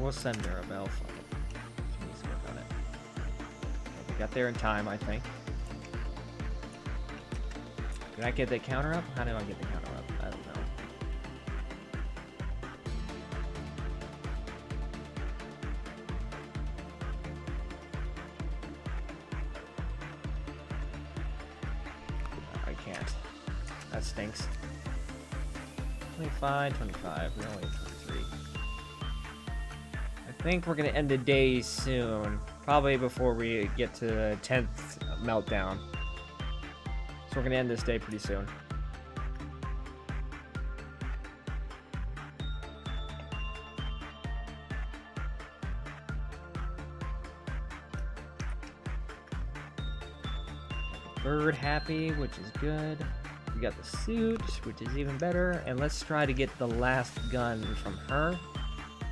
We'll send her a bell. Fuck it. She needs to work on it. Okay, we got there in time, I think. Did I get the counter up? How do I get the counter up? I don't know. I can't. That stinks. 25, 25. We're only 23. I think we're gonna end the day soon. Probably before we get to the 10th meltdown. So we're gonna end this day pretty soon. Bird happy, which is good. We got the suit, which is even better. And let's try to get the last gun from her.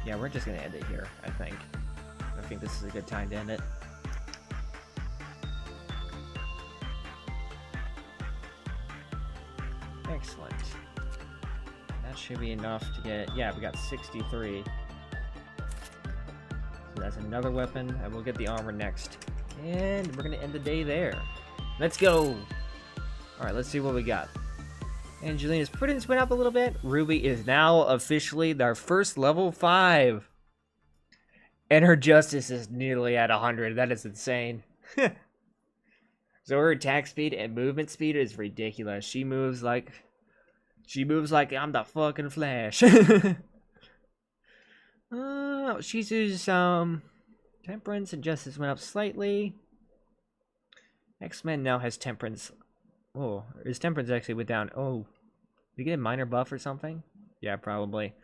Yeah, we're just gonna end it here, I think. I think this is a good time to end it. Excellent. That should be enough to get... Yeah, we got 63. So that's another weapon, and we'll get the armor next. And we're gonna end the day there. Let's go! Alright, let's see what we got. Angelina's prudence went up a little bit. Ruby is now officially our first level 5. And her justice is nearly at 100. That is insane. So her attack speed and movement speed is ridiculous. She moves like I'm the fucking Flash. She's temperance and justice went up slightly. X-Men now has temperance. Oh, his temperance actually went down. Oh, did he get a minor buff or something? Yeah, probably.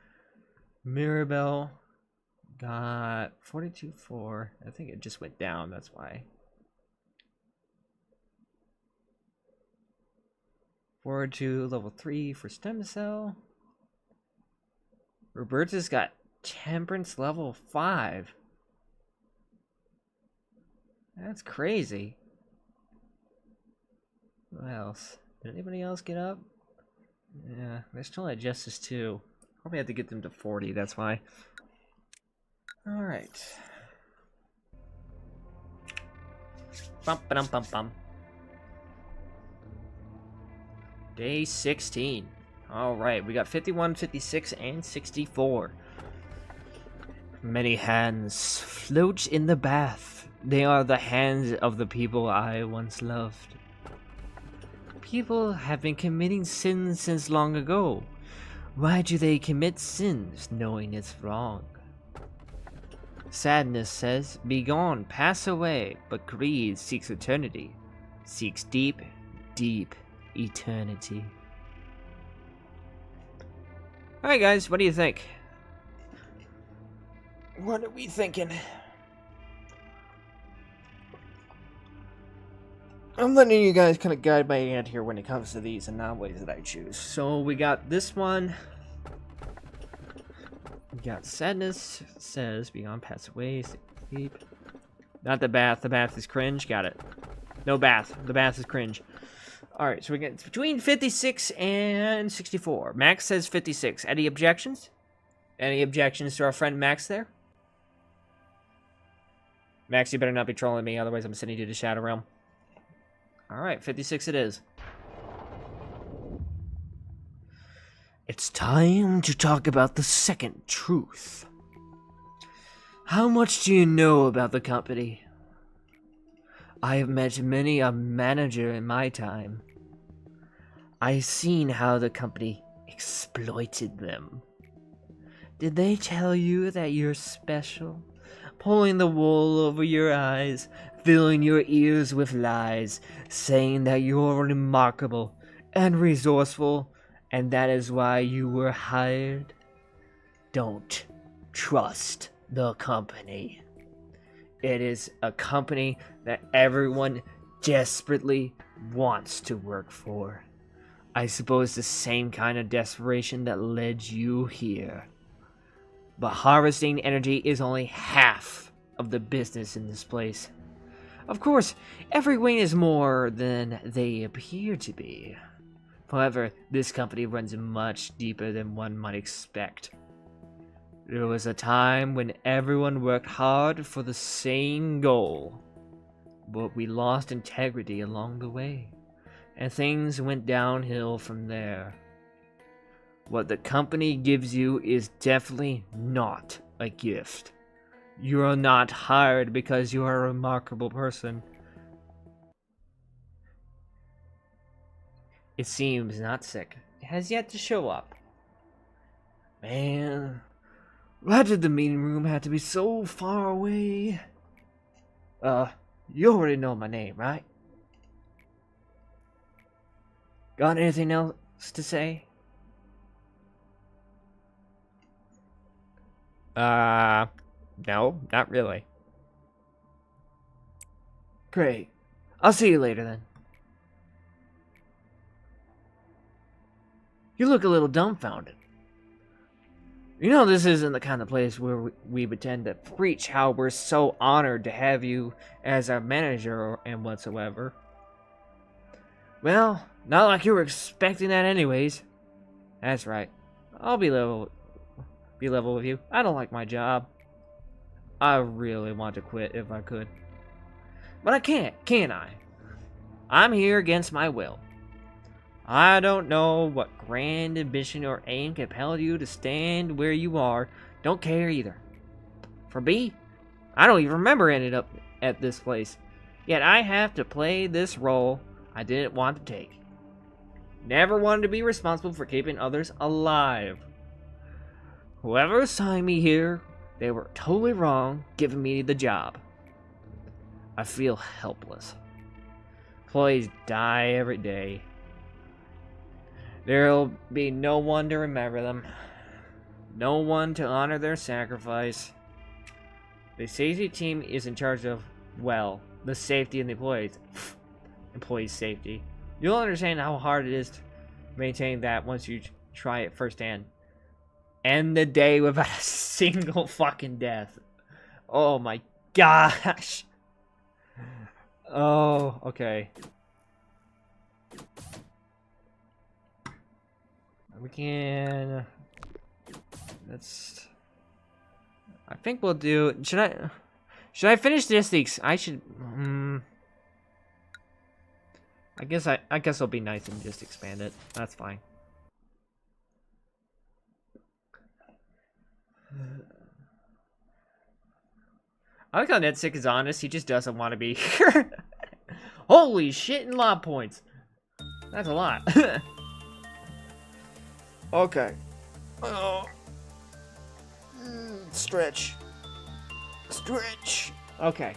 Mirabelle, Got 42.4. I think it just went down, that's why. 4 to level 3 for stem cell. Roberta's got temperance level 5. That's crazy. What else? Did anybody else get up? Yeah, they're still at Justice 2. Probably have to get them to 40, that's why. Alright. Bum ba bum bum. Day 16. Alright, we got 51, 56, and 64. Many hands float in the bath. They are the hands of the people I once loved. People have been committing sins since long ago. Why do they commit sins knowing it's wrong? Sadness says, "Be gone, pass away," but greed seeks eternity, seeks deep, deep eternity. Alright guys, what do you think? What are we thinking? I'm letting you guys kind of guide my hand here when it comes to these anomalies that I choose. So we got this one. We got sadness says beyond pass away. Sleep. Not the bath. The bath is cringe. Got it. No bath. The bath is cringe. Alright, so we get between 56 and 64. Max says 56. Any objections? Any objections to our friend Max there? Max, you better not be trolling me, otherwise I'm sending you to Shadow Realm. Alright, 56 it is. It's time to talk about the second truth. How much do you know about the company? I have met many a manager in my time. I've seen how the company exploited them. Did they tell you that you're special? Pulling the wool over your eyes, filling your ears with lies, saying that you're remarkable and resourceful, and that is why you were hired? Don't trust the company. It is a company that everyone desperately wants to work for. I suppose the same kind of desperation that led you here. But harvesting energy is only half of the business in this place. Of course, every wing is more than they appear to be. However, this company runs much deeper than one might expect. There was a time when everyone worked hard for the same goal, but we lost integrity along the way, and things went downhill from there. What the company gives you is definitely not a gift. You are not hired because you are a remarkable person. It seems not sick. It has yet to show up. Man, why did the meeting room have to be so far away? You already know my name, right? Got anything else to say? No, not really. Great. I'll see you later then. You look a little dumbfounded. You know this isn't the kind of place where we pretend to preach how we're so honored to have you as our manager and whatsoever. Well, not like you were expecting that anyways. That's right. I'll be level with you. I don't like my job. I really want to quit if I could. But I can't, can I? I'm here against my will. I don't know what grand ambition or aim compelled you to stand where you are. Don't care either. For me, I don't even remember ending up at this place. Yet I have to play this role I didn't want to take. Never wanted to be responsible for keeping others alive. Whoever assigned me here, they were totally wrong giving me the job. I feel helpless. Employees die every day. There'll be no one to remember them. No one to honor their sacrifice. The safety team is in charge of, well, the safety of the employees. Employees' safety. You'll understand how hard it is to maintain that once you try it firsthand. End the day without a single fucking death. Oh my gosh. Oh, okay. We can... Let's... I think we'll do... Should I finish this? I should... I guess it'll be nice and just expand it. That's fine. I like how Netsick is honest. He just doesn't want to be here. Holy shit in lot points. That's a lot. Okay. Oh. Stretch. Stretch. Okay.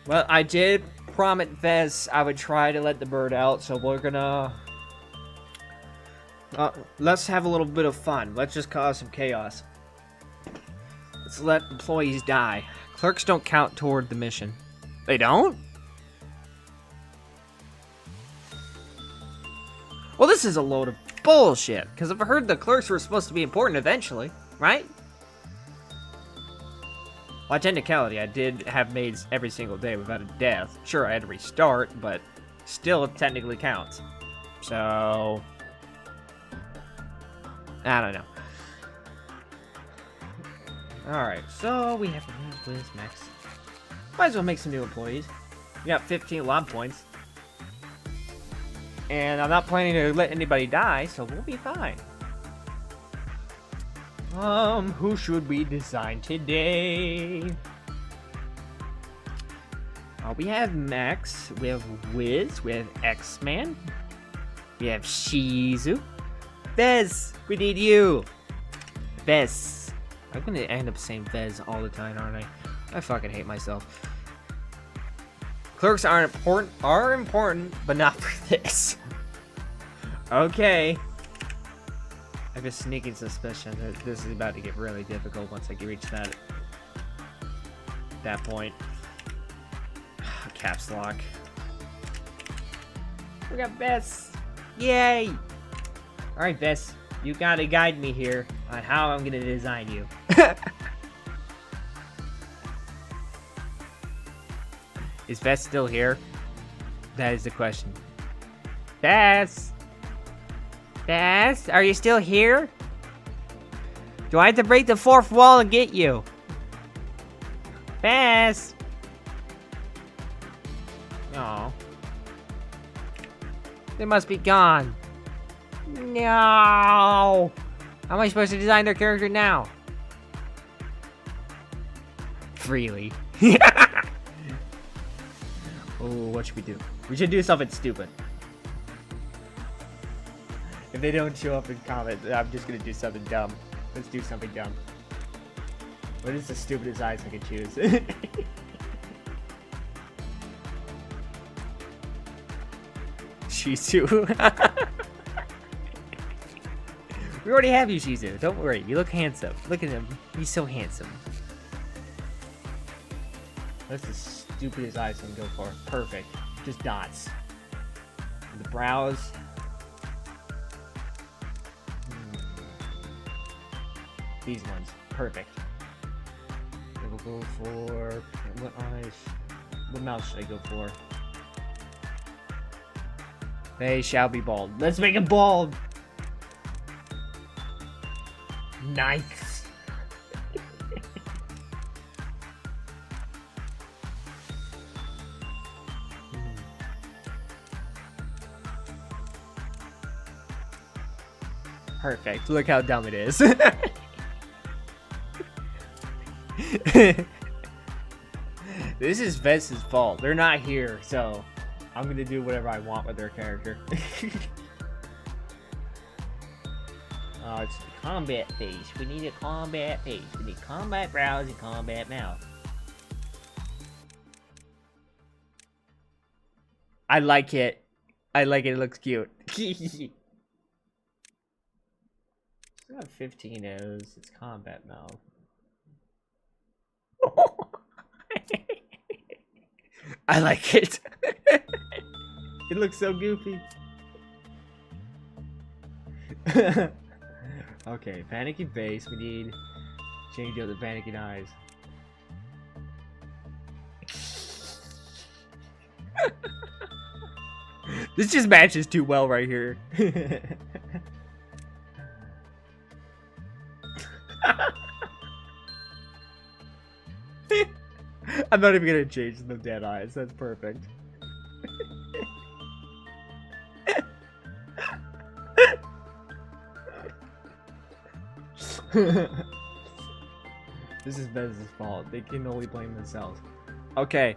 Well, I did promise Vez I would try to let the bird out, so we're gonna... let's have a little bit of fun. Let's just cause some chaos. Let's let employees die. Clerks don't count toward the mission. They don't? Well, this is a load of bullshit, because I've heard the clerks were supposed to be important eventually, right? By technicality, I did have maids every single day without a death. Sure, I had to restart, but still it technically counts. So... I don't know. Alright, so we have to use Max. Might as well make some new employees. We got 15 lot points. And I'm not planning to let anybody die, so we'll be fine. Who should we design today? We have Max, we have Wiz, we have X-Man, we have Shizu. Vez, we need you. Vez. I'm gonna end up saying Vez all the time, aren't I? I fucking hate myself. Clerks are important, but not for this. Okay. I have a sneaking suspicion that this is about to get really difficult once I reach that point. Caps lock. We got Vez. Yay! Alright, Vez. You gotta guide me here on how I'm gonna design you. Is Vez still here? That is the question. Vez! Vez, are you still here? Do I have to break the fourth wall and get you? Vez! Oh. They must be gone. No! How am I supposed to design their character now? Freely. Oh, what should we do? We should do something stupid. If they don't show up in comments, I'm just gonna do something dumb. Let's do something dumb. What is the stupidest eyes I can choose? Shizu. We already have you, Shizu. Don't worry. You look handsome. Look at him. He's so handsome. That's the stupidest eyes I can go for. Perfect. Just dots. And the brows. These ones. Perfect. We'll go for... What eyes? What mouth should I go for? They shall be bald. Let's make him bald! Nice! Perfect. Look how dumb it is. This is Vez's fault. They're not here, so I'm gonna do whatever I want with their character. Oh, it's the combat face. We need a combat face. We need combat brows and combat mouth. I like it. I like it. It looks cute. It's got 15 O's. It's combat mouth. I like it. It looks so goofy. Okay, panicky face. We need change out the panicking eyes. This just matches too well right here. I'm not even gonna change the dead eyes. That's perfect. This is Vez's fault. They can only blame themselves. Okay.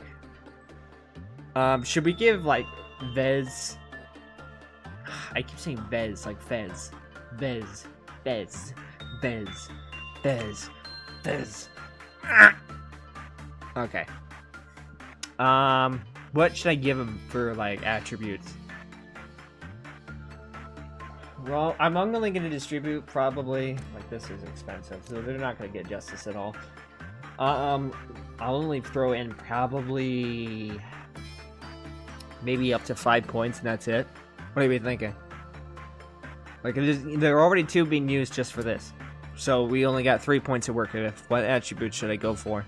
Should we give like Vez? I keep saying Vez, like Fez. Vez, Vez, Vez, Vez, Vez. Okay. What should I give him for like attributes? Well, I'm only going to distribute probably, like this is expensive, so they're not going to get justice at all. I'll only throw in probably maybe up to 5 points and that's it. What are you thinking? Like, there are already 2 being used just for this. So we only got 3 points to work with. What attributes should I go for?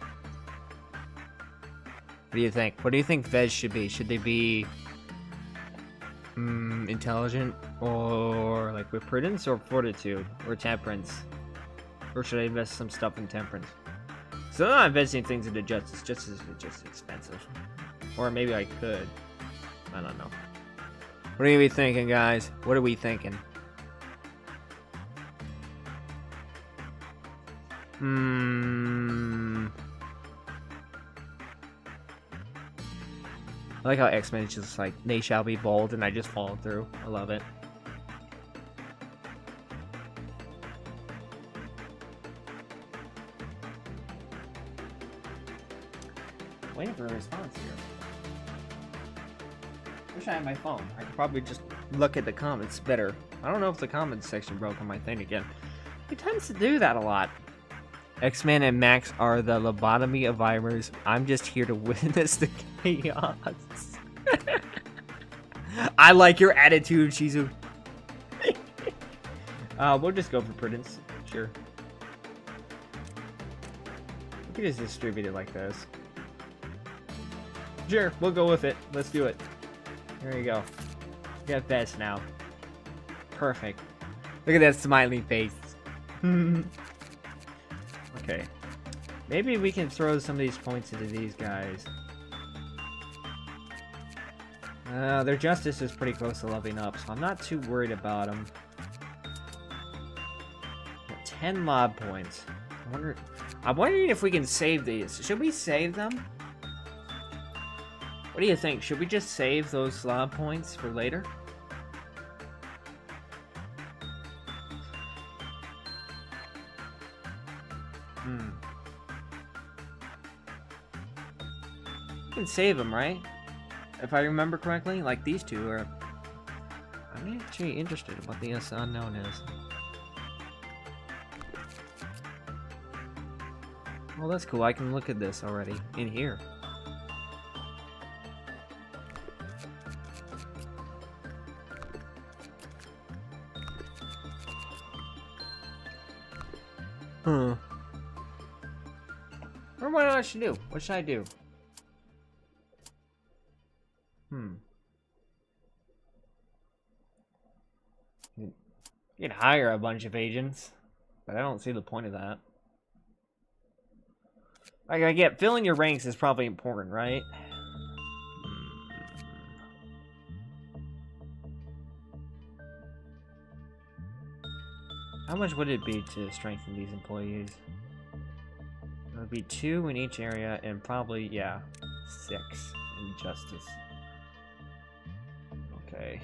What do you think? What do you think Vez should be? Should they be intelligent, or like with prudence, or fortitude, or temperance? Or should I invest some stuff in temperance? So I'm not investing things into justice. Justice is just expensive. Or maybe I could. I don't know. What are we thinking, guys? What are we thinking? I like how X-Men is just like, they shall be bold, and I just follow through. I love it. Waiting for a response here. Wish I had my phone. I could probably just look at the comments better. I don't know if the comments section broke on my thing again. It tends to do that a lot. X-Men and Max are the lobotomy survivors. I'm just here to witness the chaos. I like your attitude, Shizu. We'll just go for prudence. Sure. We can just distribute it like this. Sure, we'll go with it. Let's do it. There you go. We got best now. Perfect. Look at that smiling face. Okay. Maybe we can throw some of these points into these guys. Their justice is pretty close to leveling up, so I'm not too worried about them. Got 10 mob points. I'm wondering if we can save these. Should we save them? What do you think? Should we just save those slob points for later? You can save them, right? If I remember correctly, like these two are... I'm actually interested in what the unknown is. Well, that's cool. I can look at this already in here. Or what I should do? What should I do? You can hire a bunch of agents, but I don't see the point of that. Like, I get filling your ranks is probably important, right? How much would it be to strengthen these employees? It would be 2 in each area, and probably, yeah, 6 in justice. Okay.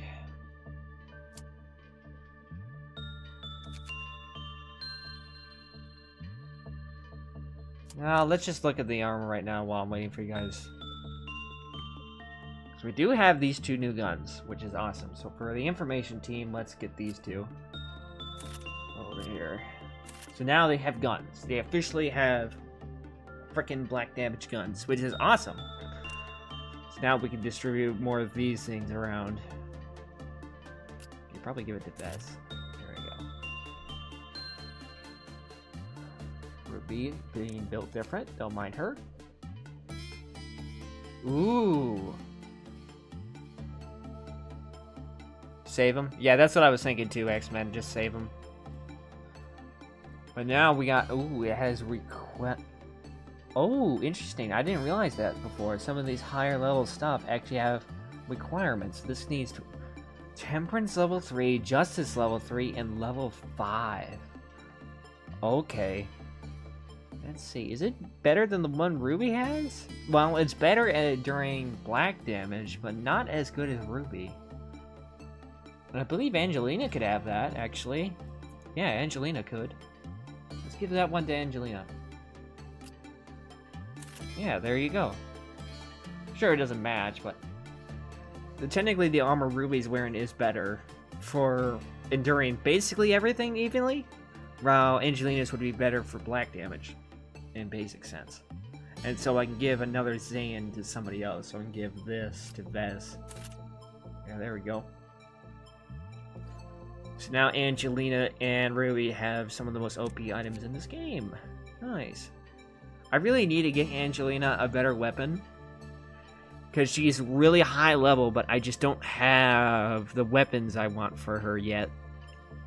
Now, let's just look at the armor right now while I'm waiting for you guys. So we do have these 2 new guns, which is awesome. So for the information team, let's get these 2 over here. So now they have guns. They officially have frickin' black damage guns, which is awesome. So Now we can distribute more of these things around. You probably give it to Bess. There we go. Ruby being built different. Don't mind her. Ooh. Save him? Yeah, that's what I was thinking too, X-Men. Just save him. But now we got... Ooh, it has request... Oh, interesting. I didn't realize that before. Some of these higher level stuff actually have requirements. This needs Temperance level 3, Justice level 3, and level 5. Okay. Let's see. Is it better than the one Ruby has? Well, it's better at during black damage, but not as good as Ruby. And I believe Angelina could have that, actually. Yeah, Angelina could. Let's give that one to Angelina. Yeah, there you go. Sure, it doesn't match, but... Technically, the armor Ruby's wearing is better for enduring basically everything evenly, while Angelina's would be better for black damage, in basic sense. And so I can give another Zayn to somebody else, so I can give this to Vez. Yeah, there we go. So now Angelina and Ruby have some of the most OP items in this game. Nice. I really need to get Angelina a better weapon, because she's really high level, but I just don't have the weapons I want for her yet.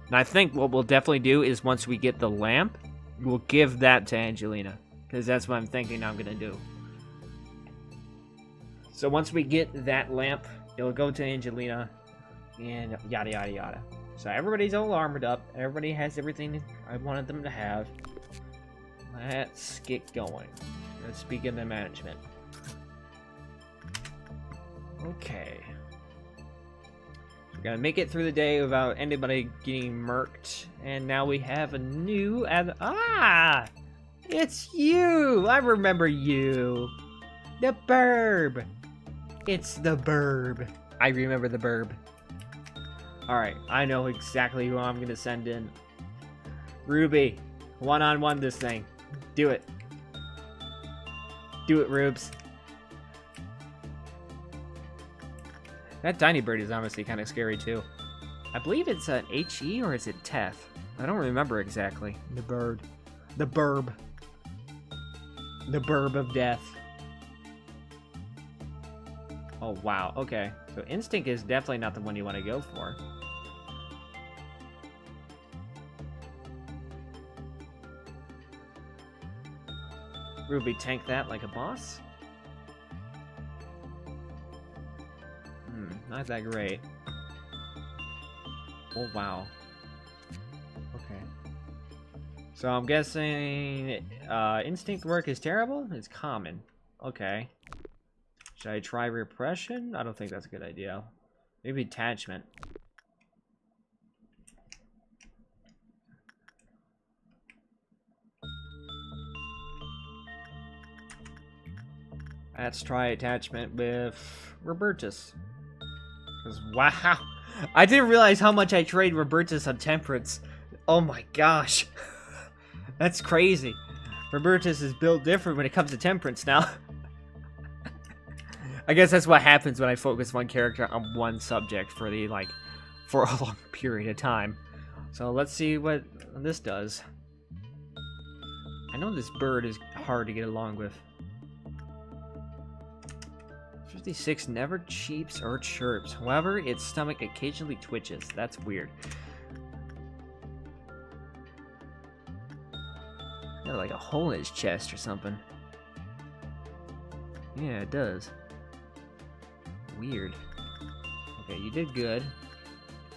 And I think what we'll definitely do is once we get the lamp, we'll give that to Angelina, because that's what I'm thinking I'm going to do. So once we get that lamp, it'll go to Angelina, and yada yada yada. So everybody's all armored up. Everybody has everything I wanted them to have. Let's get going. Let's begin the management. Okay. We're gonna make it through the day without anybody getting murked. And now we have a new... Ah! It's you! I remember you! The Burb! It's the Burb. I remember the Burb. Alright, I know exactly who I'm gonna send in. Ruby, one-on-one this thing. Do it. Do it, Rubes. That tiny bird is honestly kind of scary too. I believe it's an HE or is it Teth? I don't remember exactly. The bird. The Burb. The Burb of Death. Oh wow, okay. So Instinct is definitely not the one you want to go for. Ruby, tank that like a boss? Not that great. Oh wow. Okay. So I'm guessing instinct work is terrible? It's common. Okay. Should I try repression? I don't think that's a good idea. Maybe attachment. Let's try attachment with Robertus. Because, wow. I didn't realize how much I trade Robertus on Temperance. Oh my gosh. That's crazy. Robertus is built different when it comes to Temperance now. I guess that's what happens when I focus one character on one subject for the, like, for a long period of time. So let's see what this does. I know this bird is hard to get along with. 56 never cheeps or chirps. However, its stomach occasionally twitches. That's weird. Got like a hole in its chest or something. Yeah, it does. Weird. Okay, you did good.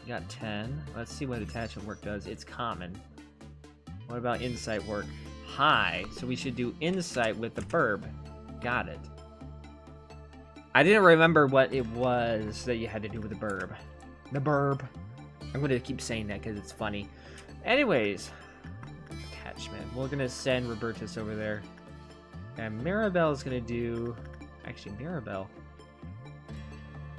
You got 10. Let's see what attachment work does. It's common. What about insight work? High. So we should do insight with the Burb. Got it. I didn't remember what it was that you had to do with the Burb. The Burb. I'm going to keep saying that because it's funny. Anyways. Attachment. We're going to send Robertus over there. And Mirabelle's going to do... Actually, Mirabelle.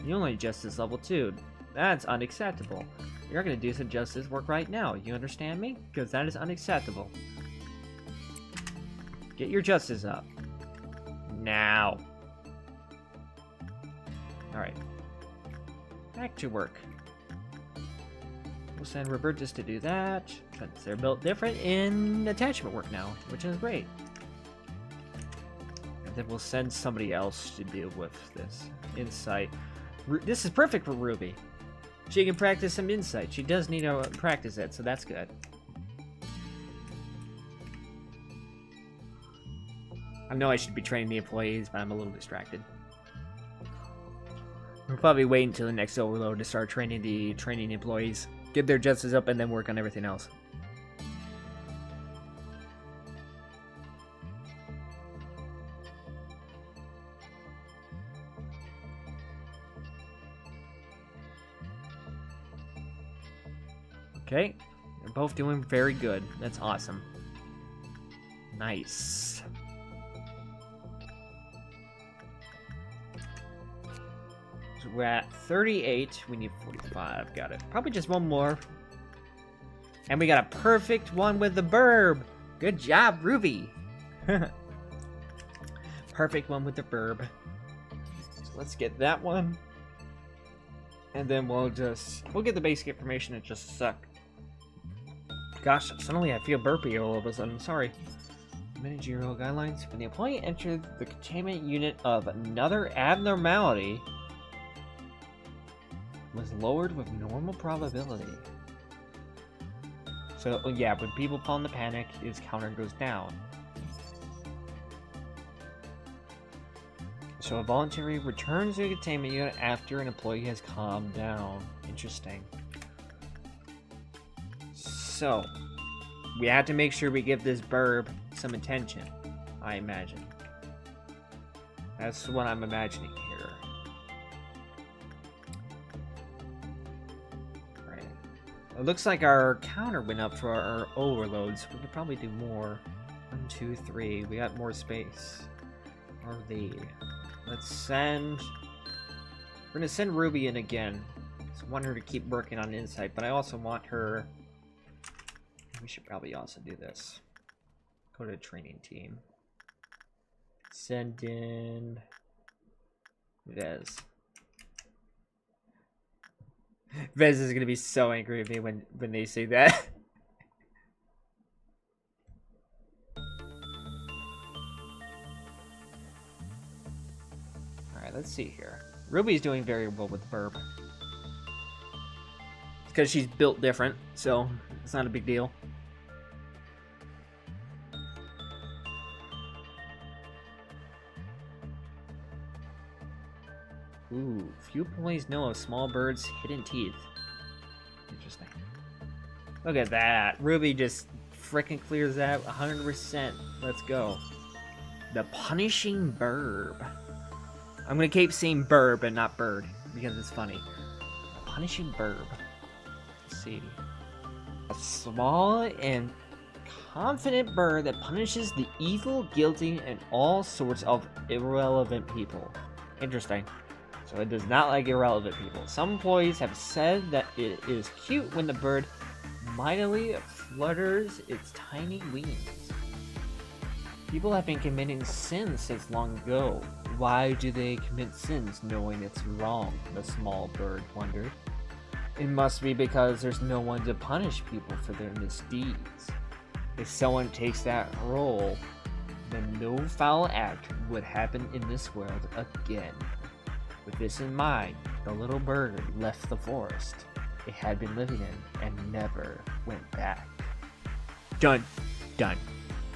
You only Justice level 2. That's unacceptable. You're going to do some Justice work right now. You understand me? Because that is unacceptable. Get your Justice up. Now. Alright. Back to work. We'll send Robertus to do that, since they're built different in attachment work now, which is great. And then we'll send somebody else to deal with this insight. This is perfect for Ruby. She can practice some insight. She does need to practice it, so that's good. I know I should be training the employees, but I'm a little distracted. We'll probably wait until the next overload to start training the employees. Get their justice up and then work on everything else. Okay, they're both doing very good. That's awesome. Nice. So we're at 38. We need 45. Got it. Probably just one more. And we got a perfect one with the burb. Good job, Ruby. Perfect one with the burb. So let's get that one. And then we'll get the basic information in just a sec. Gosh, suddenly I feel burpy all of a sudden. Sorry. Managerial guidelines. When the employee entered the containment unit of another abnormality was lowered with normal probability. So, yeah, when people fall into panic, his counter goes down. So a voluntary returns to the containment unit after an employee has calmed down. Interesting. So, we have to make sure we give this burb some attention, I imagine. That's what I'm imagining here. Right. It looks like our counter went up for our overloads. We could probably do more. 1, 2, 3. We got more space. Or the... Let's send... We're gonna send Ruby in again. I want her to keep working on insight, but I also want her... We should probably also do this. Go to the training team. Send in... Vez. Vez is gonna be so angry at me when they say that. Alright, let's see here. Ruby's doing very well with burp. It's because she's built different, so it's not a big deal. Ooh, few employees know of small birds' hidden teeth. Interesting. Look at that. Ruby just freaking clears that 100%. Let's go. The punishing burb. I'm gonna keep saying burb and not bird because it's funny. The punishing burb. Let's see. A small and confident bird that punishes the evil, guilty, and all sorts of irrelevant people. Interesting. So it does not like irrelevant people. Some employees have said that it is cute when the bird mightily flutters its tiny wings. People have been committing sins since long ago. Why do they commit sins knowing it's wrong? The small bird wondered. It must be because there's no one to punish people for their misdeeds. If someone takes that role, then no foul act would happen in this world again. With this in mind, the little bird left the forest it had been living in and never went back. Dun, dun,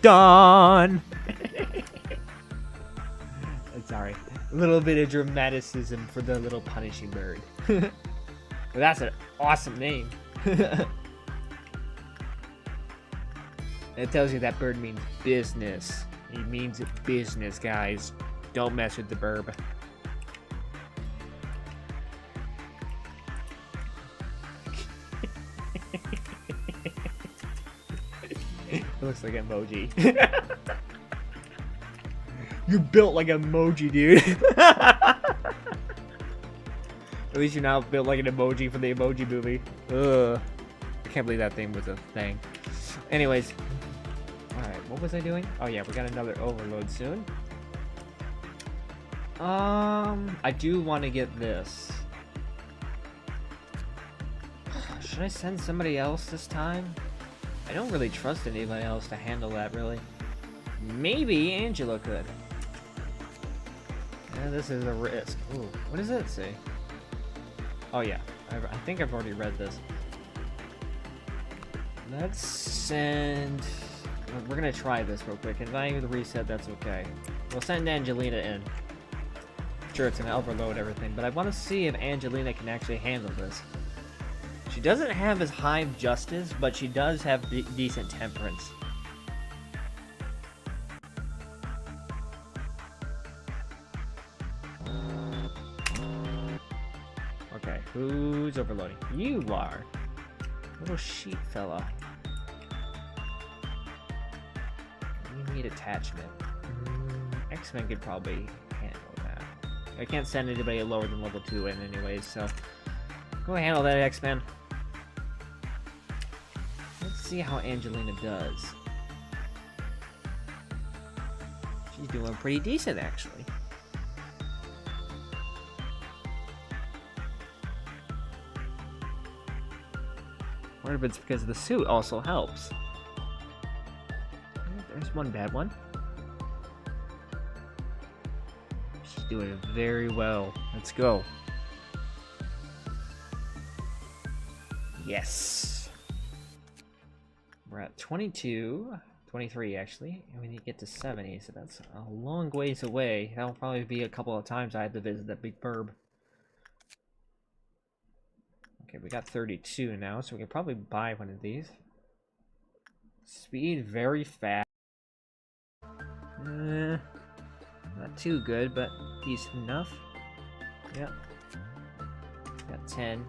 dun! Sorry. A little bit of dramaticism for the little punishing bird. Well, that's an awesome name. It tells you that bird means business. It means business, guys. Don't mess with the burb. It looks like an emoji. You're built like an emoji, dude. At least you're now built like an emoji for the Emoji Movie. Ugh. I can't believe that thing was a thing. Anyways. Alright, what was I doing? Oh yeah, we got another overload soon. I do want to get this. Should I send somebody else this time? I don't really trust anybody else to handle that, really. Maybe Angela could. Yeah, this is a risk. Ooh, what does that say? Oh yeah, I think I've already read this. Let's send... We're gonna try this real quick. If I need to reset, that's okay. We'll send Angelina in. Sure, it's gonna overload everything, but I want to see if Angelina can actually handle this. She doesn't have as high justice, but she does have decent temperance. Okay, who's overloading? You are. Little sheep fella. You need attachment. X-Men could probably handle that. I can't send anybody lower than level 2 in anyways, so go handle that, X-Men. Let's see how Angelina does. She's doing pretty decent, actually. I wonder if it's because the suit also helps. There's one bad one. She's doing very well. Let's go. Yes. We're at 22, 23 actually, and we need to get to 70, so that's a long ways away. That'll probably be a couple of times I have to visit that big burb. Okay, we got 32 now, so we can probably buy one of these. Speed very fast. Not too good, but decent enough. Yep. Got 10.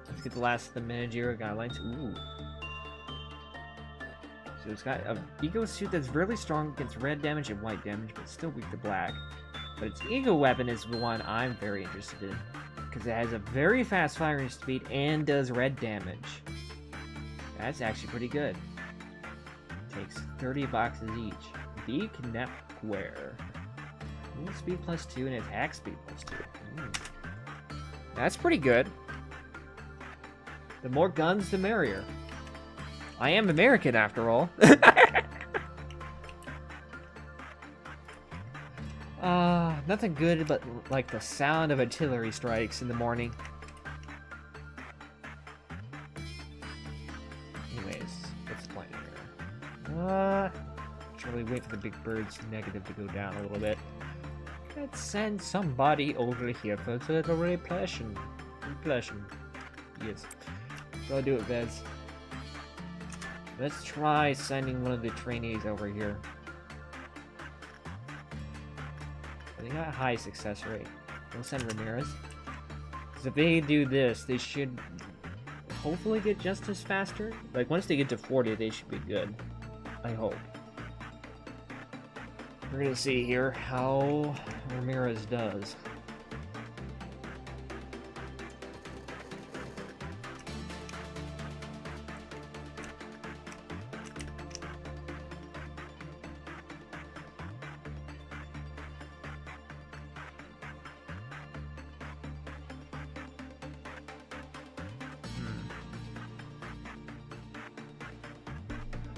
Let's get the last of the managerial guidelines. Ooh. So it's got a ego suit that's really strong against red damage and white damage, but still weak to black. But its ego weapon is the one I'm very interested in, because it has a very fast firing speed and does red damage. That's actually pretty good. Takes 30 boxes each. The Knepware. Speed +2 and attack speed +2. That's pretty good. The more guns, the merrier. I am American, after all. Nothing good but like the sound of artillery strikes in the morning. Anyways, what's the plan here? Should really wait for the big bird's negative to go down a little bit. Let's send somebody over here for the repression. Yes. Go do it, Vez. Let's try sending one of the trainees over here. They got a high success rate. We'll send Ramirez. Because if they do this, they should hopefully get justice faster. Like, once they get to 40, they should be good. I hope. We're gonna see here how Ramirez does.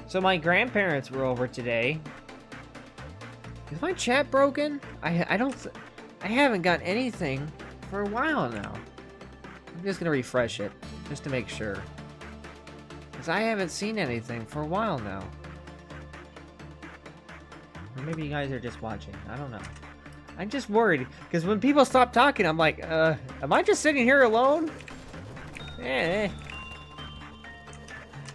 So my grandparents were over today. Is my chat broken? I haven't got anything for a while now. I'm just gonna refresh it just to make sure, because I haven't seen anything for a while now. Or maybe you guys are just watching. I don't know. I'm just worried because when people stop talking, I'm like, am I just sitting here alone? Eh.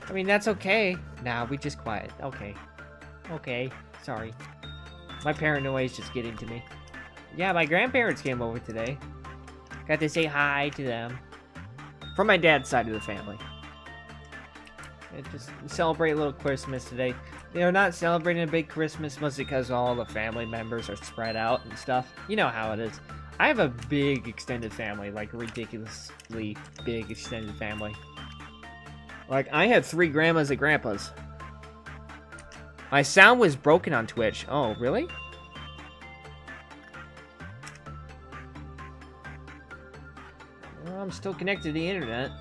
I mean, that's okay. Nah, we just quiet. Okay. Okay. Sorry. My paranoia is just getting to me. Yeah, my grandparents came over today. Got to say hi to them. From my dad's side of the family. And just celebrate a little Christmas today. They're not celebrating a big Christmas mostly because all the family members are spread out and stuff. You know how it is. I have a big extended family, like a ridiculously big extended family. Like, I have 3 grandmas and grandpas. My sound was broken on Twitch. Oh, really? I'm still connected to the internet.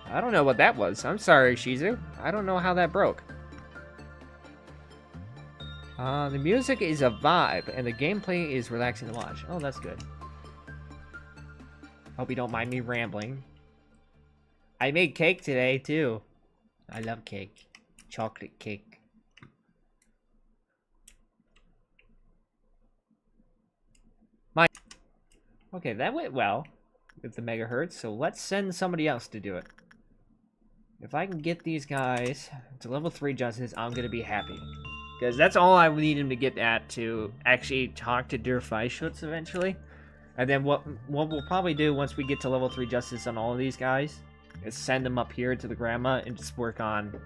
I don't know what that was. I'm sorry, Shizu. I don't know how that broke. The music is a vibe, and the gameplay is relaxing to watch. Oh, that's good. Hope you don't mind me rambling. I made cake today, too. I love cake. Chocolate cake. Okay, that went well with the megahertz, so let's send somebody else to do it. If I can get these guys to level 3 justice, I'm gonna be happy. Because that's all I need him to get at, to actually talk to Der Fleischschutz eventually. And then what we'll probably do once we get to level 3 justice on all of these guys is send them up here to the grandma and just work on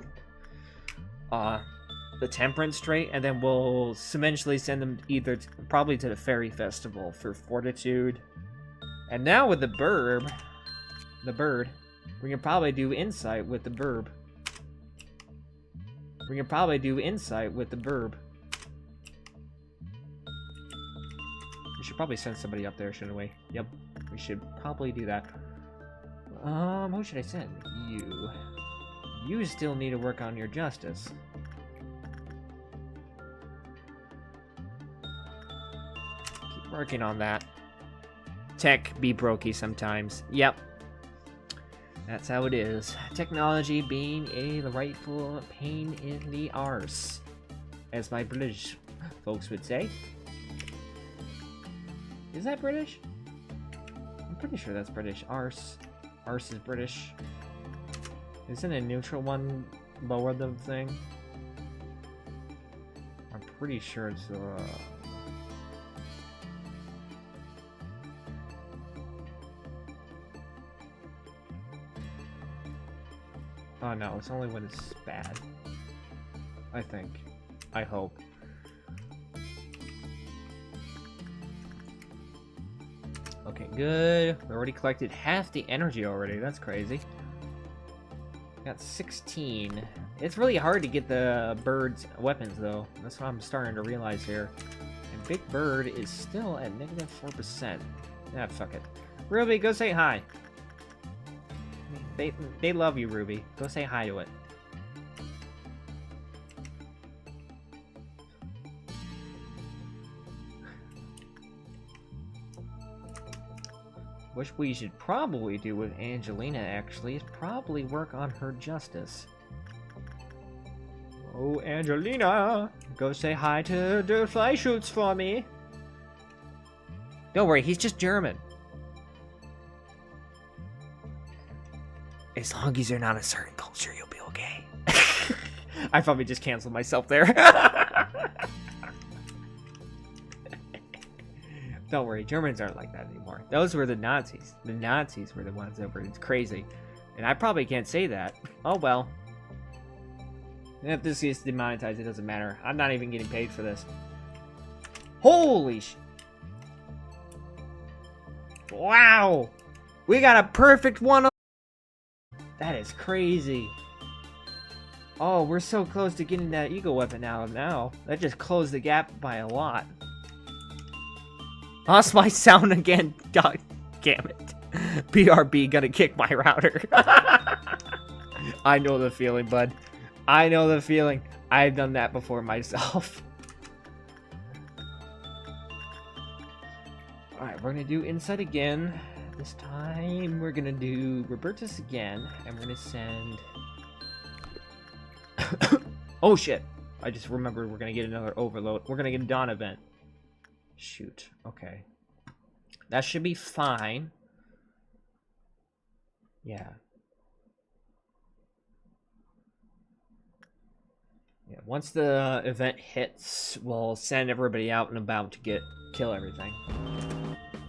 the Temperance Strait, and then we'll eventually send them either probably to the Fairy Festival for Fortitude. And now with the bird, we can probably do Insight with the burb. We should probably send somebody up there, shouldn't we? Yep, we should probably do that. Who should I send? You. You still need to work on your justice. Keep working on that. Tech be brokey sometimes. Yep. That's how it is. Technology being the rightful pain in the arse, as my British folks would say. Is that British? I'm pretty sure that's British. Arse. Arse is British. Isn't a neutral one lower than thing? I'm pretty sure it's oh no, it's only when it's bad. I think. I hope. Okay, good. We already collected half the energy already. That's crazy. Got 16. It's really hard to get the bird's weapons, though. That's what I'm starting to realize here. And Big Bird is still at negative 4%. Ah, fuck it. Ruby, go say hi. They love you, Ruby. Go say hi to it. Which we should probably do with Angelina, actually, is probably work on her justice. Oh, Angelina! Go say hi to Der Fleischschutz for me! Don't worry, he's just German. As long as you're not a certain culture, you'll be okay. I probably just canceled myself there. Don't worry, Germans aren't like that anymore. Those were the Nazis. The Nazis were the ones that were crazy. And I probably can't say that. Oh well. If this gets demonetized, it doesn't matter. I'm not even getting paid for this. Holy sh... Wow! We got a perfect one. That is crazy. Oh, we're so close to getting that eagle weapon out now. That just closed the gap by a lot. Lost my sound again. God damn it. BRB gonna kick my router. I know the feeling, bud. I know the feeling. I've done that before myself. Alright, we're gonna do Insight again. This time we're gonna do Robertus again, and we're gonna send... Oh shit! I just remembered we're gonna get another overload. We're gonna get a Dawn event. Shoot. Okay. That should be fine. Yeah. Yeah. Once the event hits, we'll send everybody out and about to kill everything.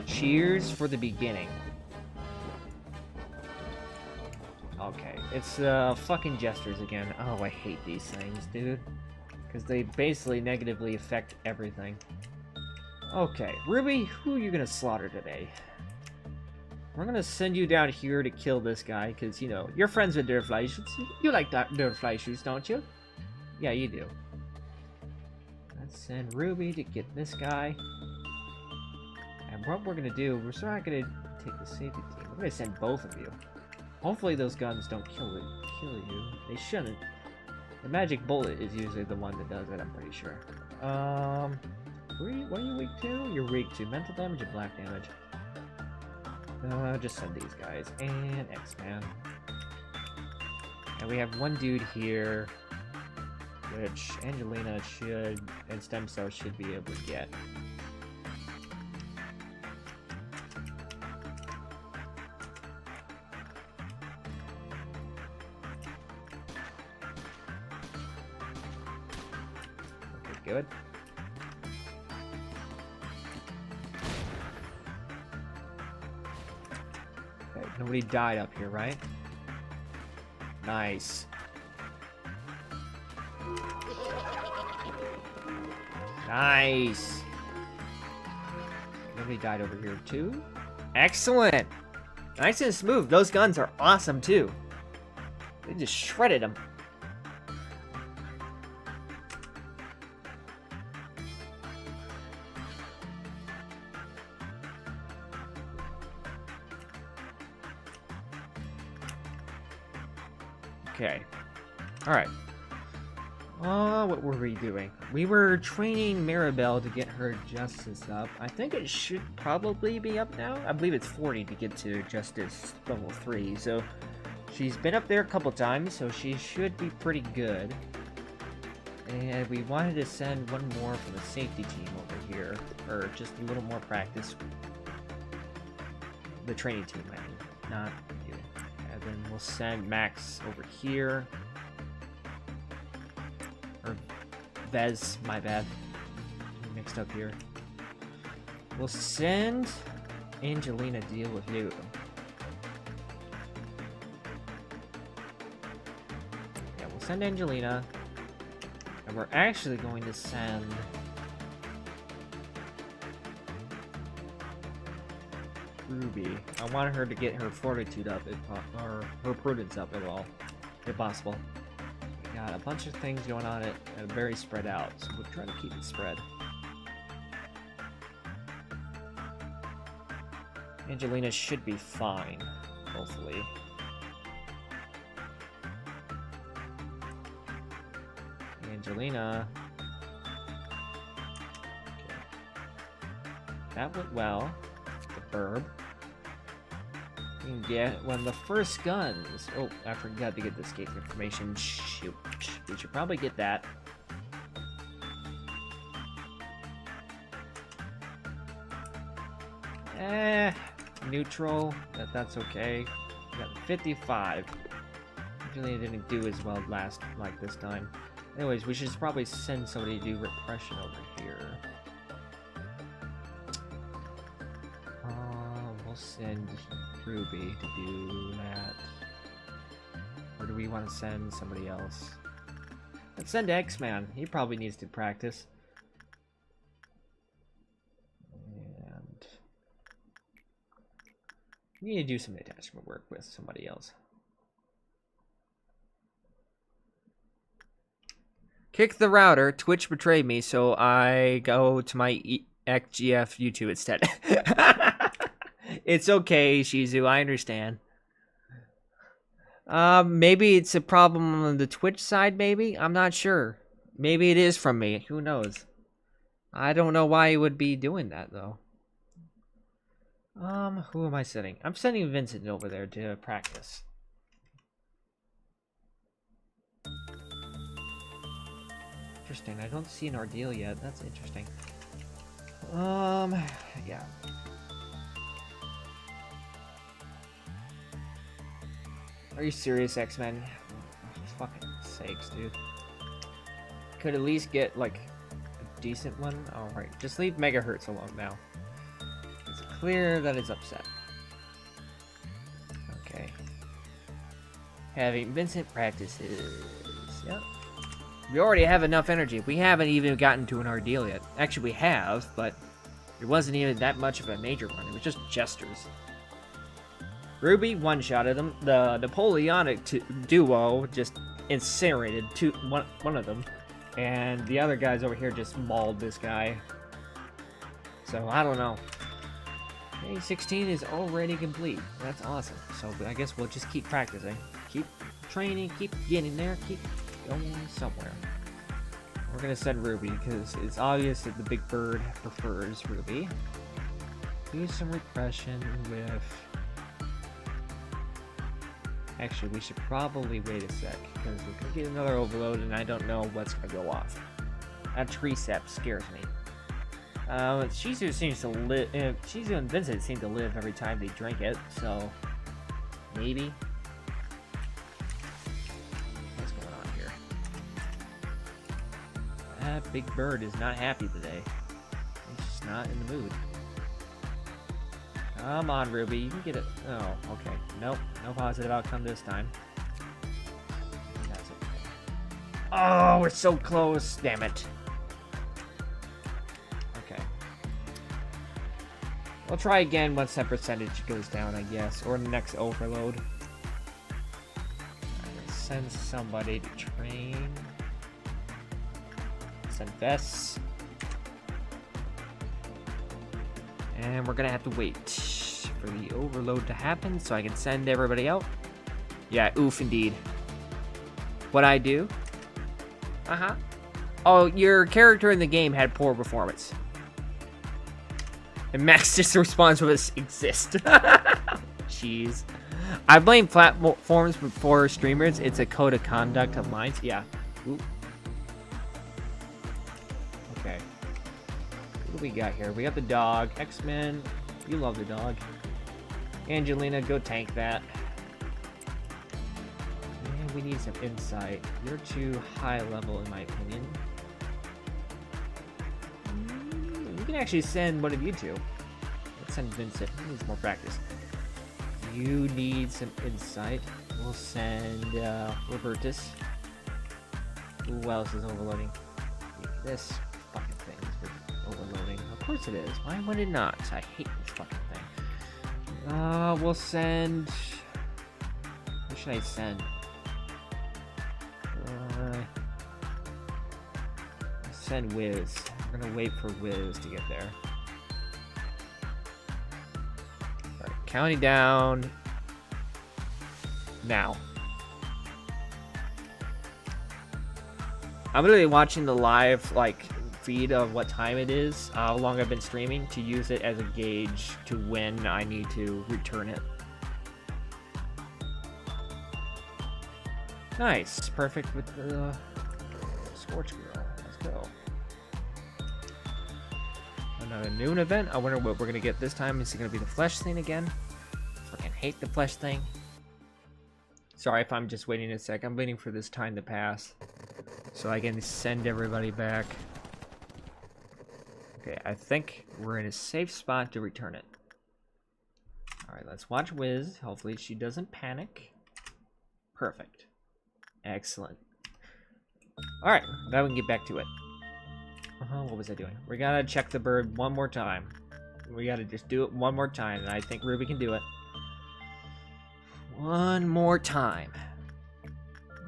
Cheers for the beginning. Okay. It's fucking jesters again. Oh, I hate these things, dude. Because they basically negatively affect everything. Okay, Ruby, who are you gonna slaughter today? We're gonna send you down here to kill this guy, because, you know, you're friends with Der Fleischschutz. You like Der Fleischschutz, don't you? Yeah, you do. Let's send Ruby to get this guy. And what we're gonna do, we're not gonna take the safety team I'm gonna send both of you. Hopefully those guns don't kill you. They shouldn't. The magic bullet is usually the one that does it, I'm pretty sure. What are you weak to? You're weak to mental damage and black damage. Just send these guys. And X-Man. And we have one dude here, which Angelina should, and Stem Cell should be able to get. Okay, good. Okay, nobody died up here, right? Nice. Nice. Nobody died over here too. Excellent. Nice and smooth. Those guns are awesome too. They just shredded them. Okay. Alright. What were we doing? We were training Maribel to get her justice up. I think it should probably be up now. I believe it's 40 to get to justice level 3. So she's been up there a couple times, so she should be pretty good. And we wanted to send one more from the safety team over here. Or just a little more practice. The training team, I mean. Not you. And then we'll send Max over here. Or Vez, my bad. Mixed up here. We'll send Angelina to deal with you. Yeah, we'll send Angelina. And we're actually going to send Ruby. I want her to get her fortitude up, or her prudence up at all, if possible. We got a bunch of things going on and very spread out, so we'll try to keep it spread. Angelina should be fine, hopefully. Angelina. Okay. That went well. The burb. You can get one of the first guns. Oh, I forgot to get the escape information. Shoot. We should probably get that. Neutral. That's okay. We got 55. Usually it didn't do as well like this time. Anyways, we should probably send somebody to do repression over here. We'll send Ruby to do that. Or do we want to send somebody else? Let's send X-Man. He probably needs to practice. And we need to do some attachment work with somebody else. Kick the router. Twitch betrayed me, so I go to my XGF YouTube instead. It's okay, Shizu. I understand. Maybe it's a problem on the Twitch side, maybe? I'm not sure. Maybe it is from me. Who knows? I don't know why he would be doing that, though. Who am I sending? I'm sending Vincent over there to practice. Interesting. I don't see an ordeal yet. That's interesting. Yeah. Are you serious, X-Men? For fucking sakes, dude. Could at least get, like, a decent one? Alright, just leave Megahertz alone now. It's clear that it's upset. Okay. Having Vincent practices. Yep. We already have enough energy. We haven't even gotten to an ordeal yet. Actually, we have, but it wasn't even that much of a major one. It was just gestures. Ruby one-shotted them. The Napoleonic duo just incinerated one of them. And the other guys over here just mauled this guy. So, I don't know. Day 16 is already complete. That's awesome. So I guess we'll just keep practicing. Keep training, keep getting there, keep going somewhere. We're gonna send Ruby because it's obvious that the big bird prefers Ruby. Do some repression with... Actually, we should probably wait a sec because we're gonna get another overload and I don't know what's gonna go off. That tree sap scares me. Shizu seems to live. Shizu and Vincent seem to live every time they drink it, so maybe. What's going on here? That big bird is not happy today. He's just not in the mood. Come on, Ruby, you can get it. Oh, okay. Nope, no positive outcome this time. That's okay. Oh, we're so close. Damn it. We'll try again once that percentage goes down, I guess, or the next overload. Send somebody to train. Send Vess. And we're gonna have to wait for the overload to happen so I can send everybody out. Yeah, oof indeed. What'd I do? Uh-huh. Oh, your character in the game had poor performance. And Max just responds with exist. Jeez. I blame platforms for streamers. It's a code of conduct of mine. Yeah. Ooh. Okay. What do we got here? We got the dog. X-Men. You love the dog. Angelina, go tank that. And we need some insight. You're too high level in my opinion. We can actually send one of you two. Let's send Vincent. He needs more practice. You need some insight. We'll send Robertus. Who else is overloading? This fucking thing is overloading. Of course it is. Why would it not? I hate this fucking thing. We'll send... Who should I send? Send Wiz. We're gonna wait for Wiz to get there. Alright, counting down. Now. I'm literally watching the live, like, feed of what time it is, how long I've been streaming, to use it as a gauge to when I need to return it. Nice. Perfect with the Scorch Girl. Let's go. Another noon event. I wonder what we're gonna get this time. Is it gonna be the flesh thing again? Fucking hate the flesh thing. Sorry if I'm just waiting a sec. I'm waiting for this time to pass so I can send everybody back. Okay, I think we're in a safe spot to return it. Alright, let's watch Wiz. Hopefully she doesn't panic. Perfect. Excellent. Alright, now we can get back to it. What was I doing? We gotta check the bird one more time. We gotta just do it one more time, and I think Ruby can do it. One more time.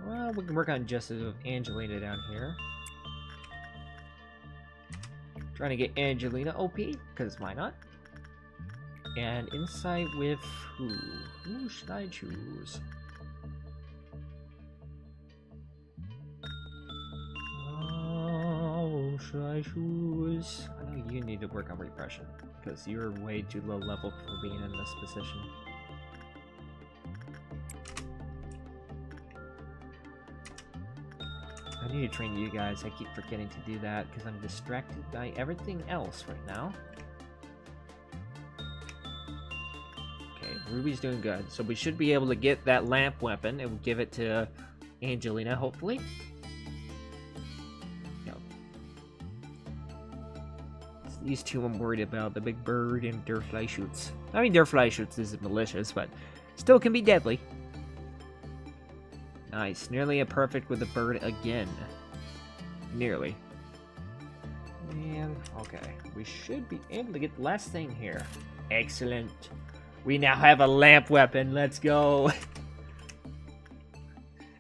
Well, we can work on justice with Angelina down here. Trying to get Angelina OP, because why not? And insight with who? Who should I choose? Oh, should I choose? I know you need to work on repression, because you're way too low level for being in this position. I need to train you guys. I keep forgetting to do that because I'm distracted by everything else right now. Okay, Ruby's doing good. So we should be able to get that lamp weapon and give it to Angelina, hopefully. Yep. It's these two I'm worried about, the big bird and their fly shoots. I mean, their fly shoots isn't malicious, but still can be deadly. Nice. Nearly a perfect with the bird again. Nearly. And, okay. We should be able to get the last thing here. Excellent. We now have a lamp weapon. Let's go.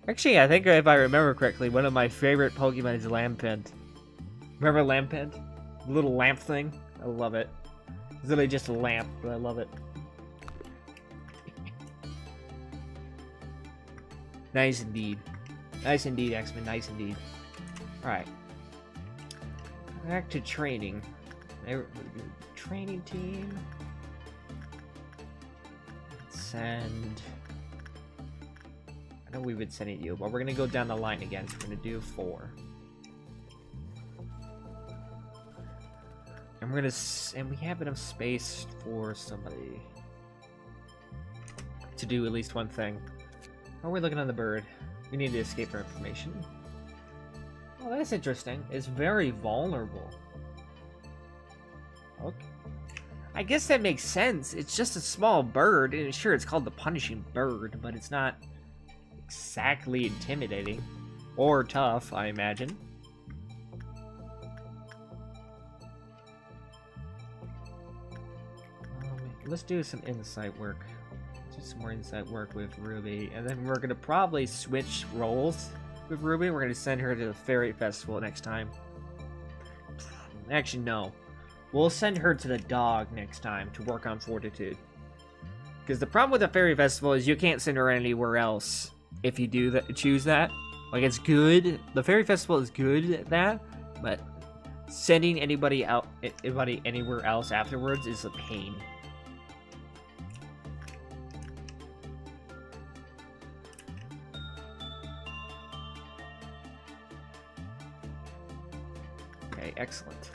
Actually, I think if I remember correctly, one of my favorite Pokemon is Lampent. Remember Lampent? The little lamp thing? I love it. It's literally just a lamp, but I love it. Nice indeed. Nice indeed, X-Men. Nice indeed. Alright. Back to training. Training team. Send... I know we've been sending you, but we're gonna go down the line again. So we're gonna do 4. And we're gonna... And we have enough space for somebody to do at least one thing. Oh, we're looking on the bird. We need to escape for information. Oh, that's interesting. It's very vulnerable. Okay. I guess that makes sense. It's just a small bird, and sure, it's called the punishing bird, but it's not exactly intimidating. Or tough, I imagine. Let's do some insight work. Do some more insight work with Ruby, and then we're gonna probably switch roles with Ruby. We're gonna send her to the Fairy Festival next time. Actually, no. We'll send her to the dog next time to work on Fortitude. Because the problem with the Fairy Festival is you can't send her anywhere else if you do that. Choose that. Like, it's good. The Fairy Festival is good at that, but sending anybody anywhere else afterwards is a pain. Okay, excellent.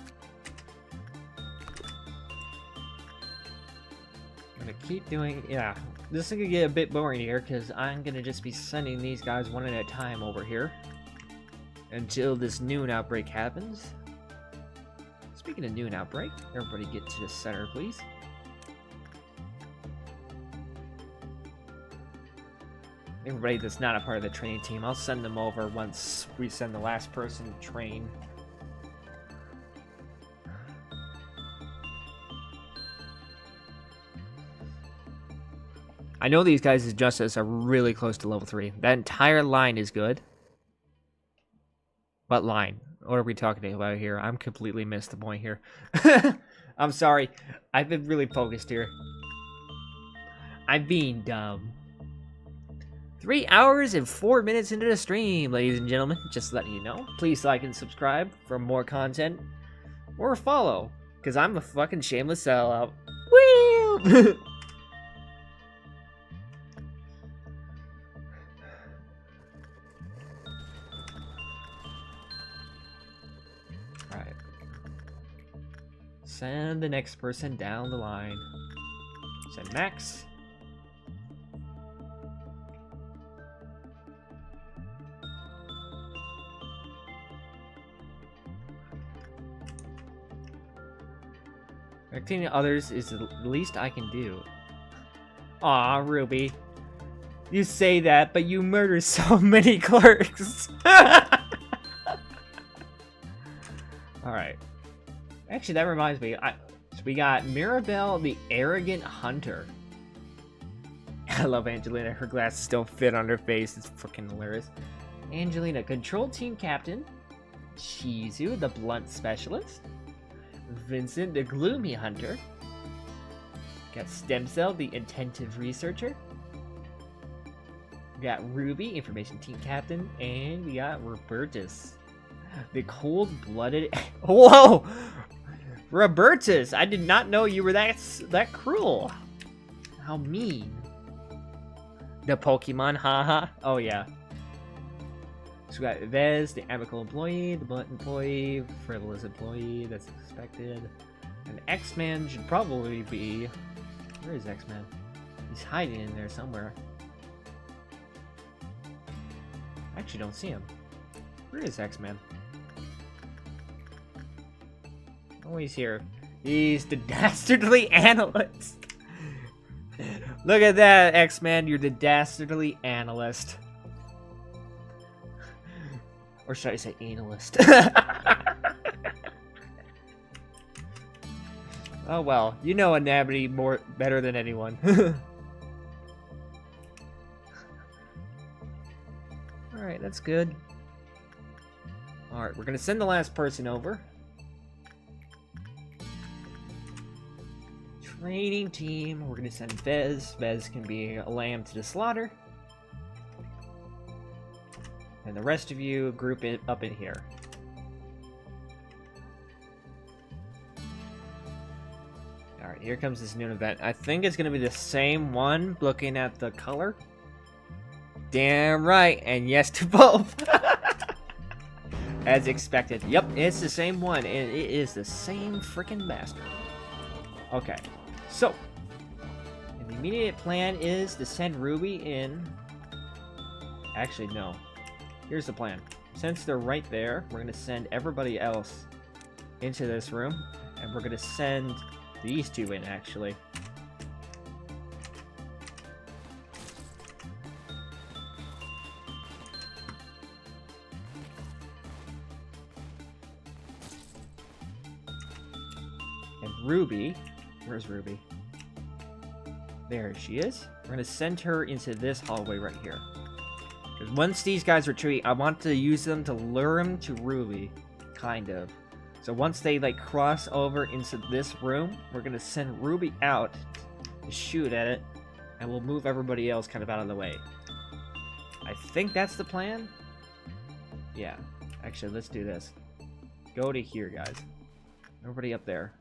I'm gonna keep doing, yeah, this is gonna get a bit boring here because I'm gonna just be sending these guys one at a time over here until this noon outbreak happens. Speaking of noon outbreak, everybody get to the center, please. Everybody that's not a part of the training team, I'll send them over once we send the last person to train. I know these guys' justice are really close to level 3. That entire line is good. What line? What are we talking about here? I'm completely missed the point here. I'm sorry. I've been really focused here. I'm being dumb. 3 hours and 4 minutes into the stream, ladies and gentlemen. Just letting you know. Please like and subscribe for more content. Or follow. Because I'm a fucking shameless sellout. Woo! Send the next person down the line. Send Max. Protecting others is the least I can do. Aw, Ruby. You say that, but you murder so many clerks. Alright. Actually, that reminds me. So we got Mirabelle, the Arrogant Hunter. I love Angelina. Her glasses don't fit on her face. It's freaking hilarious. Angelina, Control Team Captain. Shizu, the Blunt Specialist. Vincent, the Gloomy Hunter. Got Stem Cell, the Attentive Researcher. We got Ruby, Information Team Captain. And we got Robertus, the Cold-Blooded... Whoa! Robertus, I did not know you were that cruel. How mean. The Pokemon, haha. Oh, yeah. So we got Vez, the Amicable Employee, the Blunt Employee, Frivolous Employee, that's expected. And X-Man should probably be... Where is X-Man? He's hiding in there somewhere. I actually don't see him. Where is X-Man? Oh, he's here. He's the dastardly analyst. Look at that, X-Man. You're the dastardly analyst. Or should I say analyst? Oh well, you know Anabity better than anyone. Alright, that's good. Alright, we're gonna send the last person over. Training team. We're gonna send Vez. Vez can be a lamb to the slaughter. And the rest of you group it up in here. Alright, here comes this new event. I think it's gonna be the same one, looking at the color. Damn right, and yes to both. As expected. Yep, it's the same one, and it is the same freaking bastard. Okay, so and the immediate plan is to send Ruby in. Actually, no. Here's the plan. Since they're right there, we're gonna send everybody else into this room, and we're gonna send these two in, actually. And Ruby, where's Ruby? There she is. We're gonna send her into this hallway right here. Because once these guys retreat, I want to use them to lure them to Ruby, kind of. So once they like cross over into this room, we're gonna send Ruby out to shoot at it, and we'll move everybody else kind of out of the way. I think that's the plan. Yeah, actually, let's do this. Go to here, guys. Everybody up there.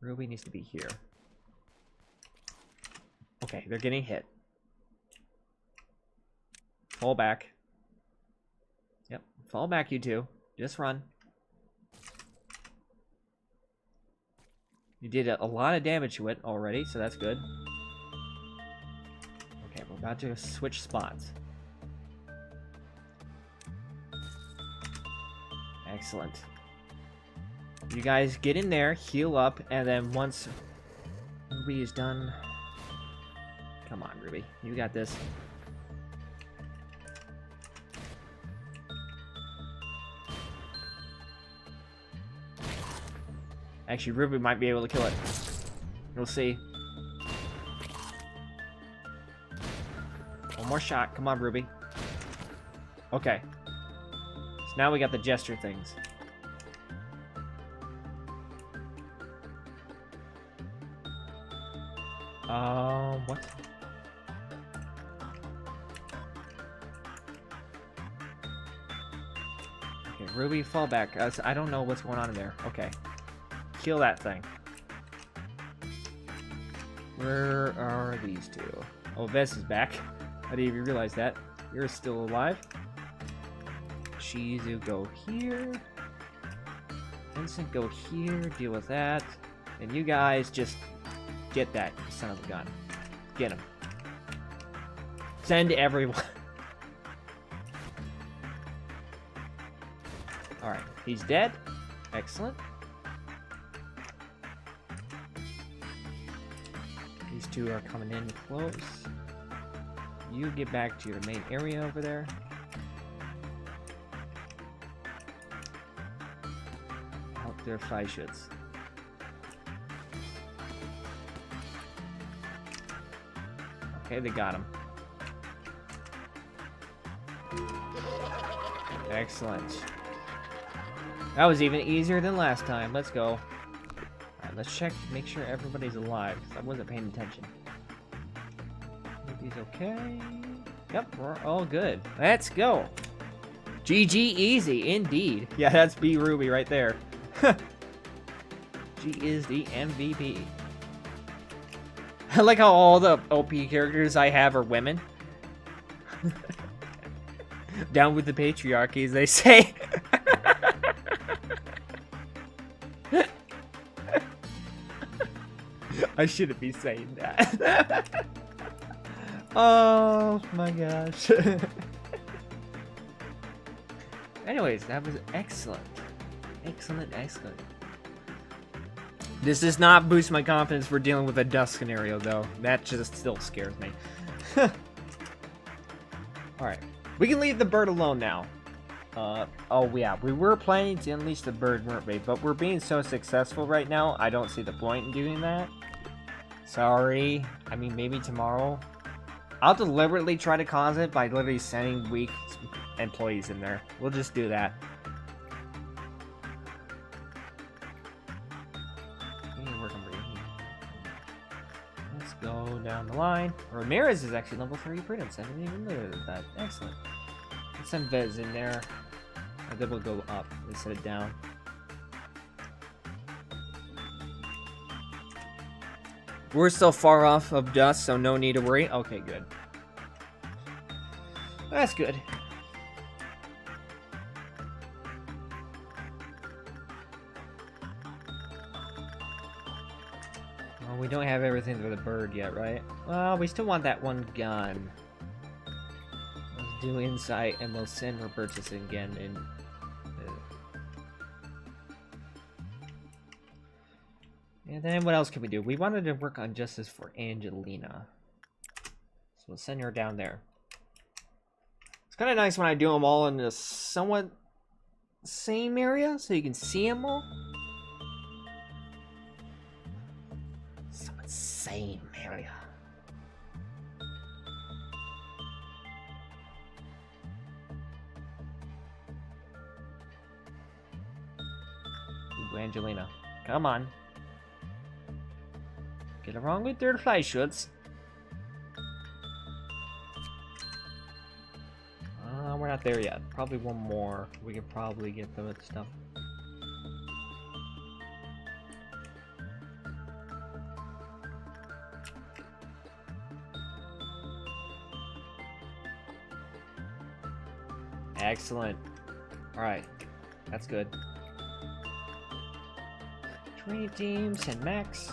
Ruby needs to be here. Okay, they're getting hit. Fall back. Yep, fall back, you two. Just run. You did a lot of damage to it already, so that's good. Okay, we're about to switch spots. Excellent. You guys get in there, heal up, and then once Ruby is done... Come on, Ruby. You got this. Actually, Ruby might be able to kill it. We'll see. One more shot. Come on, Ruby. Okay. So now we got the gesture things. What? Okay, Ruby, fall back. I don't know what's going on in there. Okay. Kill that thing. Where are these two? Oh, Vez is back. I didn't even realize that. You're still alive. Shizu, go here. Vincent, go here. Deal with that. And you guys just get that son of a gun. Get him. Send everyone. Alright, he's dead. Excellent. These two are coming in close. You get back to your main area over there. Out there, Freischütz. Okay, they got him. Excellent. That was even easier than last time. Let's go. Alright, let's check, make sure everybody's alive, because I wasn't paying attention. Ruby's okay. Yep, we're all good. Let's go. GG easy, indeed. Yeah, that's B Ruby right there. She is the MVP. I like how all the OP characters I have are women. Down with the patriarchy, as they say. I shouldn't be saying that. Oh my gosh. Anyways, that was excellent. Excellent, excellent. This does not boost my confidence for dealing with a dust scenario, though. That just still scares me. Alright. We can leave the bird alone now. Oh yeah, we were planning to unleash the bird, weren't we? But we're being so successful right now, I don't see the point in doing that. Sorry. I mean, maybe tomorrow. I'll deliberately try to cause it by literally sending weak employees in there. We'll just do that. down the line. Ramirez is actually level 3 prudence. I didn't even notice that. Excellent. Let's send Vez in there. And then we'll go up instead of down. We're still far off of dust, so no need to worry. Okay, good. That's good. Well, we don't have everything for the bird yet, right? Well, we still want that one gun. Let's do insight, and we'll send Robertus again in. And then what else can we do? We wanted to work on justice for Angelina. So we'll send her down there. It's kind of nice when I do them all in the somewhat same area, so you can see them all. Somewhat same area. Ooh, Angelina. Come on. Get along with their fly shoots. We're not there yet. Probably one more. We can probably get the stuff. Excellent. Alright. That's good. Training team, send Max.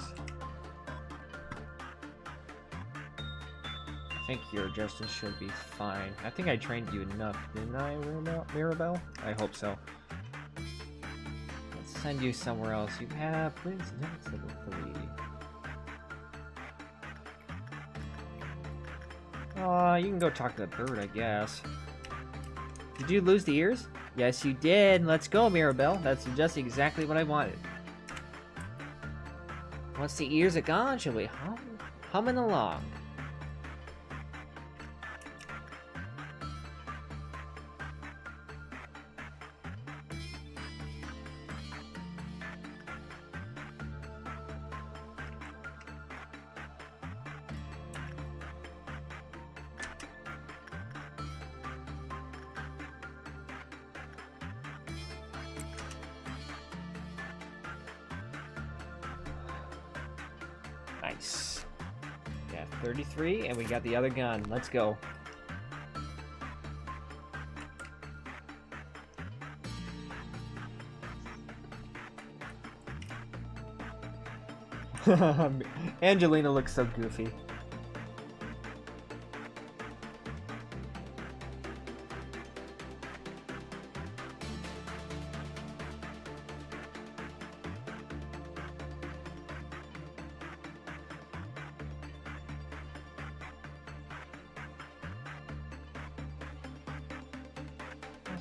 I think your justice should be fine. I think I trained you enough, didn't I, Mirabelle? I hope so. Let's send you somewhere else. You have Prince Next level 3. You can go talk to the bird, I guess. Did you lose the ears? Yes, you did. Let's go, Mirabelle. That's just exactly what I wanted. Once the ears are gone, shall we humming along? Nice. We got 33, and we got the other gun. Let's go. Angelina looks so goofy.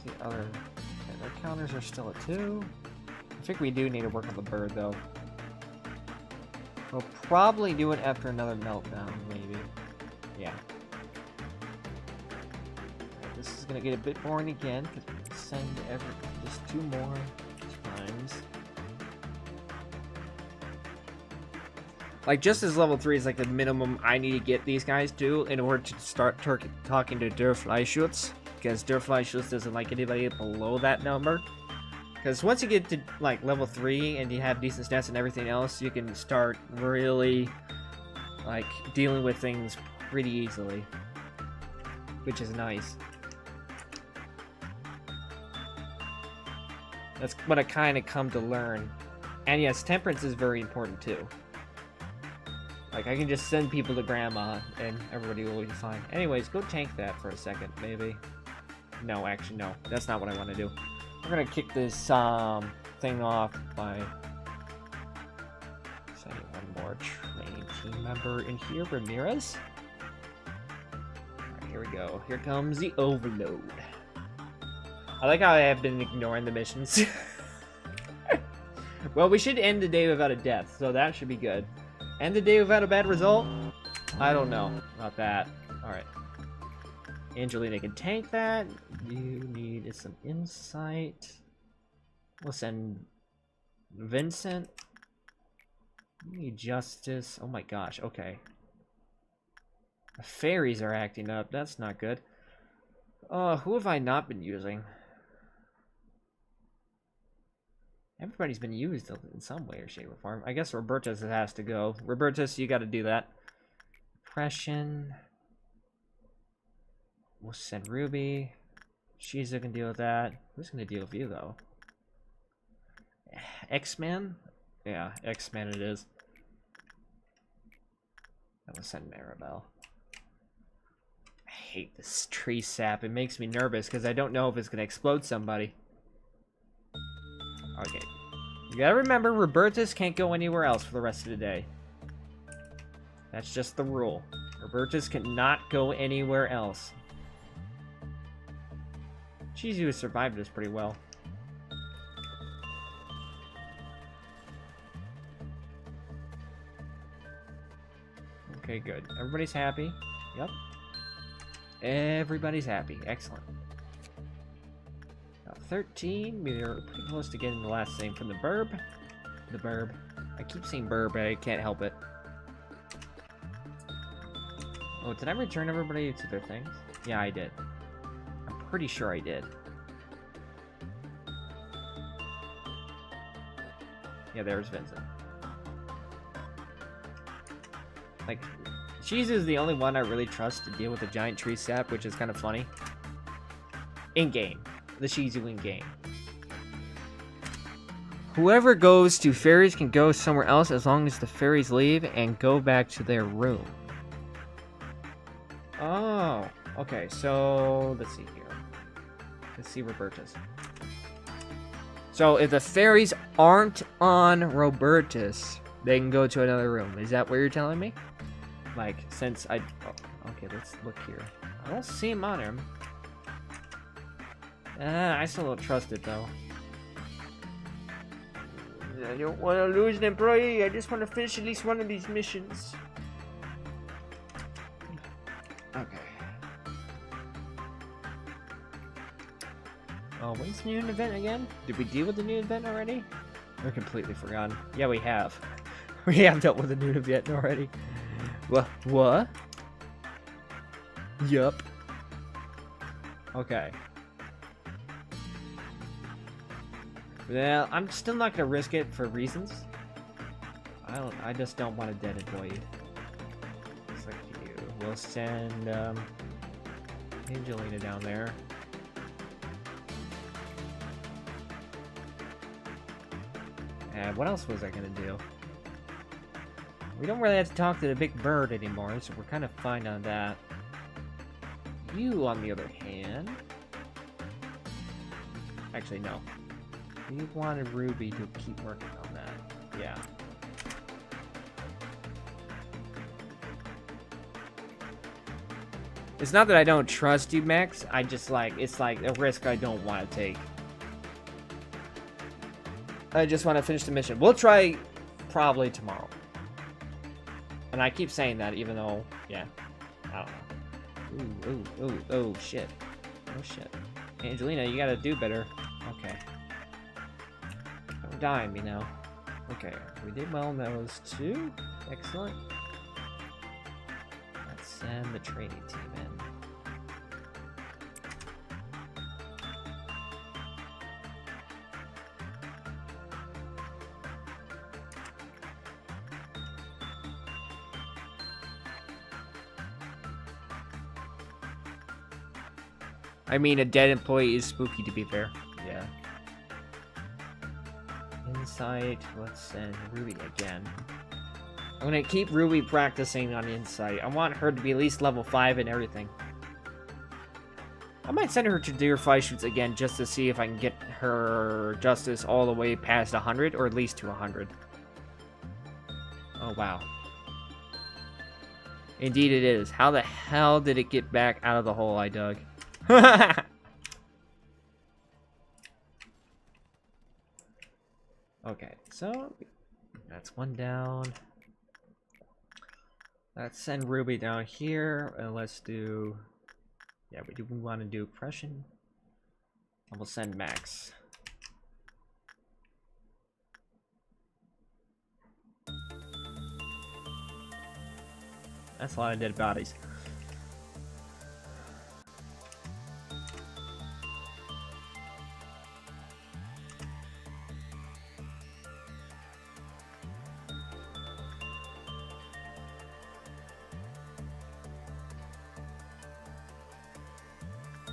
The other counters are still at 2. I think we do need to work on the bird though. We'll probably do it after another meltdown, maybe. Yeah. Right, this is gonna get a bit boring again because we can send just 2 more times. Like, just as level 3 is like the minimum I need to get these guys to in order to start talking to Der Fleischschutz. Because Der Fleischschutz doesn't like anybody below that number. Because once you get to like level 3 and you have decent stats and everything else, you can start really like dealing with things pretty easily. Which is nice. That's what I kind of come to learn. And yes, temperance is very important too. Like, I can just send people to grandma and everybody will be fine. Anyways, go tank that for a second, maybe. No, actually, no. That's not what I want to do. We're gonna kick this thing off by sending one more training team member in here, Ramirez. Alright, here we go. Here comes the overload. I like how I have been ignoring the missions. Well, we should end the day without a death, so that should be good. End the day without a bad result? I don't know about that. Alright. Angelina can tank that. You need some insight. We'll send Vincent. You need justice. Oh my gosh, okay. The fairies are acting up. That's not good. Who have I not been using? Everybody's been used in some way or shape or form. I guess Robertus has to go. Robertus, you got to do that. Depression. We'll send Ruby. Shizu can deal with that. Who's going to deal with you, though? X-Man? Yeah, X-Man it is. I'm gonna send Maribel. I hate this tree sap. It makes me nervous because I don't know if it's going to explode somebody. Okay. You gotta remember, Robertus can't go anywhere else for the rest of the day. That's just the rule. Robertus cannot go anywhere else. Shizu has survived this pretty well. Okay, good. Everybody's happy. Yep. Everybody's happy. Excellent. 13. We're pretty close to getting the last thing from the burb. The burb. I keep saying burb, but I can't help it. Oh, did I return everybody to their things? Yeah, I did. I'm pretty sure I did. Yeah, there's Vincent. Like, Shizu is the only one I really trust to deal with the giant tree sap, which is kind of funny. In-game. The Shizu in-game. Whoever goes to fairies can go somewhere else as long as the fairies leave and go back to their room. Oh, okay, so let's see here. Let's see Robertus. So if the fairies aren't on Robertus, they can go to another room. Is that what you're telling me? Like, since I... Oh, okay, let's look here. I don't see him on him. I still don't trust it, though. I don't want to lose an employee. I just want to finish at least one of these missions. Okay. Oh, when's the new event again? Did we deal with the new event already? We're completely forgotten. Yeah, we have. We have dealt with the new event already. What? Yup. Okay. Well, I'm still not gonna risk it for reasons. I just don't want a dead employee. Just like you. We'll send Angelina down there. And what else was I gonna do? We don't really have to talk to the big bird anymore, so we're kind of fine on that. You, on the other hand... Actually, no. We wanted Ruby to keep working on that. Yeah. It's not that I don't trust you, Max. I just like... It's like a risk I don't want to take. I just want to finish the mission. We'll try probably tomorrow. And I keep saying that even though... Yeah. I don't know. Oh, shit. Oh, shit. Angelina, you gotta do better. Okay. Don't die on me now. Okay, we did well on those two. Excellent. Let's send the trading team in. I mean, a dead employee is spooky, to be fair. Yeah. Insight. Let's send Ruby again. I'm gonna keep Ruby practicing on Insight. I want her to be at least level 5 and everything. I might send her to Deer Fly Shoots again just to see if I can get her Justice all the way past 100, or at least to 100. Oh, wow. Indeed it is. How the hell did it get back out of the hole I dug? Okay, so that's one down. Let's send Ruby down here, and let's do... Yeah, we want to do oppression. And we'll send Max. That's a lot of dead bodies.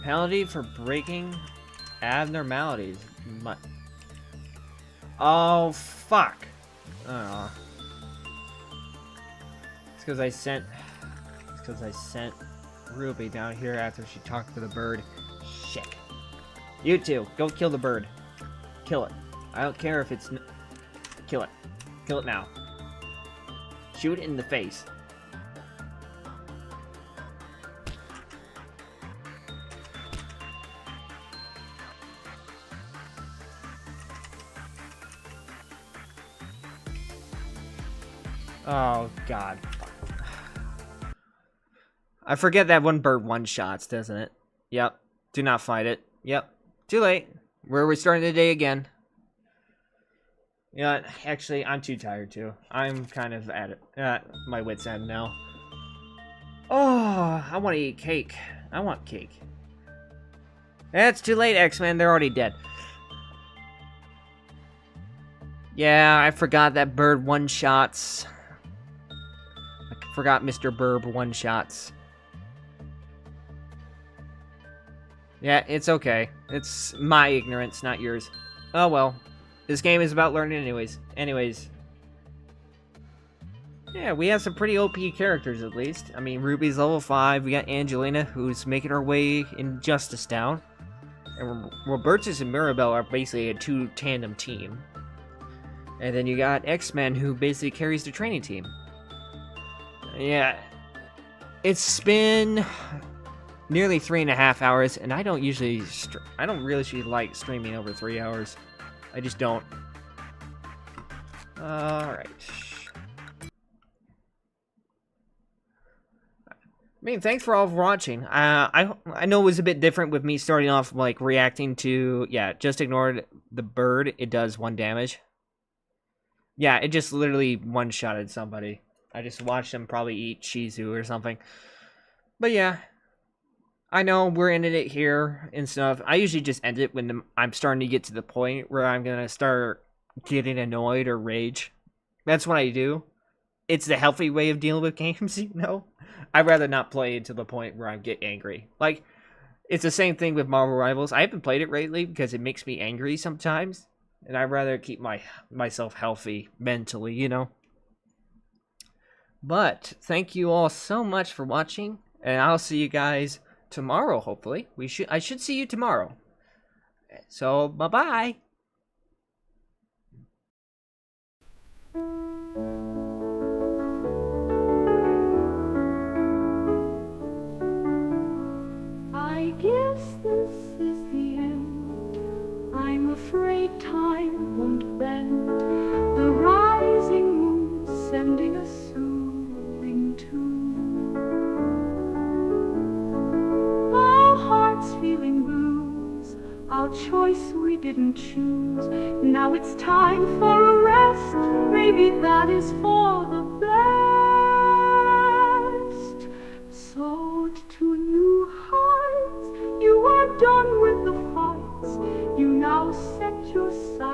Penalty for breaking abnormalities. Oh, fuck. It's because I sent Ruby down here after she talked to the bird. Shit. You two, go kill the bird. Kill it. I don't care if it's... Kill it. Kill it now. Shoot it in the face. Oh, God. I forget that one bird one-shots, doesn't it? Yep. Do not fight it. Yep. Too late. We're restarting the day again. Yeah, actually, I'm too tired, too. I'm kind of at my wit's end now. Oh, I want to eat cake. I want cake. It's too late, X-Men. They're already dead. Yeah, I forgot that bird one-shots. I forgot Mr. Burb one-shots. Yeah, it's okay. It's my ignorance, not yours. Oh well. This game is about learning anyways. Yeah, we have some pretty OP characters at least. I mean, Ruby's level 5. We got Angelina, who's making her way in Justice Town. And Robertus and Mirabelle are basically a 2-tandem team. And then you got X-Men, who basically carries the training team. Yeah. It's been nearly 3.5 hours, and I don't usually I don't really like streaming over 3 hours. I just don't. Alright. I mean, thanks for all for watching. I know it was a bit different with me starting off, like, reacting to... Yeah, just ignored the bird. It does 1 damage. Yeah, it just literally one-shotted somebody. I just watched them probably eat Shizu or something. But yeah. I know we're ending it here and stuff. I usually just end it when I'm starting to get to the point where I'm going to start getting annoyed or rage. That's what I do. It's the healthy way of dealing with games, you know? I'd rather not play it to the point where I get angry. Like, it's the same thing with Marvel Rivals. I haven't played it lately because it makes me angry sometimes. And I'd rather keep myself healthy mentally, you know? But, thank you all so much for watching. And I'll see you guys tomorrow, hopefully. I should see you tomorrow. So, bye-bye. I guess this is the end. I'm afraid time won't bend. The rising moon sending a soothing tune. Our hearts feeling blues, our choice we didn't choose. Now it's time for a rest. Maybe that is for the best. So to new heights, you are done with the fights. You now set your sights